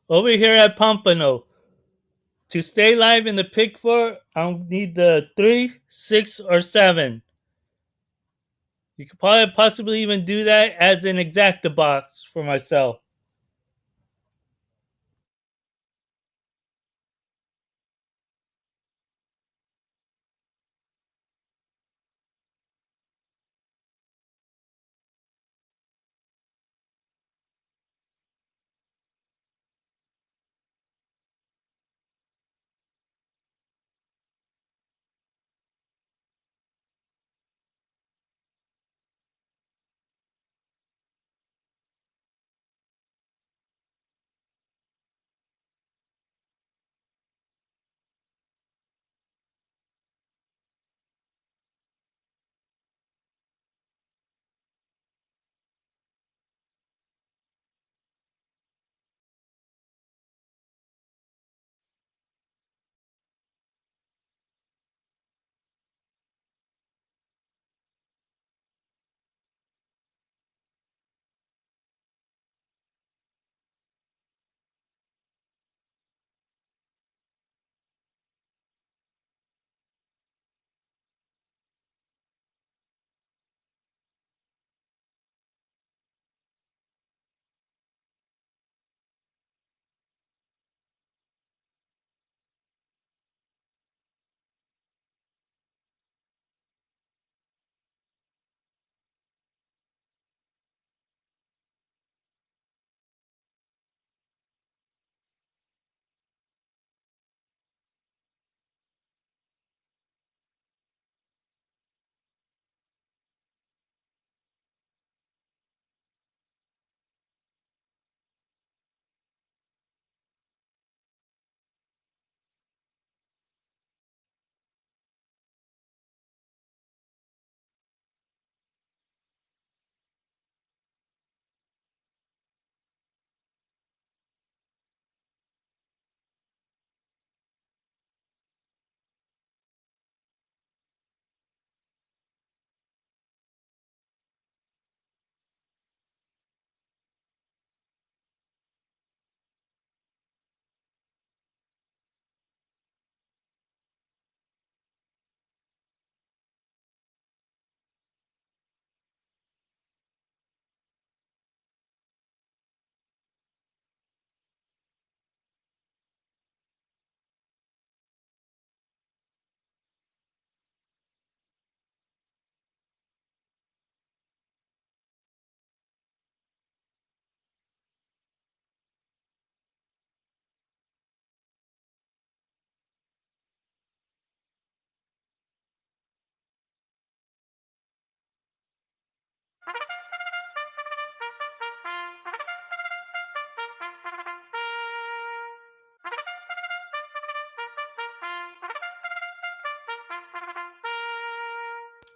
S1: Over here at Pompano, to stay live in the pick 4, I'll need the 3, 6, or 7. You could probably possibly even do that as an exacta box for myself.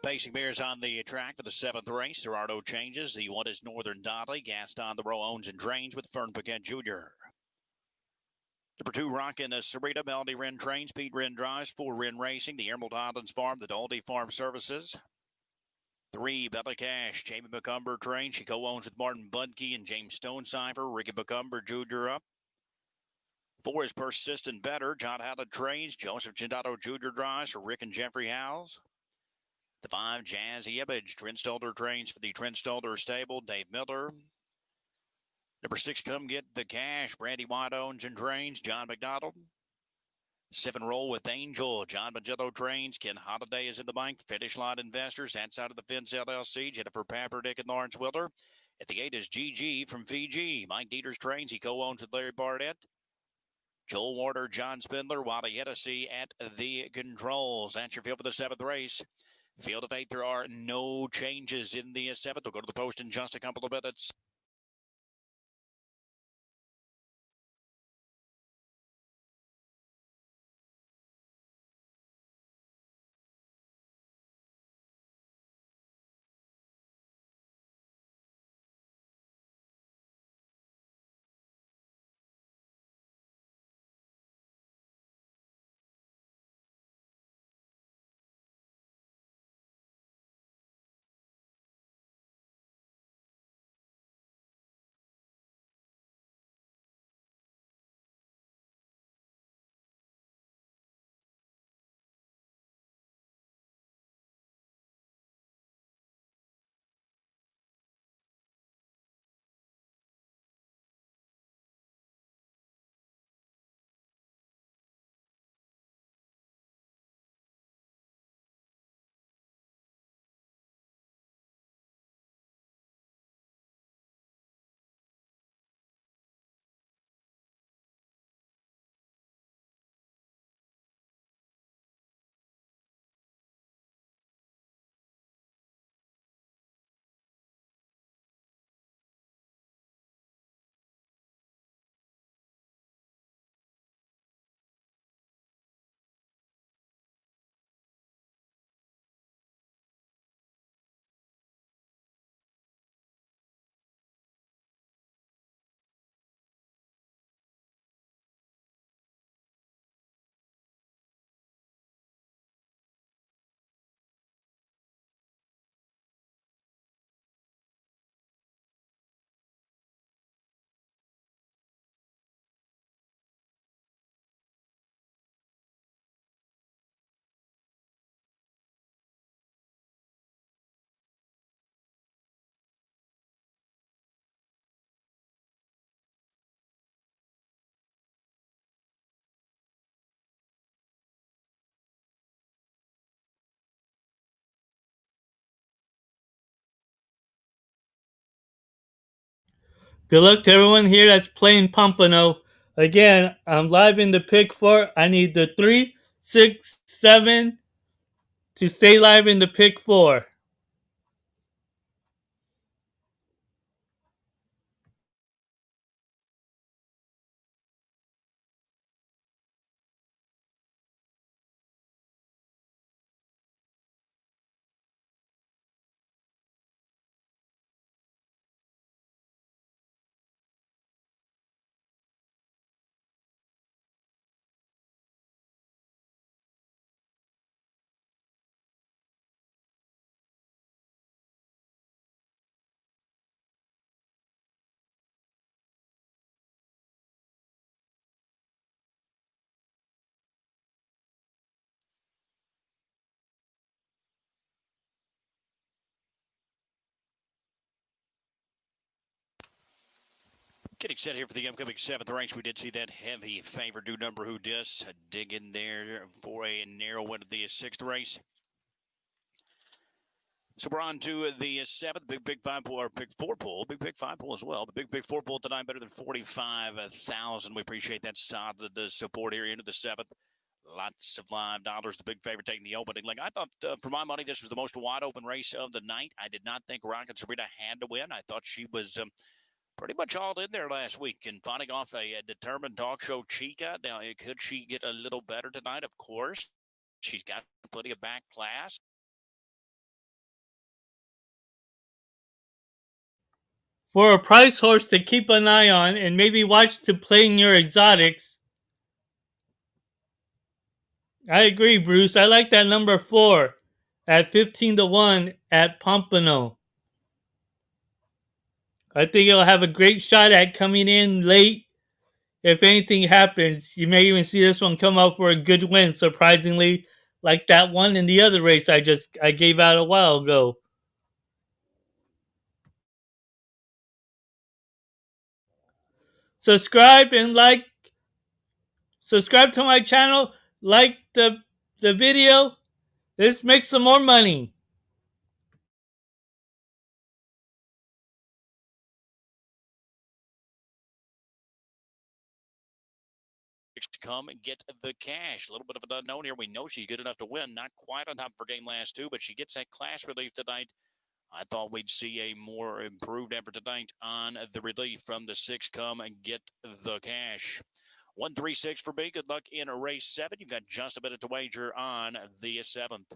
S3: Pacing bears on the track for the 7th race. There are no changes. The 1 is Northern Donnelly. Gaston the row owns and drains with Fern Paquette Jr. Number 2, Rockin' Sarita. Melody Wren trains. Pete Wren drives. 4, Wren Racing. The Emerald Islands Farm. The Daldy Farm Services. 3, Bella Cash. Jamie McCumber trains. She co-owns with Martin Budke and James Stonecipher. Ricky McCumber Jr. up. 4 is Persistent Better. John Howland trains. Joseph Gindato Jr. drives for Rick and Jeffrey Howes. The 5, Jazzy Image. Trent Stolder trains for the Trent Stolder stable. Dave Miller. Number 6, Come Get the Cash. Brandy White owns and trains. John McDonald. 7, Roll with Angel. John Magello trains. Ken Holiday is in the bank. Finish Line Investors. Outside of the Fence LLC. Jennifer Papperdick and Lawrence Willer. At the 8 is GG from Fiji. Mike Dieters trains. He co-owns with Larry Barnett. Joel Warner, John Spindler, Wally Hennessy at the controls. That's your field for the 7th race. Field of 8, there are no changes in the 7th. We'll go to the post in just a couple of minutes.
S1: Good luck to everyone here that's playing Pompano. Again, I'm live in the pick 4. I need the 3, 6, 7 to stay live in the pick 4.
S3: Getting set here for the upcoming 7th race. We did see that heavy favor do number who dis dig in there for a narrow win of the 6th race. So we're on to the 7th big 5 pool, or big 4 pool, big 5 pool as well. The big 4 pool tonight better than 45,000. We appreciate that solid support here into the 7th. Lots of live dollars. The big favorite taking the opening leg. I thought, for my money, this was the most wide open race of the night. I did not think Rocket Sabrina had to win. I thought she was pretty much all in there last week and fighting off a determined dog show Chica. Now, could she get a little better tonight? Of course. She's got plenty of back class.
S1: for a prize horse to keep an eye on and maybe watch to playing your exotics. I agree, Bruce. I like that number 4 at 15-1 at Pompano. I think it'll have a great shot at coming in late. If anything happens, you may even see this one come up for a good win, surprisingly, like that one in the other race I gave out a while ago. Subscribe to my channel, like the video. Let's make some more money.
S3: To come and get the cash. A little bit of an unknown here. We know she's good enough to win. Not quite on top of her game last two, but she gets that class relief tonight. I thought we'd see a more improved effort tonight on the relief from the 6. Come and get the cash. 136 for B. Good luck in race 7. You've got just a minute to wager on the 7th.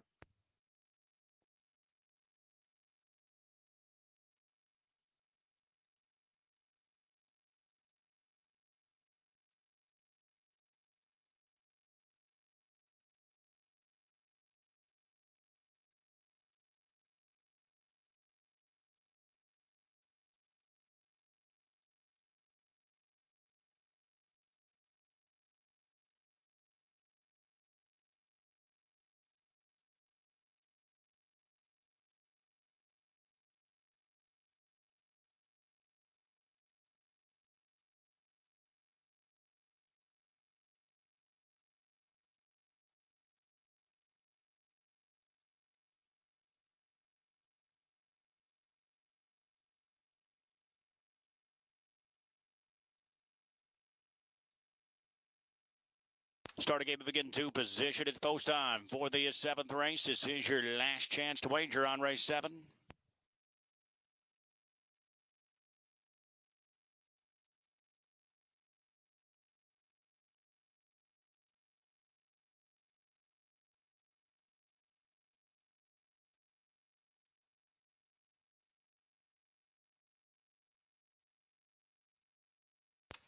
S3: Start a game of begin 2 position. It's post time for the 7th race. This is your last chance to wager on race 7.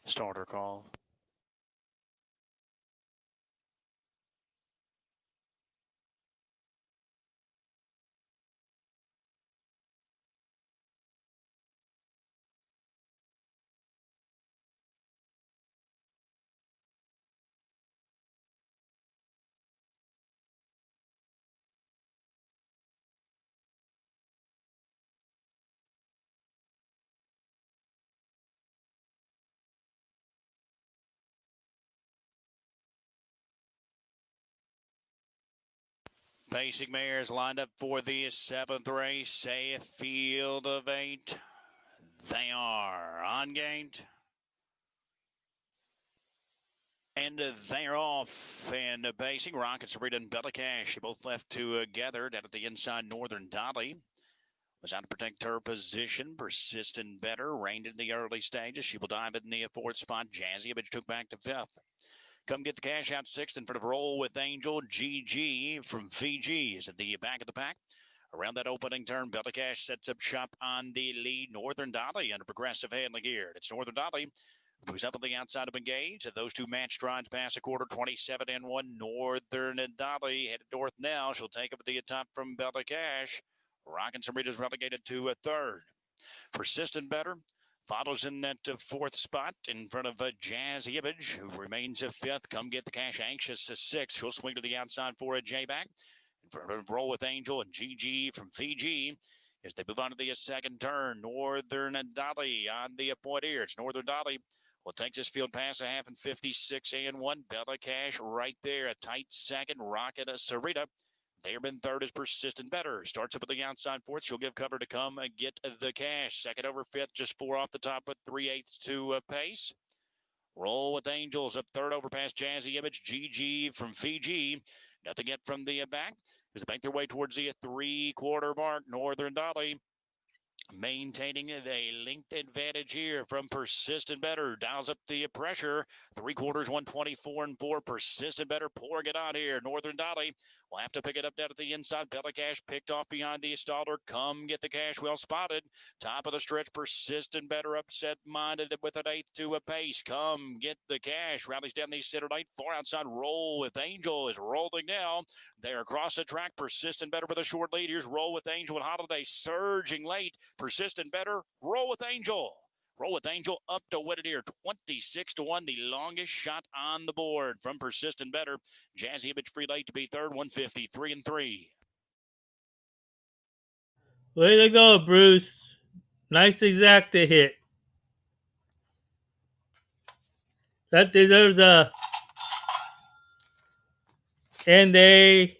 S3: Starter call. Basic mares lined up for the 7th race. A field of 8. They are on gate. And they're off. And basing Rocket, Sarita, and Bella Cash. Both left together down at the inside. Northern Dolly was out to protect her position. Persistent Better reigned in the early stages. She will dive in the 4th spot. Jazzy Image took back to 5th. Come get the cash out 6th in front of Roll with Angel. GG from Fiji is at the back of the pack. Around that opening turn, Bella Cash sets up shop on the lead. Northern Dolly under progressive handling gear. It's Northern Dolly who's up on the outside of Engage. Those two match strides past a quarter, 27-1. Northern Dolly headed north now. She'll take up the top from Bella Cash. Rockin' Sarita's relegated to a 3rd. Persistent Better follows in that 4th spot in front of Jazz Image, who remains 5th. Come get the cash. Anxious 6th. She'll swing to the outside for a J-back. In front of Roll with Angel and GG from Fiji as they move on to the 2nd turn. Northern Dolly on the point here. It's Northern Dolly will take this field past a half and 56-1. Bella Cash right there. A tight 2nd. Rocket Sarita. They're in 3rd is Persistent Better. Starts up at the outside 4th. She'll give cover to come and get the cash. 2nd over 5th, just 4 off the top with 3/8 to pace. Roll with Angels up 3rd over past Jazzy Image. GG from Fiji. Nothing yet from the back as they make their way towards the 3/4 mark. Northern Dolly maintaining a length advantage here from Persistent Better. Dials up the pressure. 3/4, 124-4. Persistent Better pouring it on here. Northern Dolly We'll have to pick it up down at the inside. Bella Cash picked off behind the installer. Come Get the Cash, well spotted. Top of the stretch, Persistent Better, upset-minded with an eighth to a pace. Come Get the Cash rallies down the center right. Far outside, Roll with Angel is rolling now. They're across the track. Persistent Better for the short lead. Here's Roll with Angel and Holiday surging late. Persistent Better, Roll with Angel. Roll with Angel up to win it here, 26-1, the longest shot on the board from Persistent Better. Jazzy Image Free Late to be third, 153-3.
S1: Way to go, Bruce. Nice exacta hit. That deserves a... And a...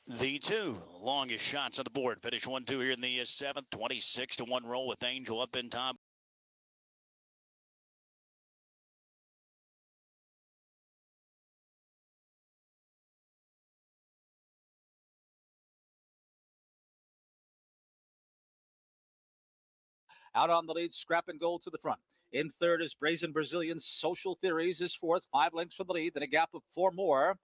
S3: The two longest shots on the board finish 1-2 here in the seventh, 26-1 Roll with Angel up in top.
S2: Out on the lead, Scrap and Gold to the front. In third is Brazen Brazilian. Social Theories is fourth, 5 lengths from the lead. Then a gap of 4 more.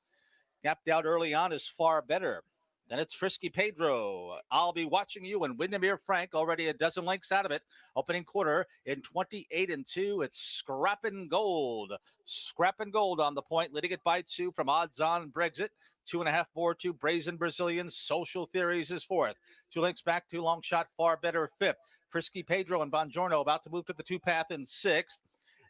S2: Gapped out early on is Far Better. Then it's Frisky Pedro. I'll Be Watching You, and Windermere Frank already a dozen lengths out of it. Opening quarter in 28-2. It's Scrap and Gold. Scrap and Gold on the point, leading it by 2 from Odds On Brexit. 2.5 more to Brazen Brazilian. Social Theories is fourth. 2 lengths back, 2 long shot, Far Better fifth. Frisky Pedro and Bongiorno about to move to the 2-path in sixth.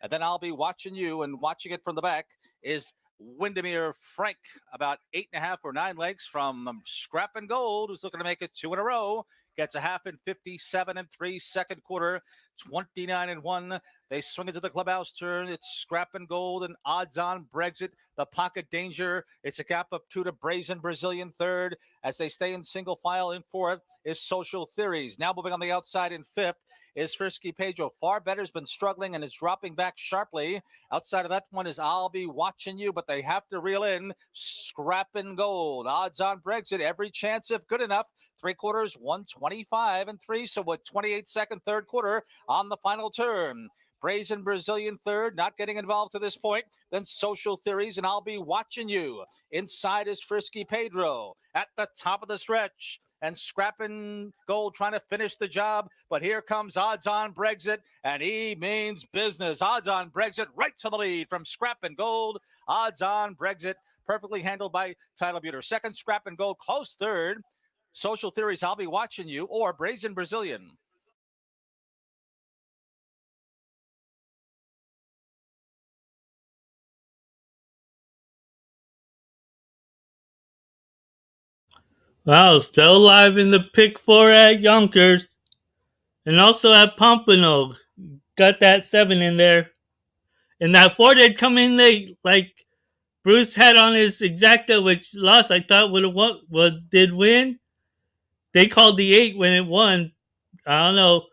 S2: And then I'll Be Watching You, and watching it from the back is Windermere Frank, about 8.5 or 9 lengths from Scrap and Gold, who's looking to make it 2 in a row. Gets a half in 57-3, second quarter, 29-1. They swing into the clubhouse turn. It's Scrap and Gold and Odds On Brexit. The Pocket Danger. It's a gap of 2 to Brazen Brazilian third. As they stay in single file in fourth is Social Theories. Now moving on the outside in fifth is Frisky Pedro. Far Better's been struggling and is dropping back sharply. Outside of that one is I'll Be Watching You, but they have to reel in Scrap and Gold. Odds On Brexit, every chance if good enough. 3 quarters, 125-3. So with 28-second third quarter on the final turn. Brazen Brazilian third, not getting involved to this point. Then Social Theories and I'll Be Watching You. Inside is Frisky Pedro at the top of the stretch. And Scrap and Gold trying to finish the job. But here comes Odds On Brexit, and he means business. Odds On Brexit right to the lead from Scrap and Gold. Odds On Brexit, perfectly handled by Tyler Buter. Second, Scrap and Gold, close third. Social Theories, I'll Be Watching You, or Brazen Brazilian.
S1: Wow, still live in the pick 4 at Yonkers. And also at Pompano. Got that 7 in there. And that 4 did come in late. Like Bruce had on his exacta, which lost. I thought did win. They called the 8 when it won. I don't know.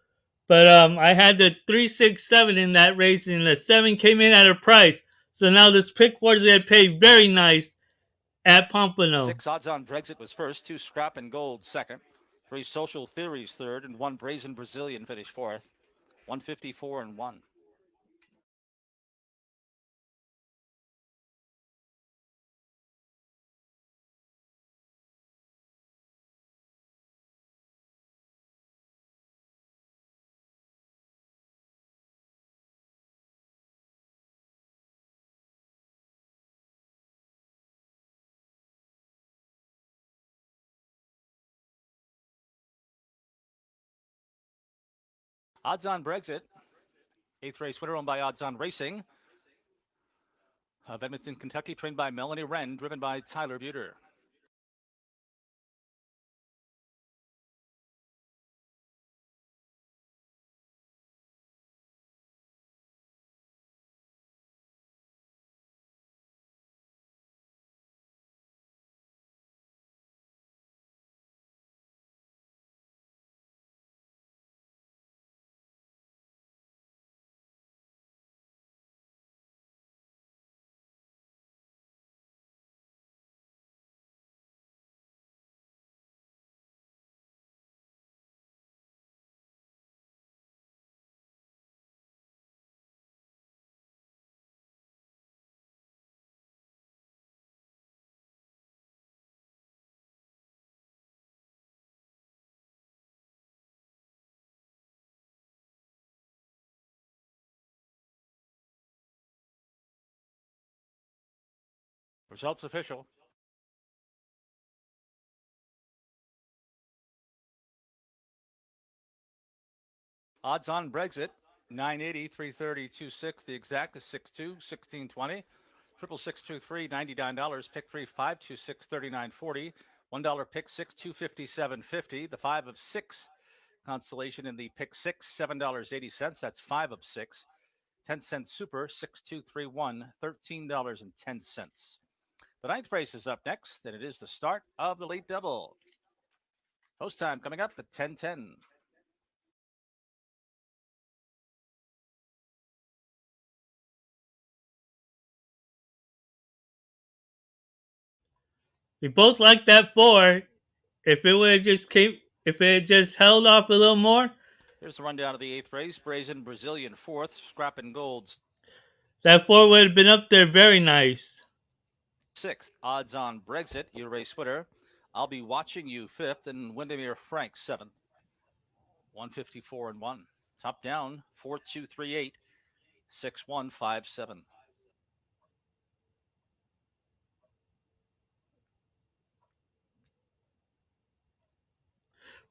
S1: But I had the 3, 6, 7 in that race, and the 7 came in at a price. So now this pick 4 is going to pay very nice at Pompano.
S2: 6 Odds On Brexit was first, 2 Scrap and Gold second, 3 Social Theories third, and 1 Brazen Brazilian finished fourth. 154-1. Odds On Brexit, 8th race winner owned by Odds On Racing of Edmonton, Kentucky, trained by Melanie Wren, driven by Tyler Buter. Results official. Odds on Brexit 980, 330, 26. The exact is 62, 1620. Triple 623, $99. Pick 3, 526, 3940. $1 pick 6, 257.50. The 5 of 6 constellation in the pick 6, $7.80. That's 5 of 6. 10-cent super 6231, $13.10. The ninth race is up next, and it is the start of the late double. Post time coming up at 10:10.
S1: We both like that 4. If it would just if it just held off a little more,
S2: Here's the rundown of the eighth race. Brazen Brazilian fourth. Scrap and Gold's
S1: that 4 would have been up there very nice.
S2: sixth. Odds on Brexit. You race winner. I'll be watching you fifth, and Windermere Frank seventh. 154 and 1. Top down 4238 6157.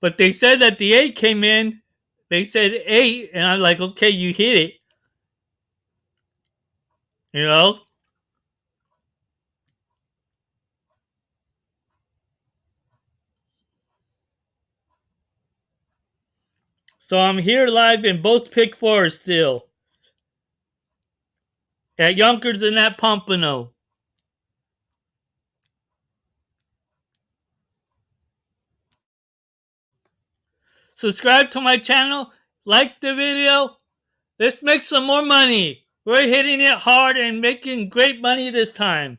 S1: But they said that the 8 came in. They said 8, and I'm like, okay, you hit it. You know? So I'm here live in both pick 4s still. At Yonkers and at Pompano. Subscribe to my channel. Like the video. Let's make some more money. We're hitting it hard and making great money this time.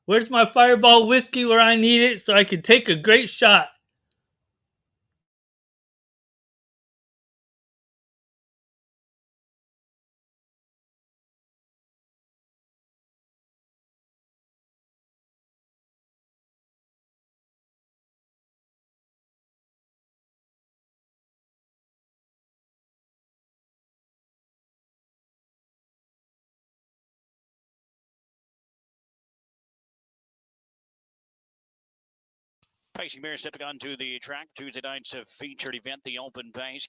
S1: Where's my Fireball whiskey where I need it so I can take a great shot?
S3: Pacing Bear stepping onto the track. Tuesday night's featured event, the Open Pace.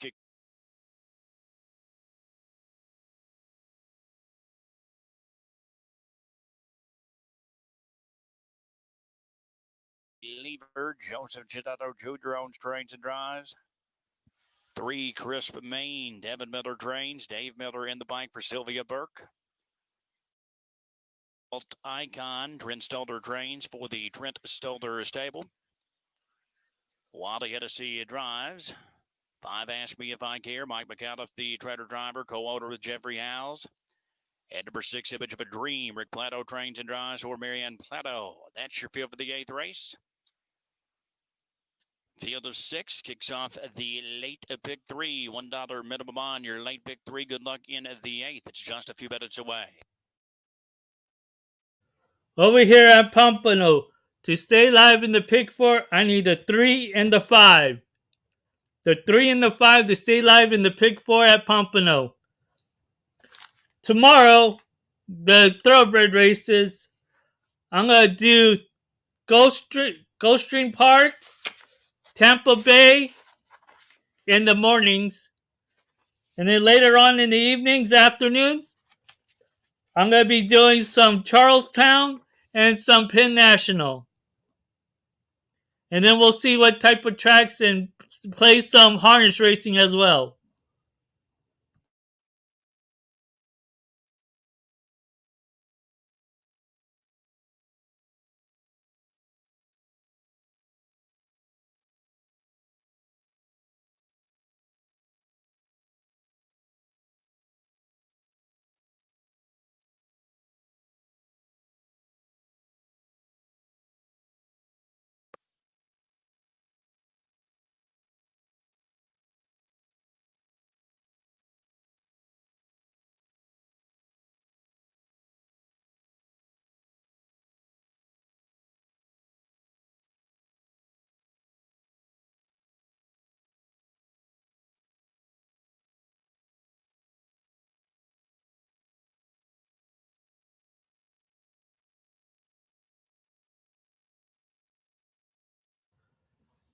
S3: Lever, Joseph Gidato Jr. owns trains and drives. 3, Crisp Maine, Devin Miller trains. Dave Miller in the bike for Sylvia Burke. Alt Icon, Trent Stolder trains for the Trent Stolder stable. Wally Hennessy drives. 5, Ask Me If I Care, Mike McAuliffe, the Treader driver, co-owner with Jeffrey Howes. At number 6, Image of a Dream, Rick Plato trains and drives for Marianne Plato. That's your field for the 8th race. Field of 6 kicks off the late pick 3. $1 minimum on your late pick 3. Good luck in the 8th. It's just a few minutes away.
S1: Over here at Pompano, to stay live in the pick 4, I need the 3 and the 5. The 3 and the 5 to stay live in the pick 4 at Pompano. Tomorrow, the thoroughbred races, I'm going to do Gulfstream Park, Tampa Bay in the mornings. And then later on in the evenings, afternoons, I'm going to be doing some Charlestown and some Penn National. And then we'll see what type of tracks and play some harness racing as well.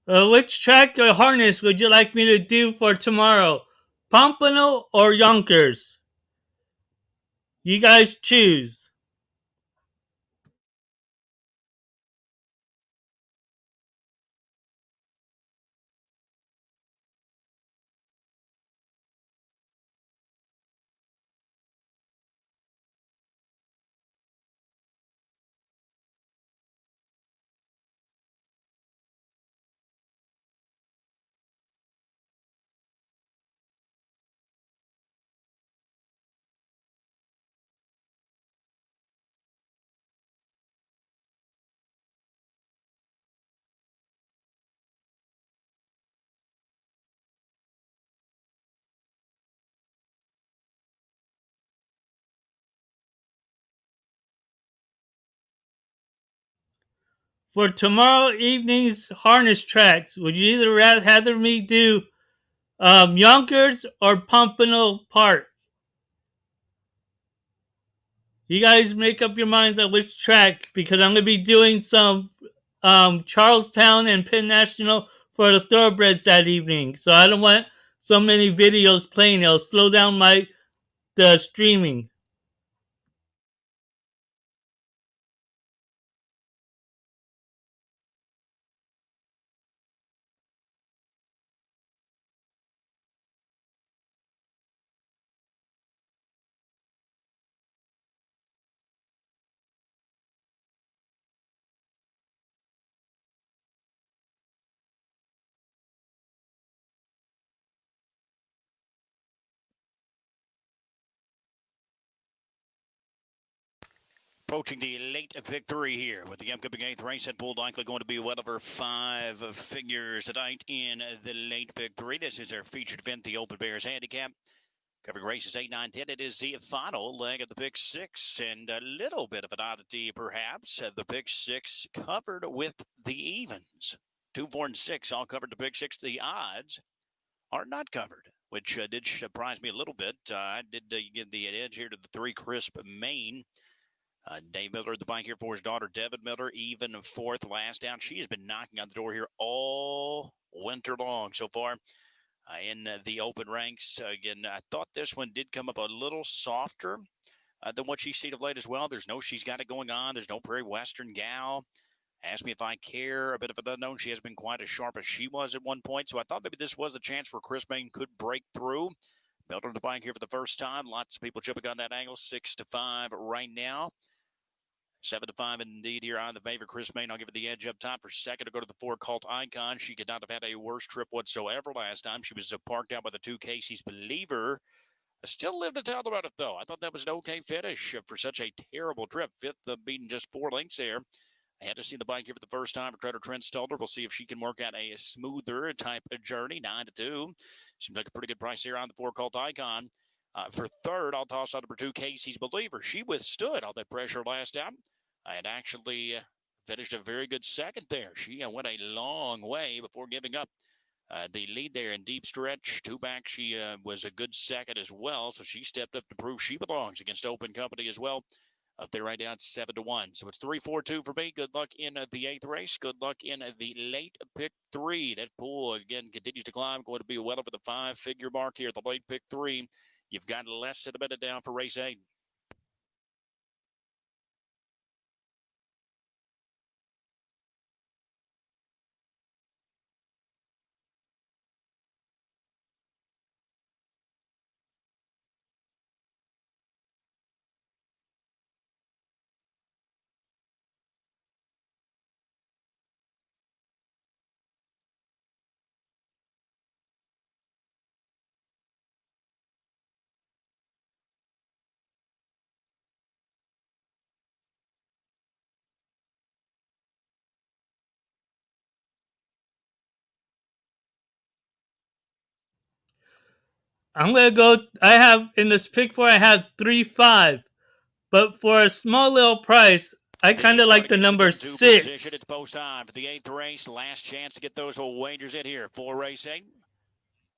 S1: Which track or harness would you like me to do for tomorrow? Pompano or Yonkers? You guys choose. For tomorrow evening's harness tracks, would you either rather me do Yonkers or Pompano Park? You guys make up your mind on which track because I'm going to be doing some Charlestown and Penn National for the thoroughbreds that evening. So I don't want so many videos playing. It'll slow down the streaming.
S3: Approaching the late pick three here with the upcoming eighth race at Bull likely going to be well over 5 figures tonight in the late pick three. This is our featured event, the Open Bears Handicap. Covering races 8, 9, 10. It is the final leg of the pick six, and a little bit of an oddity perhaps. The pick six covered with the evens. 2, 4, and 6 all covered the pick six. The odds are not covered, which did surprise me a little bit. I did give the edge here to the 3 Crisp Maine. Dave Miller, the bike here for his daughter, Devin Miller, even fourth last down. She has been knocking on the door here all winter long so far in the open ranks. Again, I thought this one did come up a little softer than what she's seen of late as well. There's no She's Got It Going On. There's no Prairie Western Gal. Ask Me If I Care, a bit of an unknown. She has been quite as sharp as she was at one point. So I thought maybe this was a chance where Chris Maine could break through. Miller the bike here for the first time. Lots of people jumping on that angle. 6-5 right now. 7-5 indeed here on the favorite, Chris Maine. I'll give it the edge up top for second to go to the 4 Cult Icon. She could not have had a worse trip whatsoever last time. She was parked out by the 2 Casey's Believer. I still live to tell about it, though. I thought that was an okay finish for such a terrible trip. Fifth, beating just 4 lengths there. I had to see the bike here for the first time for Trader Trent Stelter. We'll see if she can work out a smoother type of journey. 9-2. Seems like a pretty good price here on the 4 Cult Icon. For third, I'll toss out number 2, Casey's Believer. She withstood all that pressure last time. I had actually finished a very good second there. She went a long way before giving up the lead there in deep stretch. 2 back, she was a good second as well. So she stepped up to prove she belongs against Open Company as well. Up there right down 7-1. So it's 3-4-2 for me. Good luck in the 8th race. Good luck in the late pick 3. That pool, again, continues to climb. Going to be well over the 5-figure mark here at the late pick 3. You've got less than a minute down for race 8.
S1: I'm gonna go. I have in this pick 4. I have 3-5, but for a small little price, I kind of like the number 6.
S3: It's post time for the 8th race. Last chance to get those wagers in here for race 8.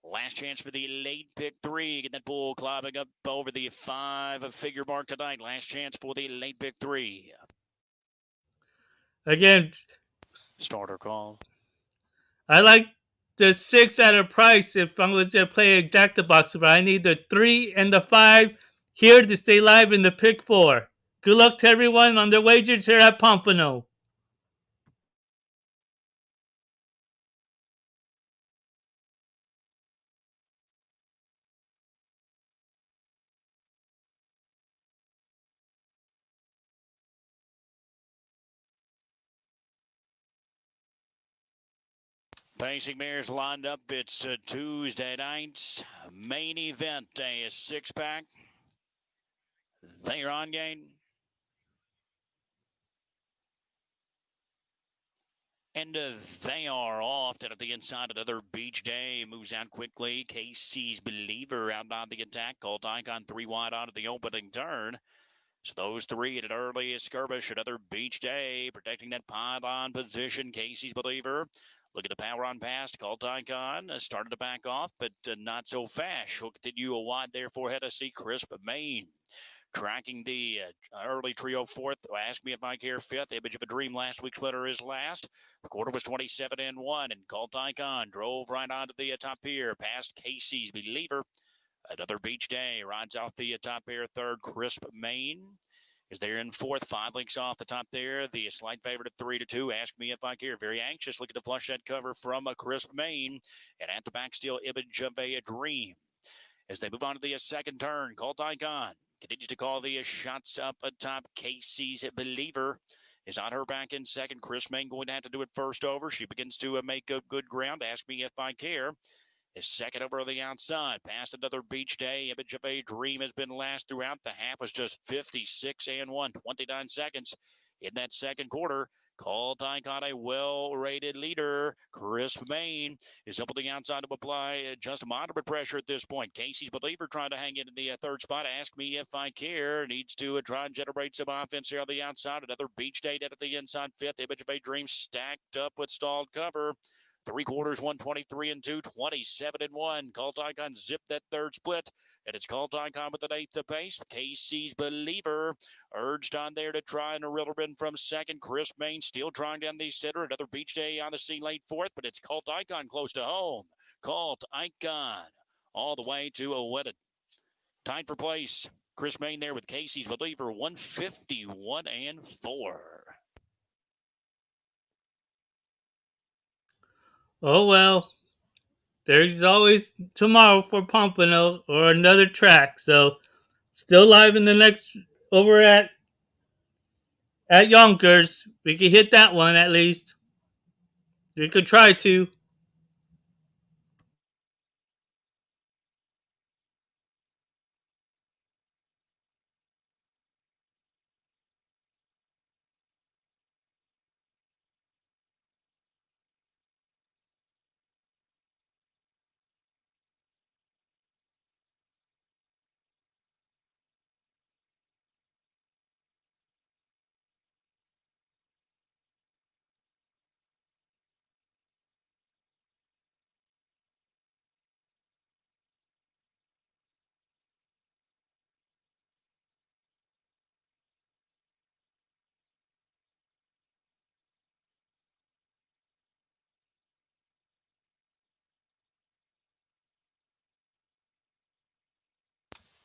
S3: Last chance for the late pick 3. Get that bull climbing up over the 5-figure mark tonight. Last chance for the late pick 3.
S1: Again,
S3: Starter call.
S1: I like the 6 at a price if I was going to play exacta box, but I need the 3 and the 5 here to stay live in the pick 4. Good luck to everyone on their wagers here at Pompano.
S3: Pacing Mares lined up. It's Tuesday night's main event, a 6-pack. They're on game. And they are off. Down at the inside, another Beach Day moves out quickly. Casey's Believer out on the attack. Colt Icon 3 wide onto the opening turn. So those three at an early skirmish. Another Beach Day protecting that pylon position. Casey's Believer. Look at the power on past. Colt Icon started to back off, but not so fast. She'll continue a wide there for Hennessy. Crisp Maine. Tracking the early trio fourth. Ask Me If I Care fifth. Image of a Dream last week's winner is last. The quarter was 27-1, and Colt Icon drove right onto the top here past Casey's Believer. Another Beach Day rides off the top here. Third, Crisp Maine is there in fourth. 5 links off the top there. The slight favorite at 3-2. Ask Me If I Care. Very anxious looking to flush that cover from a Crisp Maine. And at the back still, Image of a Dream. As they move on to the second turn, Colt Icon continues to call the shots up atop. Casey's Believer is on her back in second. Crisp Maine going to have to do it first over. She begins to make up good ground. Ask Me If I Care is second over on the outside. Past another Beach Day. Image of a Dream has been last throughout. The half was just 56-1, 29 seconds in that second quarter. Colt Icon, a well-rated leader. Crisp Maine is up on the outside to apply just moderate pressure at this point. Casey's Believer trying to hang in the third spot. Ask Me If I Care needs to try and generate some offense here on the outside. Another Beach Day down at the inside fifth. Image of a Dream stacked up with stalled cover. 3 quarters, 123-2, 27-1. Colt Icon zipped that third split, and it's Colt Icon with an eighth apace. Casey's Believer urged on there to try and a reel in from second. Crisp Maine still drawing down the center. Another Beach Day on the scene late fourth, but it's Colt Icon close to home. Colt Icon all the way to a win it. Tied for place. Crisp Maine there with Casey's Believer, 151-4.
S1: Oh well, there's always tomorrow for Pompano or another track. So still live in the next over at Yonkers. We could hit that one at least. We could try to.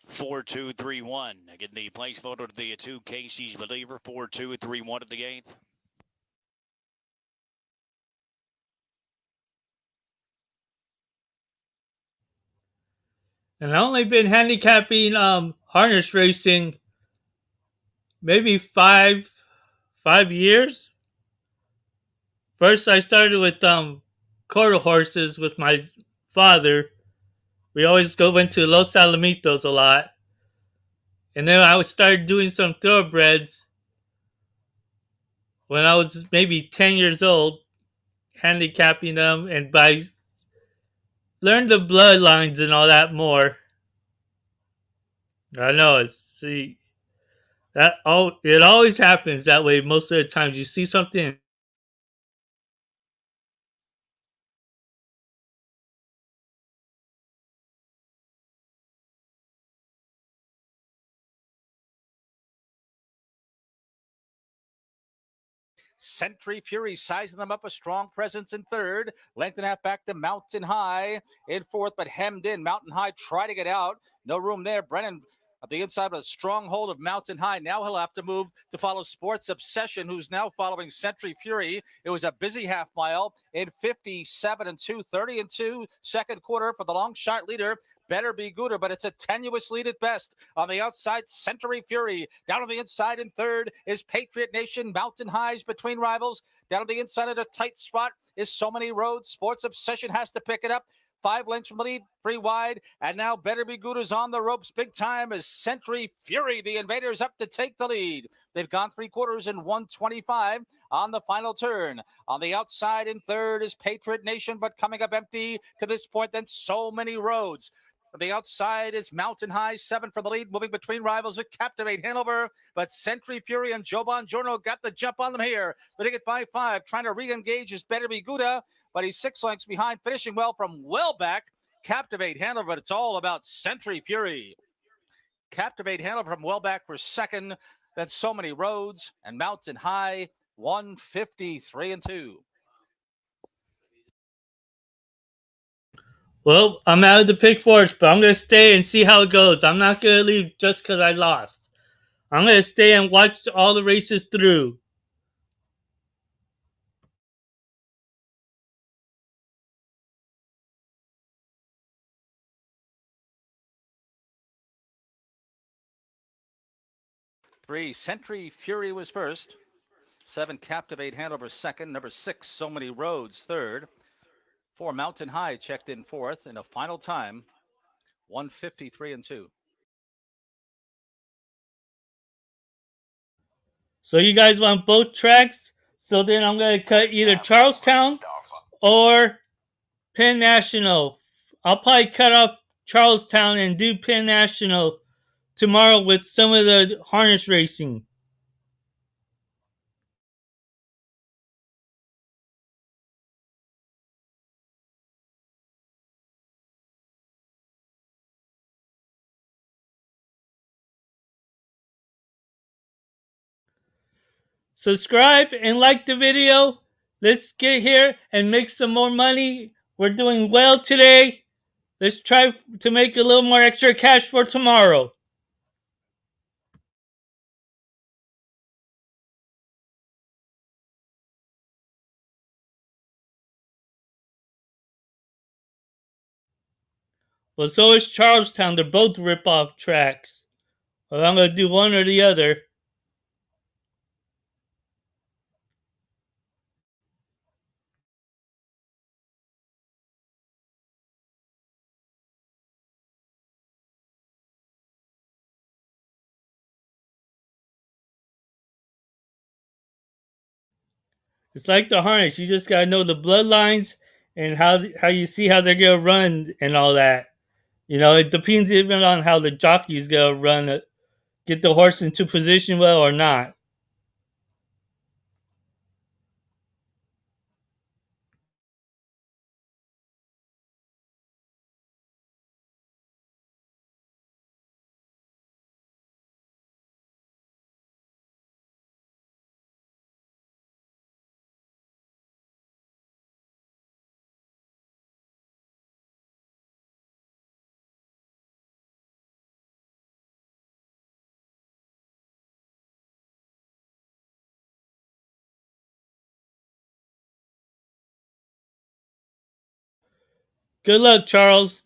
S3: Four, two, three, one. Again, the place photo to the 2 Casey's Believer. 4-2-3-1 at the 8th.
S1: And I've only been handicapping harness racing maybe five years. First, I started with quarter horses with my father. We always go into Los Alamitos a lot. And then I started doing some thoroughbreds when I was maybe 10 years old, handicapping them, and by learned the bloodlines and all that more. I know it always happens that way. Most of the times you see something.
S2: Century Fury sizing them up, a strong presence in third. Length and a half back to Mountain High in fourth, but hemmed in. Mountain High try to get out. No room there. Brennan at the inside with a strong hold of Mountain High. Now he'll have to move to follow Sports Obsession, who's now following Century Fury. It was a busy half mile in 57 and 2, 30 and 2, second quarter for the long shot leader. Better Be Gooder, but it's a tenuous lead at best. On the outside, Century Fury. Down on the inside in third is Patriot Nation. Mountain Highs between rivals. Down on the inside at a tight spot is So Many Roads. Sports Obsession has to pick it up. 5 lengths from the lead, 3 wide, and now Better Be Gooder's on the ropes big time as Century Fury, the Invaders, up to take the lead. They've gone 3 quarters in 125 on the final turn. On the outside in third is Patriot Nation, but coming up empty to this point, then So Many Roads. On the outside is Mountain High, 7 for the lead, moving between rivals at Captivate Hanover, but Century Fury and Joe Bongiorno got the jump on them here. Leading it by 5, trying to re-engage is Better Be Gooder, but he's 6 lengths behind, finishing well from well back. Captivate Hanover, but it's all about Century Fury. Captivate Hanover from well back for second, then So Many Roads and Mountain High, 153 and 2.
S1: Well, I'm out of the pick fours, but I'm going to stay and see how it goes. I'm not going to leave just because I lost. I'm going to stay and watch all the races through.
S2: Three, Century Fury was first. 7, Captivate Hanover second. Number 6, So Many Roads third. 4, Mountain High checked in fourth. And a final time, 153 and 2.
S1: So you guys want both tracks? So then I'm going to cut either Charlestown or Penn National. I'll probably cut off Charlestown and do Penn National tomorrow with some of the harness racing. Subscribe and like the video. Let's get here and make some more money. We're doing well today. Let's try to make a little more extra cash for tomorrow. Well, so is Charlestown. They're both rip-off tracks. Well, I'm going to do one or the other. It's like the harness. You just gotta know the bloodlines and how you see how they're gonna run and all that. You know, it depends even on how the jockey's gonna run it, get the horse into position well or not. Good luck, Charles.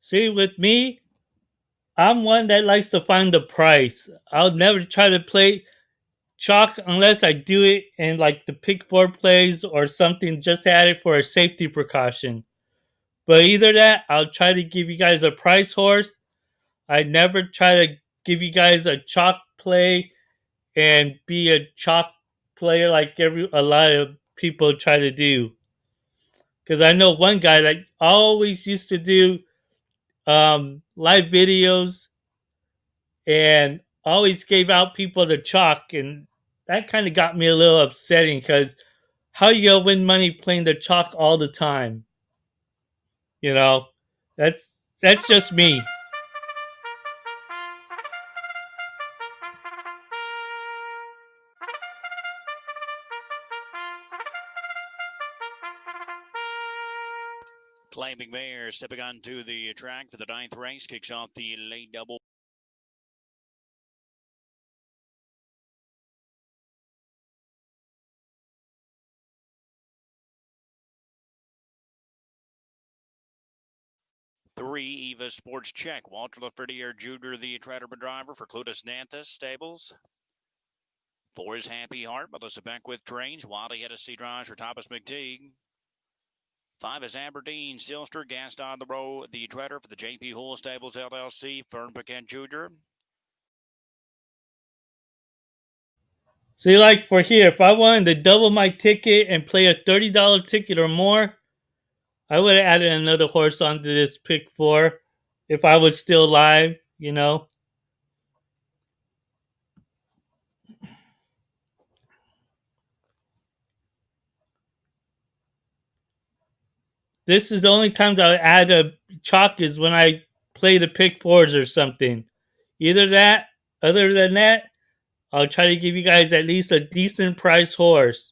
S1: See, with me, I'm one that likes to find the price. I'll never try to play chalk unless I do it in like the pick four plays or something just to add it for a safety precaution. But either that, I'll try to give you guys a price horse. I never try to give you guys a chalk play and be a chalk player like a lot of people try to do. Because I know one guy that always used to do live videos and always gave out people the chalk, and that kind of got me a little upsetting because how you gonna win money playing the chalk all the time? You know, that's just me.
S3: Claiming Mayor stepping onto the track for the 9th race, kicks off the late double. Three, Eva Sports Check. Walter Laferriere Jr., the Treaderman driver for Clutis Nantes Stables. 4 is Happy Heart. Melissa Beckwith trains. Wildy Hennessy drives for Thomas McTeague. 5 is Aberdeen Silster. Gaston the Row, the treader for the JP Hull Stables LLC. Fern Pecan Jr.
S1: See, like for here, if I wanted to double my ticket and play a $30 ticket or more, I would have added another horse onto this pick four if I was still live, you know. This is the only time that I add a chalk is when I play the pick fours or something. Either that, other than that, I'll try to give you guys at least a decent price horse.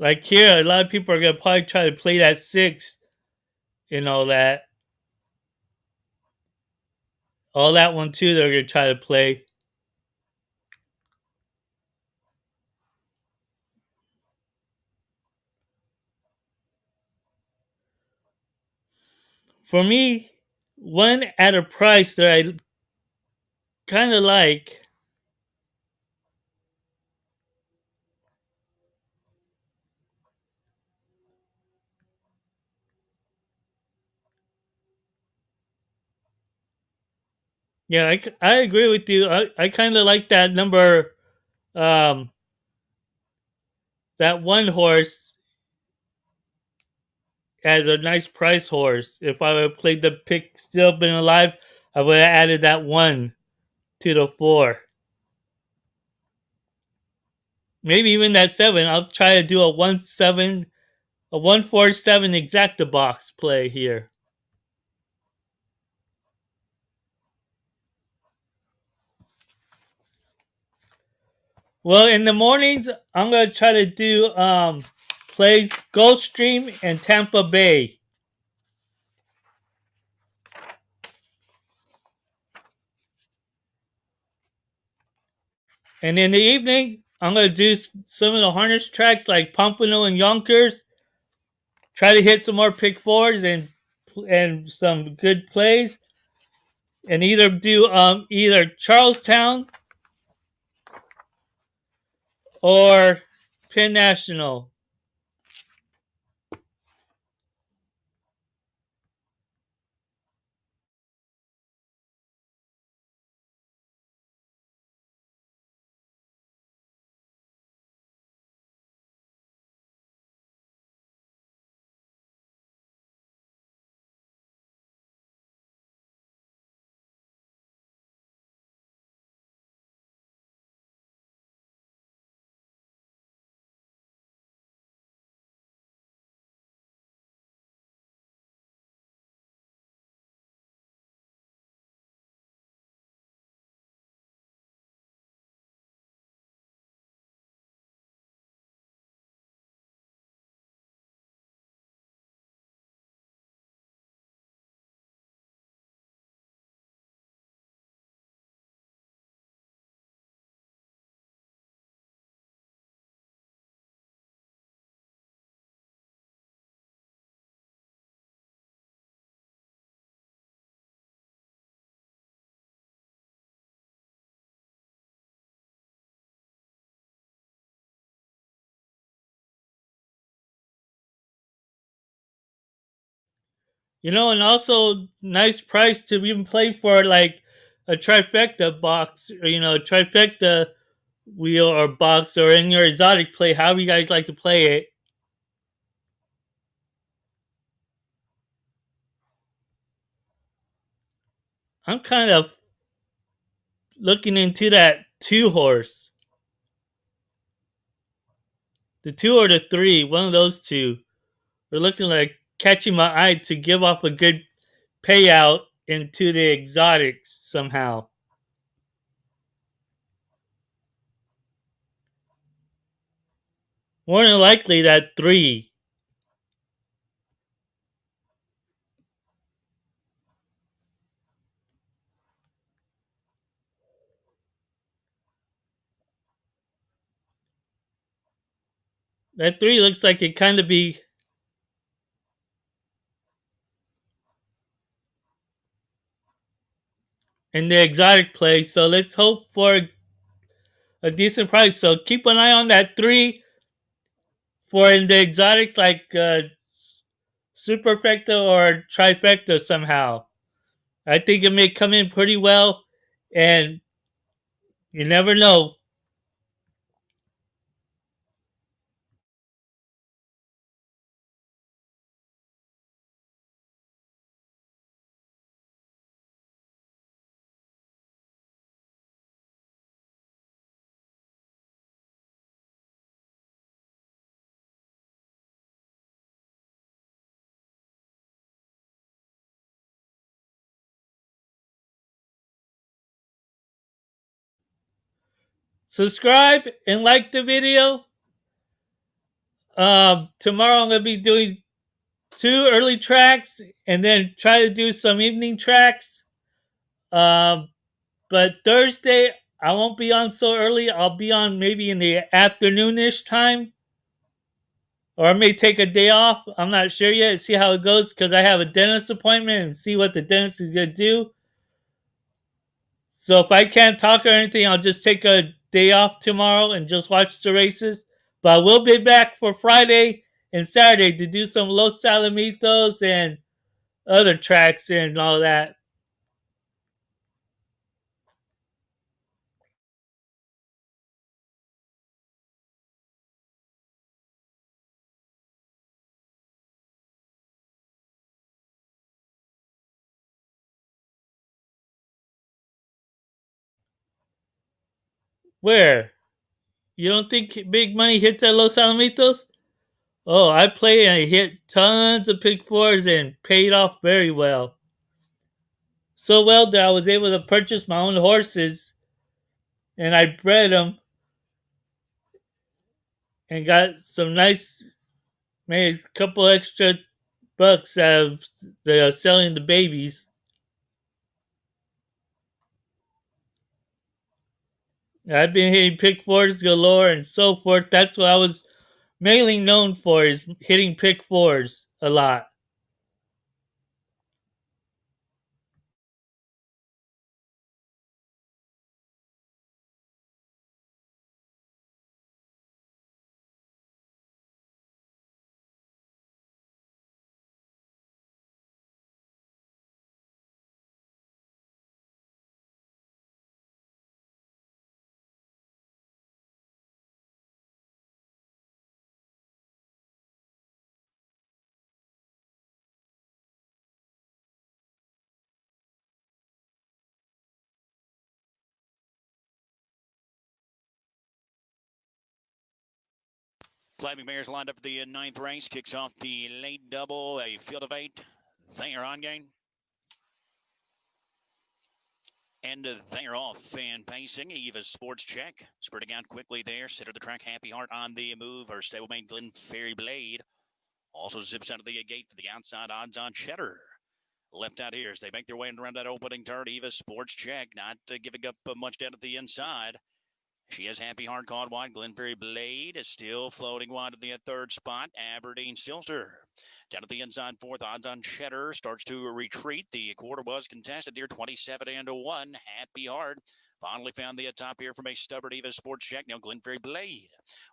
S1: Like here, a lot of people are gonna probably try to play that 6 and all that. All that one too, they're gonna try to play. For me, one at a price that I kind of like. Yeah, I agree with you. I kind of like that number, um, that one horse as a nice price horse. If I would have played the pick, still been alive, I would have added that one to the 4. Maybe even that 7. I'll try to do a 1-7, a 1-4-7 exacta box play here. Well, in the mornings, I'm gonna try to do play Gulfstream and Tampa Bay. And in the evening, I'm gonna do some of the harness tracks like Pompano and Yonkers. Try to hit some more pick fours and some good plays, and either do either Charlestown or Penn National. You know, and also nice price to even play for like a trifecta box, or, you know, trifecta wheel or box, or in your exotic play, however you guys like to play it. I'm kind of looking into that 2 horse. The 2 or the 3, one of those two. We're looking like catching my eye to give off a good payout into the exotics somehow. More than likely that 3. That 3 looks like it kind of be in the exotic play. So let's hope for a decent price. So keep an eye on that 3 for in the exotics, like superfecta or trifecta somehow. I think it may come in pretty well, and you never know. Subscribe and like the video. Tomorrow I'm gonna be doing 2 early tracks and then try to do some evening tracks. Um, but Thursday I won't be on so early. I'll be on maybe in the afternoonish time, or I may take a day off. I'm not sure yet. See how it goes because I have a dentist appointment and see what the dentist is gonna do. So if I can't talk or anything, I'll just take a day off tomorrow and just watch the races. But I will be back for Friday and Saturday to do some Los Alamitos and other tracks and all that. Where? You don't think big money hits at Los Alamitos? Oh, I played and I hit tons of pick fours and paid off very well. So well that I was able to purchase my own horses and I bred them and got some nice, made a couple extra bucks out of the selling the babies. I've been hitting pick fours galore and so forth. That's what I was mainly known for, is hitting pick fours a lot.
S3: Climbing Mares lined up for the ninth race. Kicks off the late double, a field of 8. They are on game. And they're off and pacing. Eva's Sports Check. Spurting out quickly there. Center of the track, Happy Heart on the move. Her stablemate, Glen Fairy Blade. Also zips out of the gate for the outside odds on Cheddar. Left out here as they make their way around that opening turn. Eva's Sports Check, not giving up much down at the inside. She has Happy Heart caught wide. Glenferrie Blade is still floating wide at the third spot. Aberdeen Silster down at the inside fourth. Odds on Cheddar starts to retreat. The quarter was contested here, 27-1. Happy Heart finally found the top here from a stubborn Eva Sports Check. Now Glenferrie Blade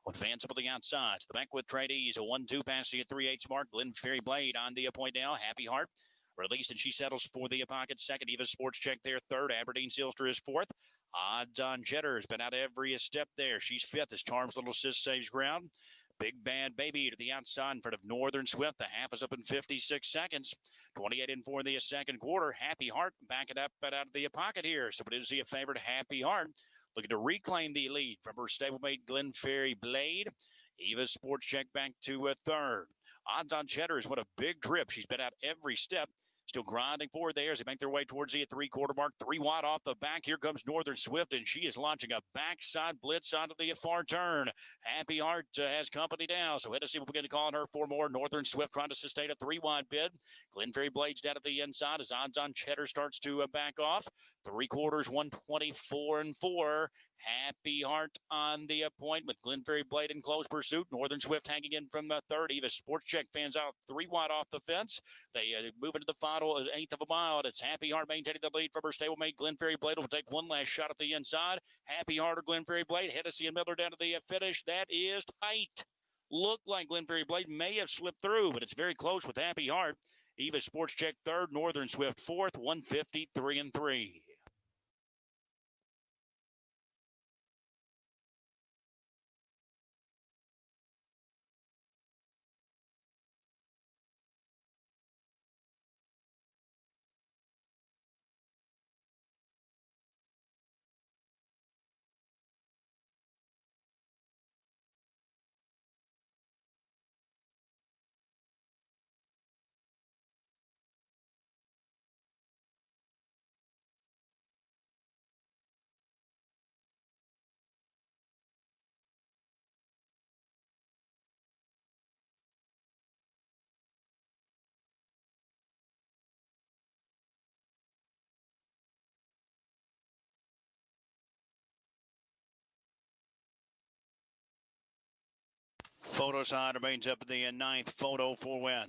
S3: will advance up on the outsides. The back with Trade Ease, a 1-2 past the 3/8 mark. Glenferrie Blade on the point now. Happy Heart Released, and she settles for the pocket second. Eva Sports Check there third. Aberdeen Sealster is fourth. Odds on Jetter's been out every step there. She's fifth as Charms Little Sis saves ground. Big Bad Baby to the outside in front of Northern Swift. The half is up in 56 seconds. 28 in for the second quarter. Happy Heart back it up and out of the pocket here. So it is the favorite Happy Heart looking to reclaim the lead from her stablemate Glen Ferry Blade. Eva Sports Check back to a third. Odds on Cheddar what a big trip. She's been out every step. Still grinding forward there as they make their way towards the three-quarter mark. 3 wide off the back. Here comes Northern Swift, and she is launching a backside blitz onto the far turn. Happy Heart has company now, so Hennessy will begin to call on her for more. Northern Swift trying to sustain a 3-wide bid. Glen Ferry Blades down at the inside as odds on Cheddar starts to back off. 3/4, 124-4. Happy Heart on the point with Glen Ferry Blade in close pursuit. Northern Swift hanging in from third. Eva Sports Check fans out 3 wide off the fence. They move into the final eighth of a mile, and it's Happy Heart maintaining the lead from her stablemate. Glen Ferry Blade will take one last shot at the inside. Happy Heart or Glen Ferry Blade. Hennessy and Miller down to the finish. That is tight. Looked like Glen Ferry Blade may have slipped through, but it's very close with Happy Heart. Eva Sports Check third. Northern Swift fourth. 153-3. Photo side remains up in the ninth. Photo for win.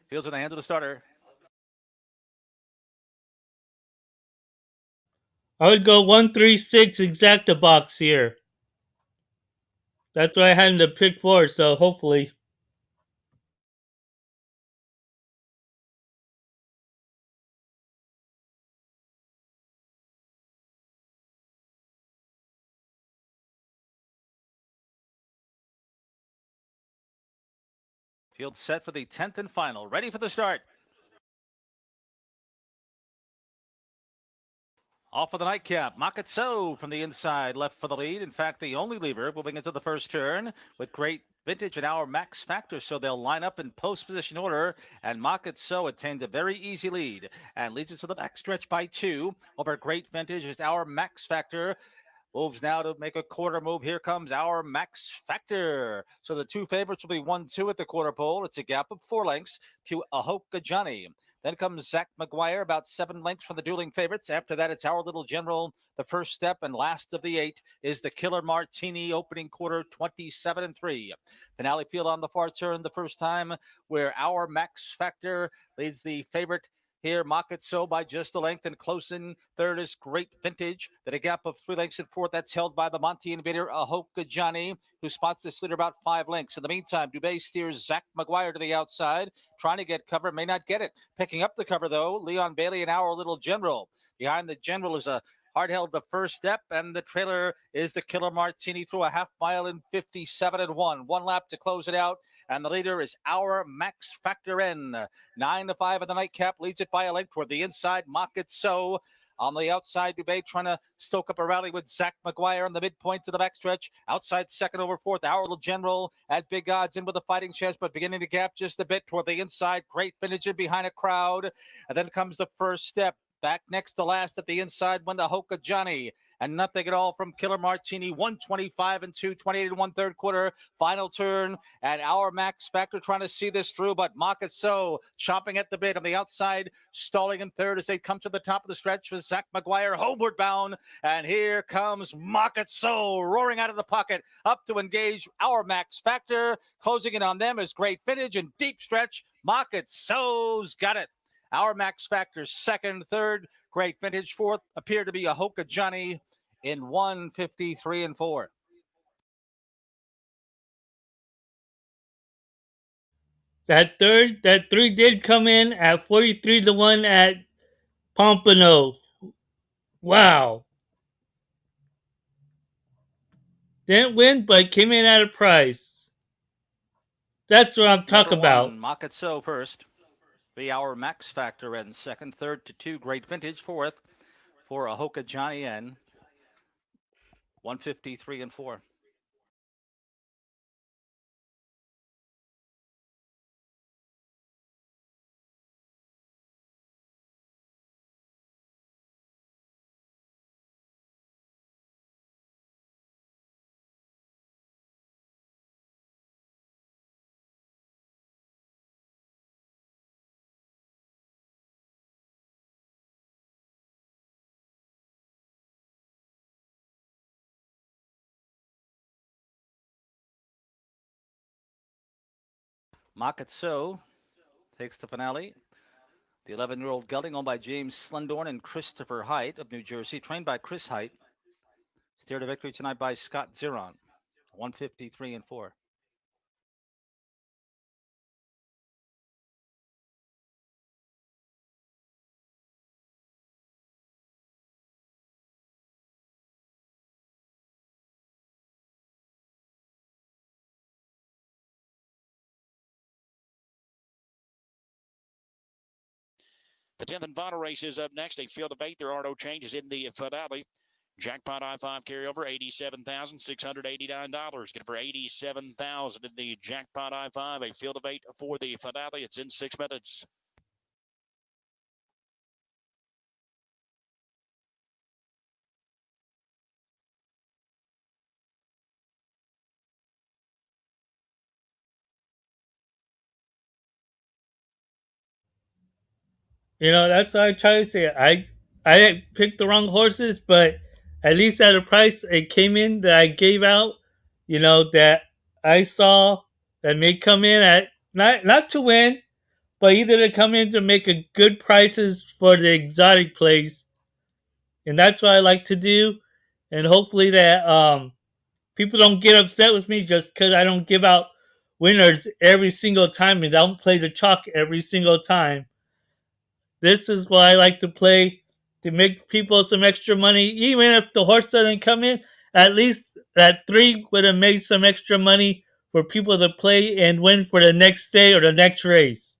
S2: Fields in the hands of the starter.
S1: I would go 136 exacta box here. That's what I had in the pick 4, so hopefully.
S2: Field set for the 10th and final. Ready for the start. Off for the nightcap. Makatso from the inside left for the lead. In fact, the only lever moving into the first turn with great vintage and our max factor. So they'll line up in post position order. And Makatso attained a very easy lead and leads it to the backstretch by 2. Over great vintage is our max factor. Moves now to make a quarter move. Here comes our max factor. So the 2 favorites will be 1-2 at the quarter pole. It's a gap of 4 lengths to Ahoka Johnny. Then comes Zach McGuire, about 7 lengths from the dueling favorites. After that, it's Our Little General. The first step and last of the 8 is the Killer Martini, opening quarter 27-3. Finale field on the far turn the first time, where Our Max Factor leads the favorite here, Makatso by just a length, and close in third is Great Vintage. Then a gap of 3 lengths in fourth. That's held by the Monty Invader, Ahoka Johnny, who spots this leader about 5 lengths. In the meantime, Dubé steers Zach McGuire to the outside, trying to get cover, may not get it. Picking up the cover, though, Leon Bailey and Our Little General. Behind the General is a hard held the first step, and the trailer is the Killer Martini through a half mile in 57-1. 1 lap to close it out. And the leader is Our Max Factor N. 9-5 in the nightcap, leads it by a length toward the inside. Makatso on the outside. Dubé trying to stoke up a rally with Zach McGuire on the midpoint to the backstretch. Outside second over fourth. Our Little General at big odds in with a fighting chance, but beginning to gap just a bit toward the inside. Great Vintage in behind a crowd. And then comes the first step. Back next to last at the inside went the Hoka Johnny. And nothing at all from Killer Martini. 125 and 2, 28 and 1/3 quarter. Final turn. And our Max Factor trying to see this through, but Market So chomping at the bit on the outside, stalling in third as they come to the top of the stretch with Zach McGuire homeward bound. And here comes Market So roaring out of the pocket up to engage our Max Factor. Closing in on them is Great Vintage and Deep Stretch. Market So's got it. Our Max Factor second, third, Great Vintage fourth, appear to be a Hoka Johnny in 153 and 4.
S1: That three did come in at 43 to 1 at Pompano. Wow. Didn't win, but came in at a price. That's what I'm talking about.
S2: Market So first. Be our Max Factor in second, third to 2, Great Vintage fourth for a Hoka Johnny N. 153 and 4. Market So takes the finale. The 11-year-old gelding owned by James Slendorn and Christopher Height of New Jersey, trained by Chris Height. Steered to victory tonight by Scott Zeron. 153 and 4.
S3: The 10th and final race is up next. A field of 8. There are no changes in the finale. Jackpot I-5 carryover, $87,689. Get it for $87,000 in the Jackpot I-5. A field of 8 for the finale. It's in 6 minutes.
S1: That's what I try to say. I picked the wrong horses, but at least at a price it came in that I gave out, that I saw that may come in at not to win, but either to come in to make a good prices for the exotic plays. And that's what I like to do. And hopefully that people don't get upset with me just because I don't give out winners every single time and I don't play the chalk every single time. This is what I like to play to make people some extra money. Even if the horse doesn't come in, at least that 3 would have made some extra money for people to play and win for the next day or the next race.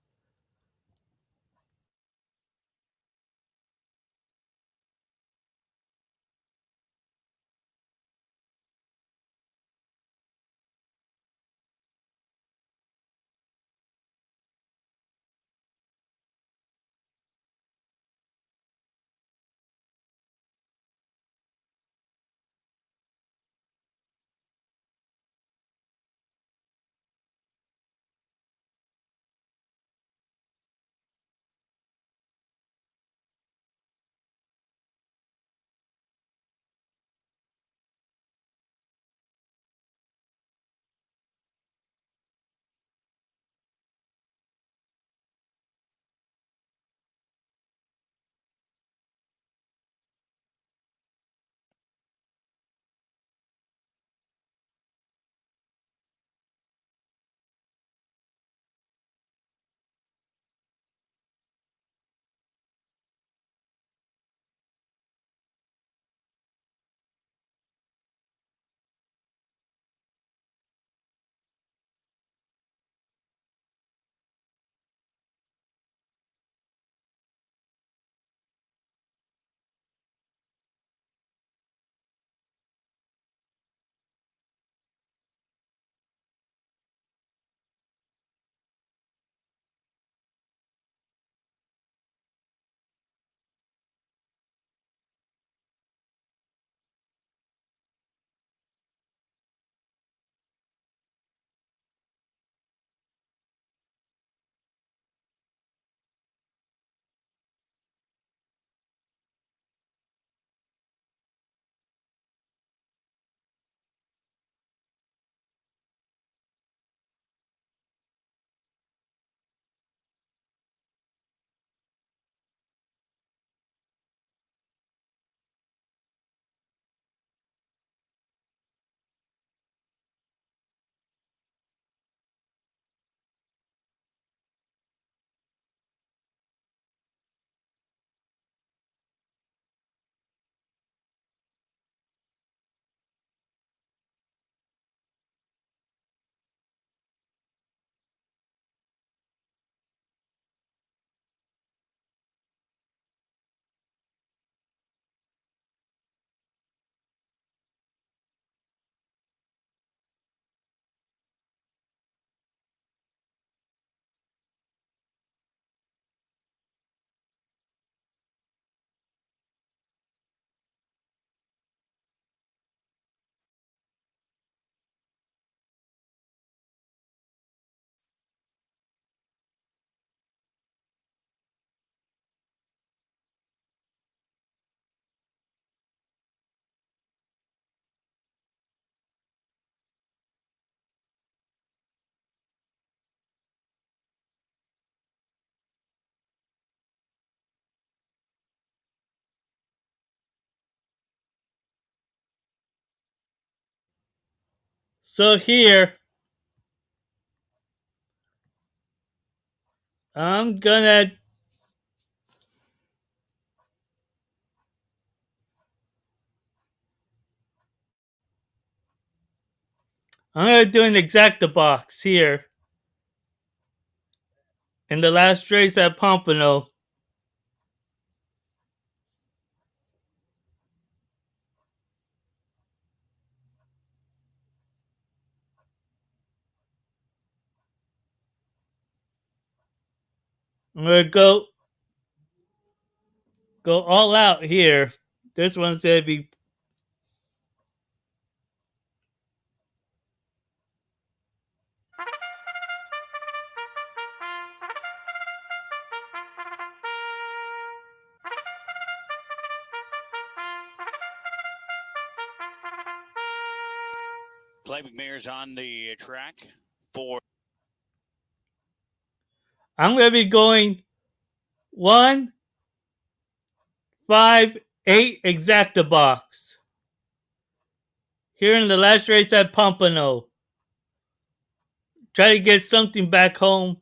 S1: So here, I'm gonna do an exacta box here in the last race at Pompano. I'm gonna go all out here. This one's gonna be
S3: Clay McNair's on the track for.
S1: I'm gonna be going 1, 5, 8 exacta box here in the last race at Pompano. Try to get something back home.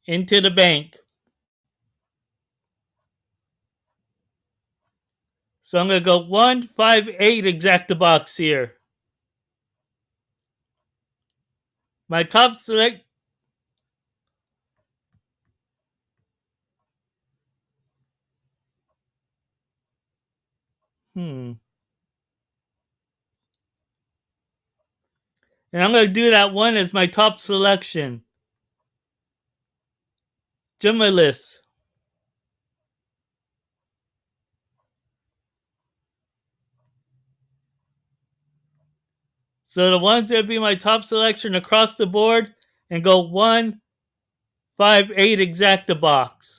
S1: Into the bank. So I'm going to go 1, 5, 8 exacta box here. My top select. And I'm going to do that one as my top selection. Jimalis. So the one's going to be my top selection across the board and go 1, 5, 8 exacta box.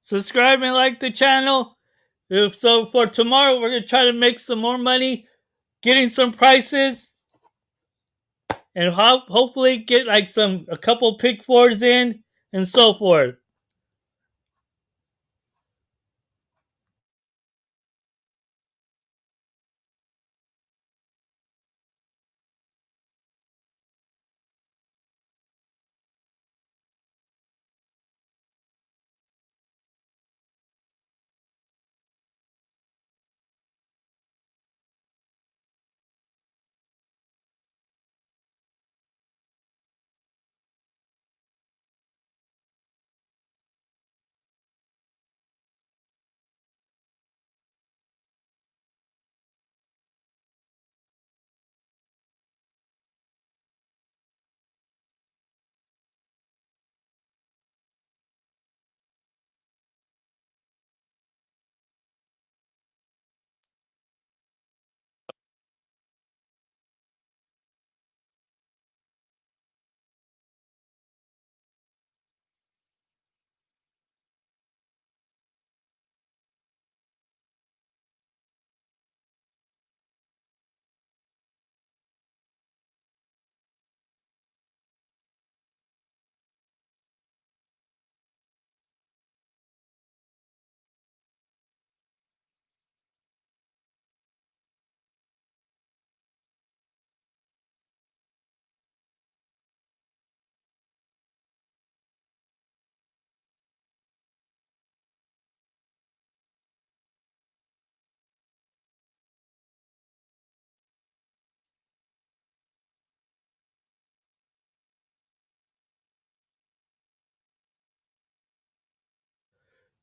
S1: Subscribe and like the channel. If so, for tomorrow, we're going to try to make some more money, getting some prices, and hopefully get like a couple pick fours in and so forth.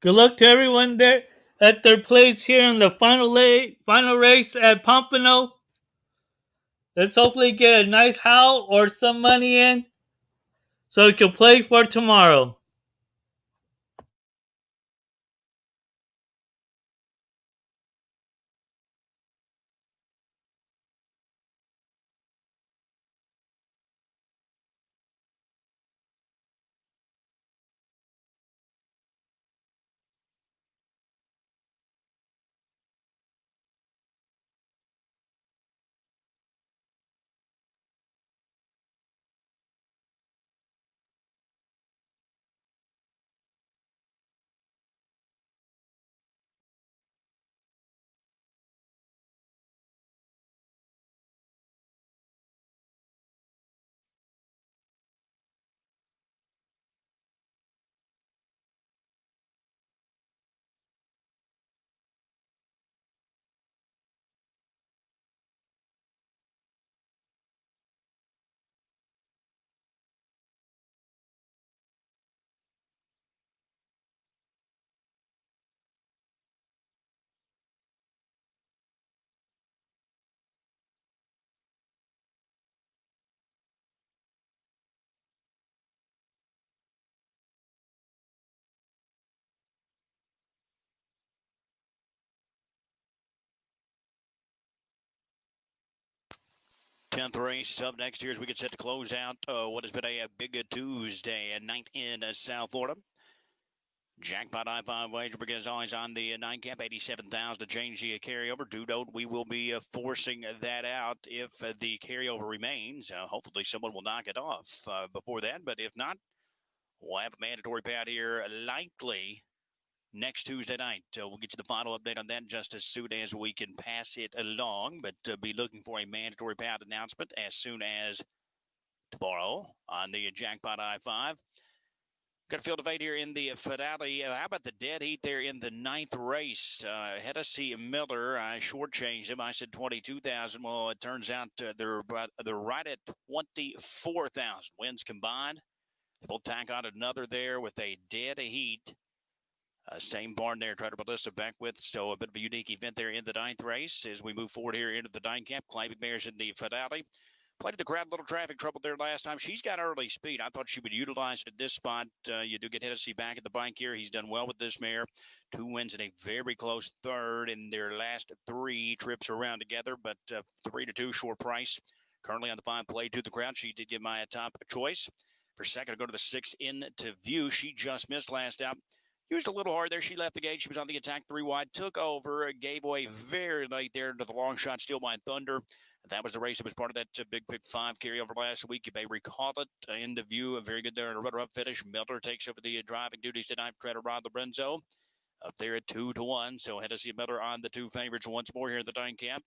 S1: Good luck to everyone there at their place here in the final race at Pompano. Let's hopefully get a nice howl or some money in so we can play for tomorrow.
S3: Tenth race up next year as we get set to close out what has been a big Tuesday night in South Florida. Jackpot I-5 wager because always on the 9 cap, 87,000 to change the carryover. Do note we will be forcing that out if the carryover remains. Hopefully someone will knock it off before that, but if not, we'll have a mandatory payout here likely next Tuesday night. We'll get you the final update on that just as soon as we can pass it along, but be looking for a mandatory payout announcement as soon as tomorrow on the Jackpot I-5. Got a field of 8 here in the finale. How about the dead heat there in the 9th race? Hennessy Miller, I shortchanged him. I said 22,000. Well, it turns out they're right at 24,000 wins combined. They'll tack on another there with a dead heat. Same barn there, Trotter Melissa Beckwith. So a bit of a unique event there in the 9th race as we move forward here into the 9 cap. Climbing Bears in the finale. Played the crowd, little traffic trouble there last time. She's got early speed. I thought she would utilize it at this spot. You do get Hennessy back at the bike here. He's done well with this mare. 2 wins and a very close third in their last 3 trips around together, but 3-2 short price. Currently on the 5 play to the crowd. She did give my top choice. For second to go to the 6 into view. She just missed last out. Used a little hard there. She left the gate. She was on the attack 3 wide. Took over. Gave away very late there to the long shot. Steal by Thunder. That was the race that was part of that Big Pick 5 carryover last week. You may recall it. Into view. Very good there in a runner-up finish. Miller takes over the driving duties tonight. Treader Rod Lorenzo up there at 2-1. So Hennessy Miller on the 2 favorites once more here in the 9 cap.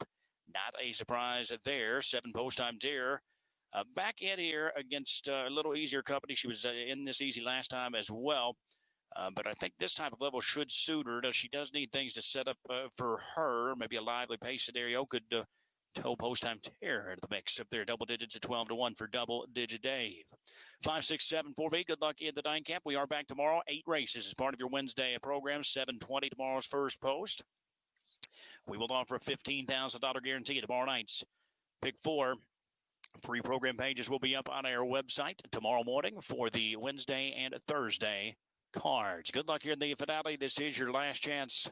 S3: Not a surprise there. 7 post time there. Back in here against a little easier company. She was in this easy last time as well. But I think this type of level should suit her. She does need things to set up for her. Maybe a lively pace scenario could toe post time tear into the mix up there. Double digits at 12-1 for Double Digit Dave. 5, 6, 7 for me. Good luck in the 9 cap. We are back tomorrow. 8 races as part of your Wednesday program. 7:20 tomorrow's first post. We will offer a $15,000 guarantee tomorrow night's Pick 4. Free program pages will be up on our website tomorrow morning for the Wednesday and Thursday cards. Good luck here in the finale. This is your last chance.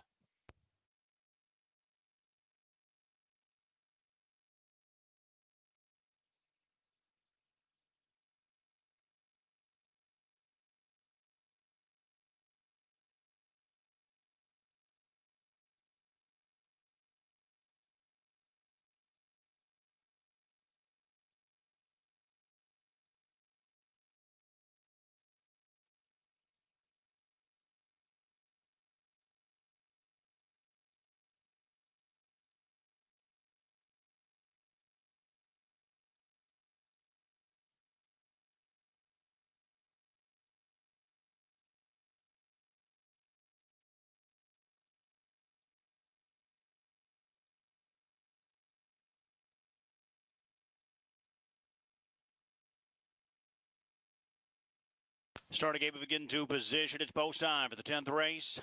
S3: Starting game of begin to position. It's post time for the 10th race.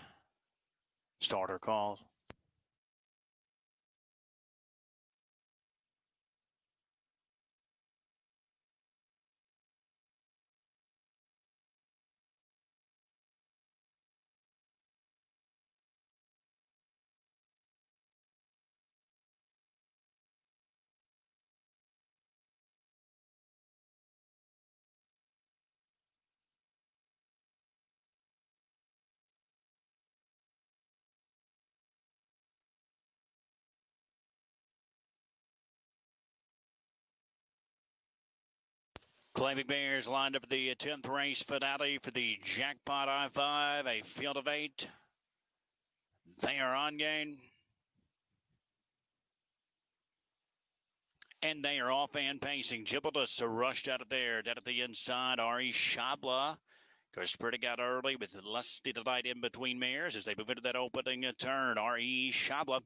S3: Starter calls. Clay McBears lined up for the 10th race finale for the Jackpot I-5, a field of 8. They are on game. And they are off and pacing. Gibaldus rushed out of there. Down at the inside, Ari Shabla. Spreading out early with Lusty Delight in between mares as they move into that opening turn. R.E. Shabla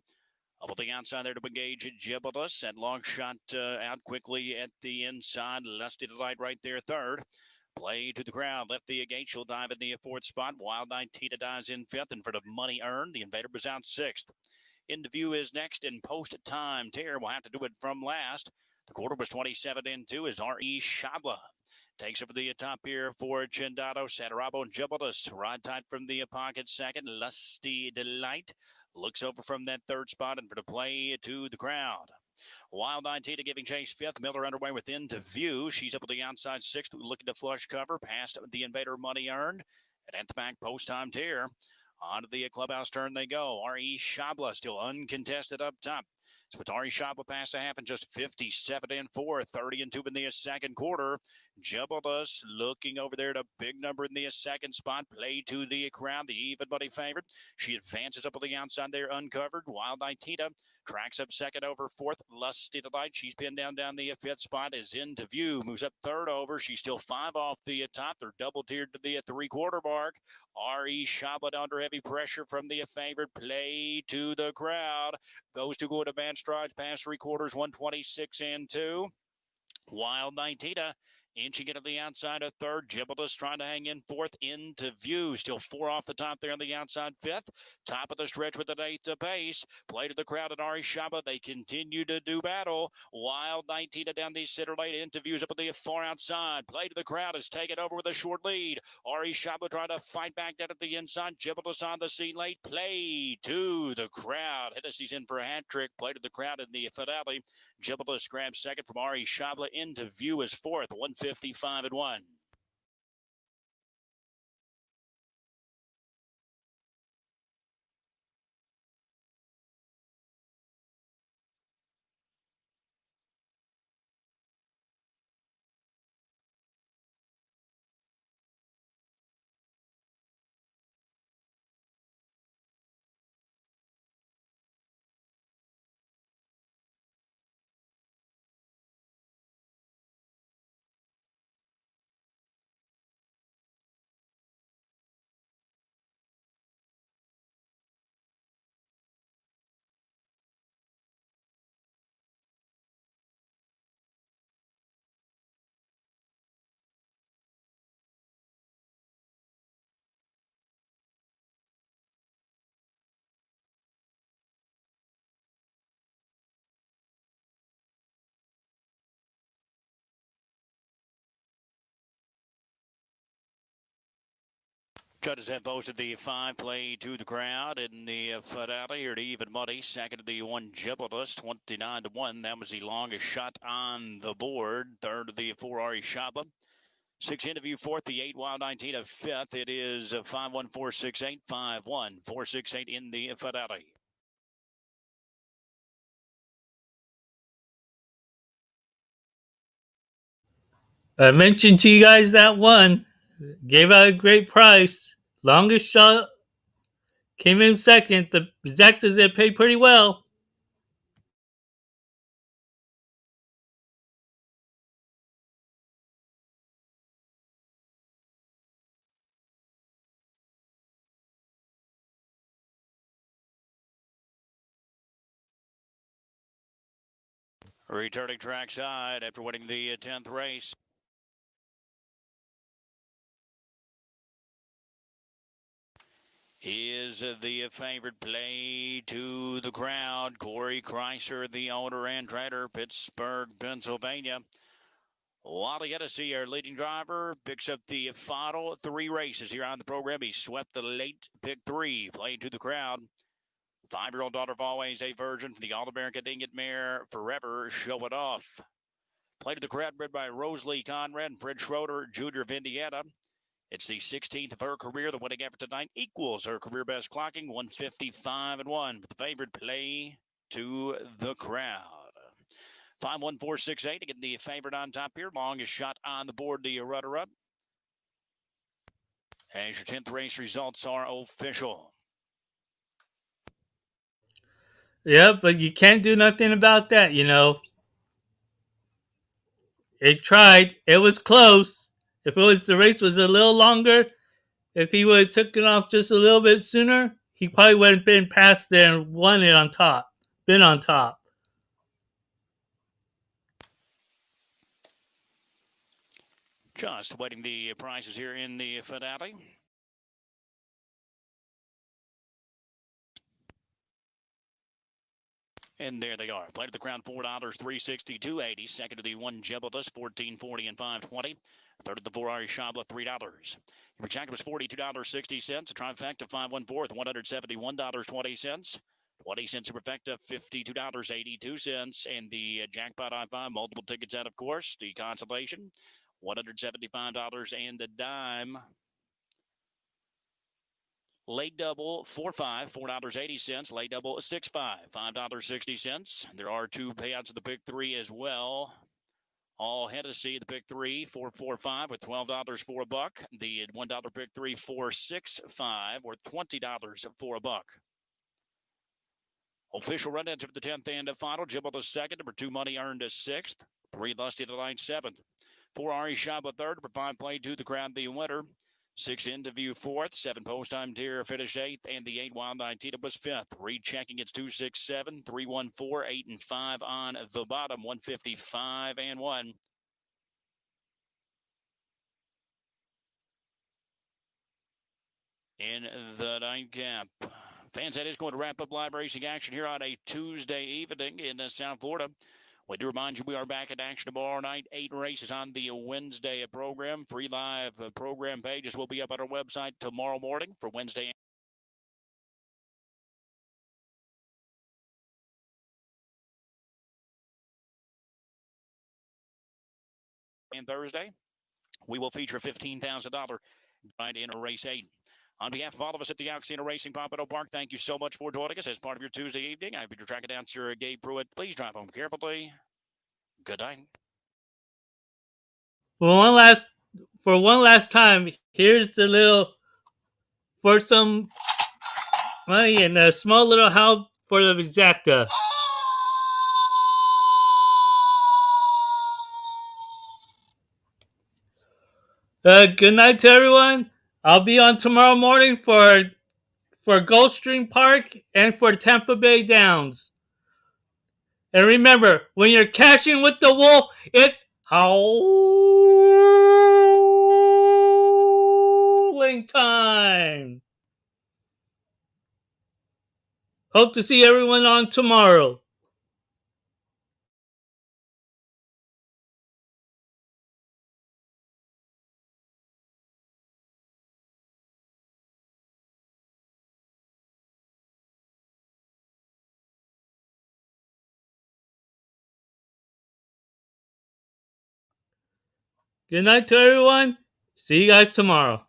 S3: up on the outside there to engage Gibaldus. And long shot out quickly at the inside. Lusty Delight right there third. Play to the crowd. Left the gate. She'll dive in the fourth spot. Wild Night Tita dives in fifth in front of Money Earned. The Invader was out sixth. Into View is next in post time. Tear will have to do it from last. The quarter was 27 and 2 as R.E. Shabla takes over the top here for Chindato. Satarabo and Gibaldus ride tight from the pocket second. Lusty Delight looks over from that third spot and for the play to the crowd. Wild Night Tita giving chase fifth. Miller underway with Into View. She's up on the outside sixth, looking to flush cover past the Invader Money Earned. And at the back, post time Tear. Onto the clubhouse turn they go. R.E. Shabla still uncontested up top. So with R.E. Shabla past a half and just 57 and 4, 30 and 2 in the second quarter. Gibaldus looking over there to big number in the second spot. Play to the crowd, the even money favorite. She advances up on the outside there, uncovered. Wild Night Tita tracks up second over fourth. Lusty Delight, she's pinned down the fifth spot. Is Into View, moves up third over. She's still 5 off the top. They're double tiered to the three-quarter mark. R.E. Shabla under heavy pressure from the favorite. Play to the crowd. Those two go to man strides past three quarters, 126 and 2. Wild Night Tita inching into the outside of third. Gibaldus trying to hang in fourth. Into View. Still 4 off the top there on the outside fifth. Top of the stretch with an 8th pace. Play to the crowd at R.E. Shabla. They continue to do battle. Wild Night Tita down the center lane. Into View's up at the far outside. Play to the crowd is taken over with a short lead. R.E. Shabla trying to fight back down at the inside. Gibaldus on the scene late. Play to the crowd. Hennessy's in for a hat trick. Play to the crowd in the finale. Gibaldus grabs second from R.E. Shabla. Into View is fourth. 155 and 1. Judges have posted the 5 play to the crowd in the finale here to even money. Second to the 1 Gibaldus, 29 to 1. That was the longest shot on the board. Third to the 4 R.E. Shabla. 6 Into View fourth, the 8 Wild 19 of fifth. It is 5-1-4-6-8, 5-1-4-6-8 in the finale.
S1: I mentioned to you guys that one. Gave out a great price. Longest shot came in second. The exactas they paid pretty well.
S3: Returning trackside after winning the 10th race. is the favorite play to the crowd. Corey Chrysler, the owner and trainer, Pittsburgh, Pennsylvania. Wally Hennessy, our leading driver, picks up the final 3 races here on the program. He swept the late pick 3, played to the crowd. 5-year-old Daughter of Always, a virgin for the All-American Dinged Mare, Forever, Show It Off. Played to the crowd, bred by Rosalie Conrad and Fred Schroeder, Jr. of Indiana. It's the 16th of her career. The winning effort tonight equals her career best clocking, 155-1. The favorite play to the crowd. 5-1-4-6-8 to get the favorite on top here. Longest shot on the board, the runner-up. As your 10th race results are official.
S1: Yeah, but you can't do nothing about that, you know. It tried. It was close. If the race was a little longer, if he would have taken off just a little bit sooner, he probably would have been past there and won it on top. Been on top.
S3: Just waiting the prizes here in the finale. And there they are. Played at the crown, $4, $362.80. Second to the one Gibaldus, $14.40 and $5.20. Third to the 4 Ari Shabla, $3. Your jacket was $42.60. A trifecta, 5-1-4, $171.20. 20 cents a perfecta, $52.82. And the jackpot on 5, multiple tickets out, of course. The consolation, $175 and a dime. Late double, 4-5, $4.80. Late double, 6-5, $5.60. There are 2 payouts of the pick 3 as well. All Hennessy, the pick 3, 4-4-5 with $12 for a buck. The $1 pick 3, 4-6-5 worth $20 for a buck. Official run ends for the 10th and final. Jibble to second. Number 2 Money earned a 6th. 3 Lusty to 9th, 7th. 4 Ari Shabba third. Number 5 Played to the crowd, the winner. 6 Interview 4th, 7 Post Time Tier finished 8th, and the 8 Wild 19 was 5th. Rechecking it's 2-6-7, 3-1-4, 8 and 5 on the bottom, 155-1. In the nightcap. Fans, that is going to wrap up live racing action here on a Tuesday evening in South Florida. We do remind you we are back in action tomorrow night. 8 races on the Wednesday program. Free live program pages will be up on our website tomorrow morning for Wednesday and Thursday. We will feature a $15,000 ride in race 8. On behalf of all of us at the Oxena Racing Pompano Park, thank you so much for joining us as part of your Tuesday evening. I've been your track announcer, Gabe Pruitt. Please drive home carefully. Good night.
S1: For one last time, here's the little for some money and a small little help for the exacta. Good night to everyone. I'll be on tomorrow morning for Gulfstream Park and for Tampa Bay Downs. And remember, when you're cashing with the wolf, it's howling time. Hope to see everyone on tomorrow. Good night to everyone. See you guys tomorrow.